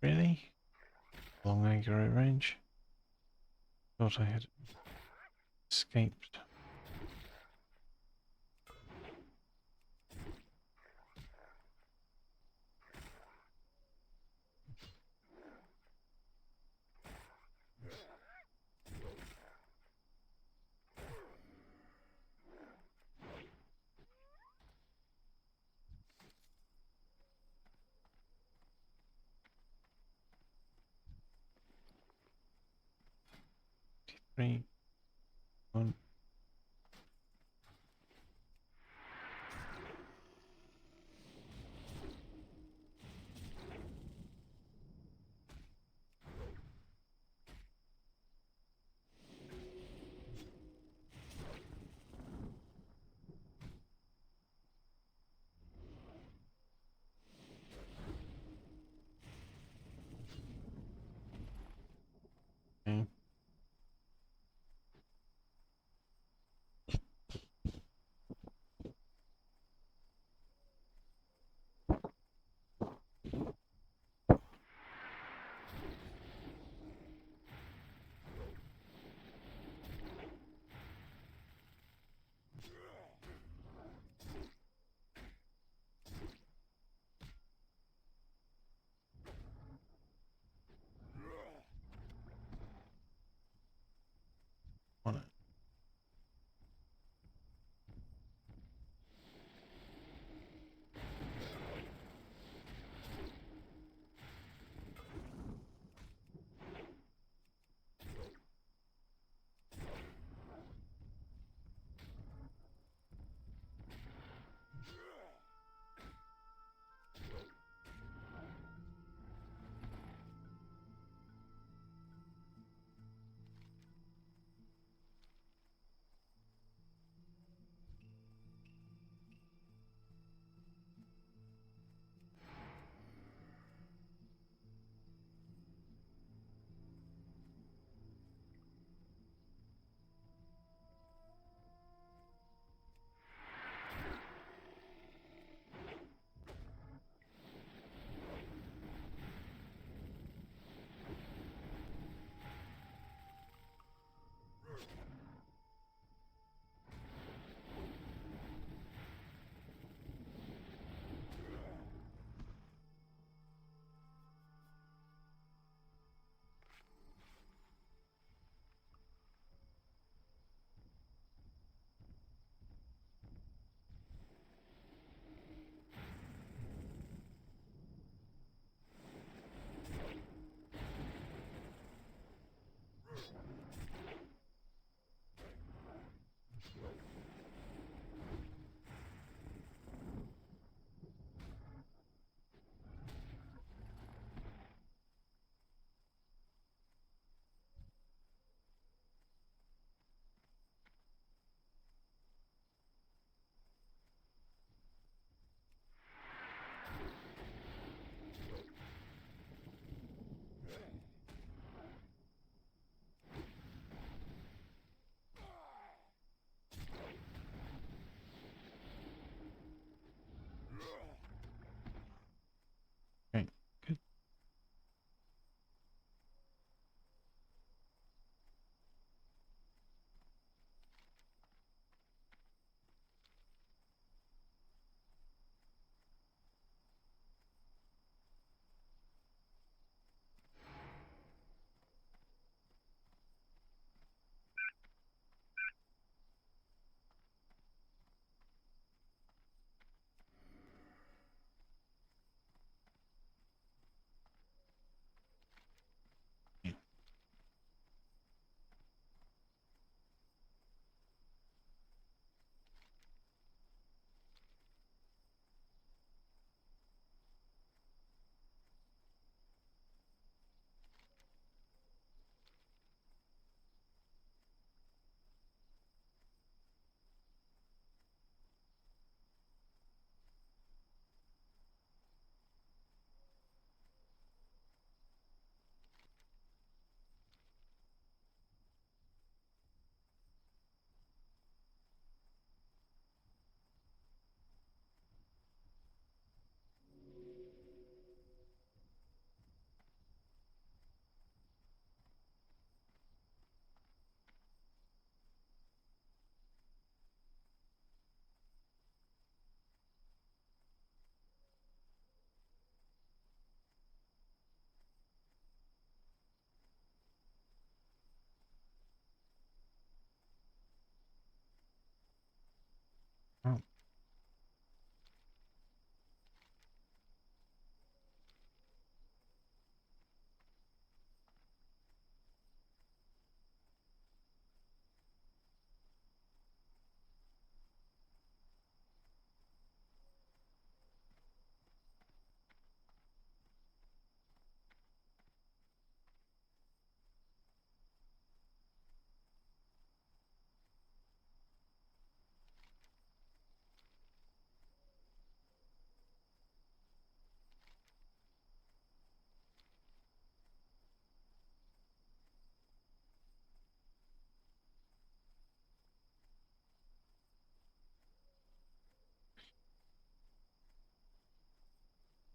Really? Long accurate range? Thought I had escaped. 3, 1. Okay.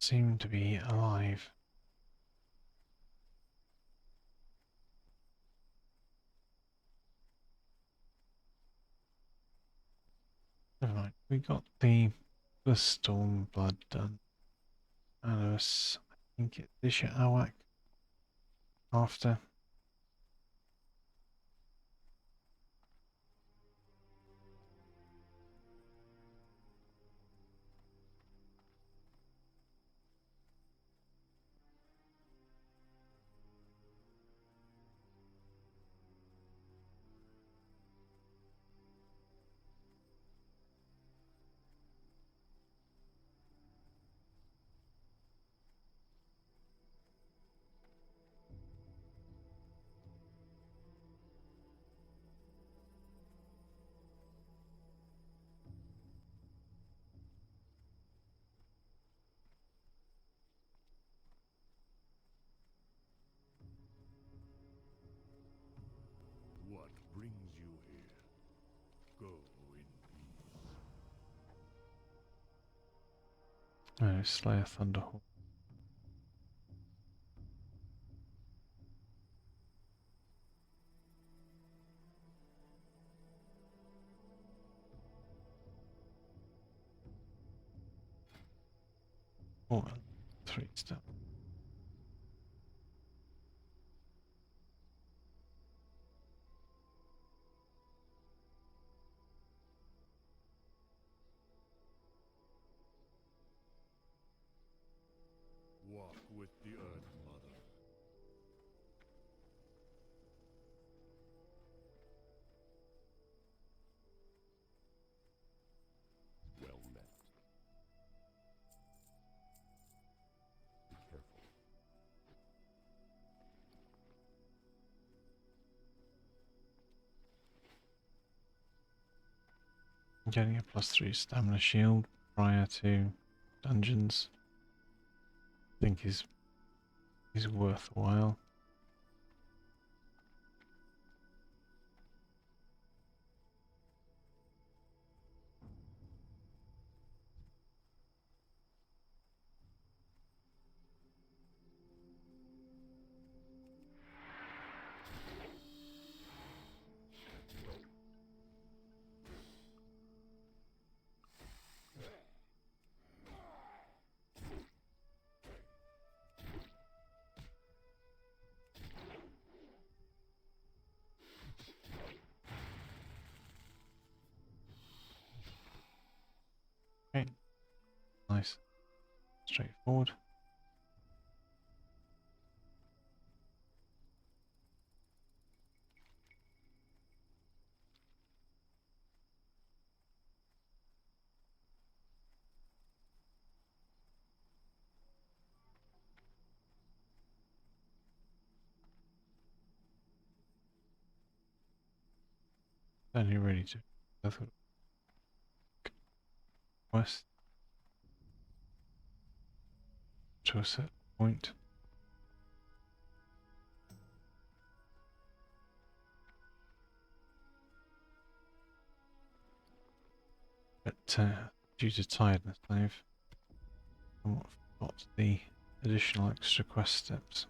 seem to be alive. Never mind. We got the storm blood done. And us, I think it's Disha Awak after. What brings you here? Go in peace. No, Slayer Thunderhawk. Oh, 3 star. Walk with the Earth Mother. Well met. Be careful. Getting a +3 stamina shield prior to dungeons, I think is worthwhile. Okay, nice, straightforward. Only ready to go through quest to a certain point. But due to tiredness, I've somewhat forgot the additional extra quest steps.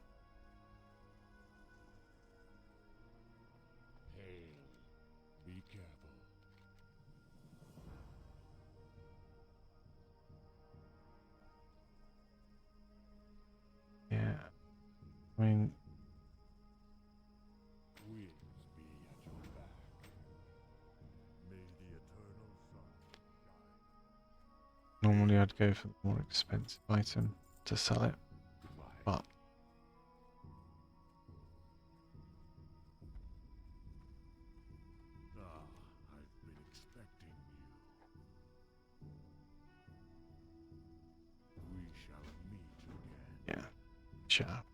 Hey, be careful. Yeah, I mean, Winds be at your back. May the eternal sun shine. normally I'd go for the more expensive item to sell it, Goodbye. but I've been expecting you. We shall meet again. yeah, shut up.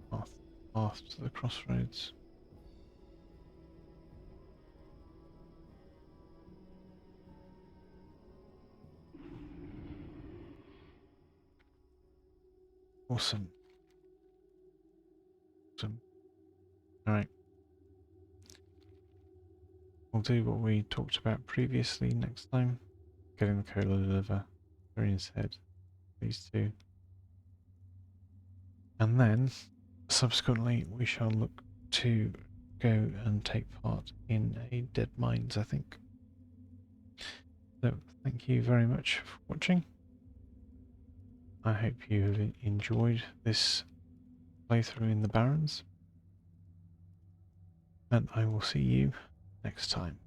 Path, path to the crossroads. Awesome. Awesome. Alright. we'll do what we talked about previously next time. Getting the cola liver, Varian's head, these two. And then, subsequently, we shall look to go and take part in a Dead Mines, I think. So, thank you very much for watching. I hope you have enjoyed this playthrough in the Barrens. And I will see you next time.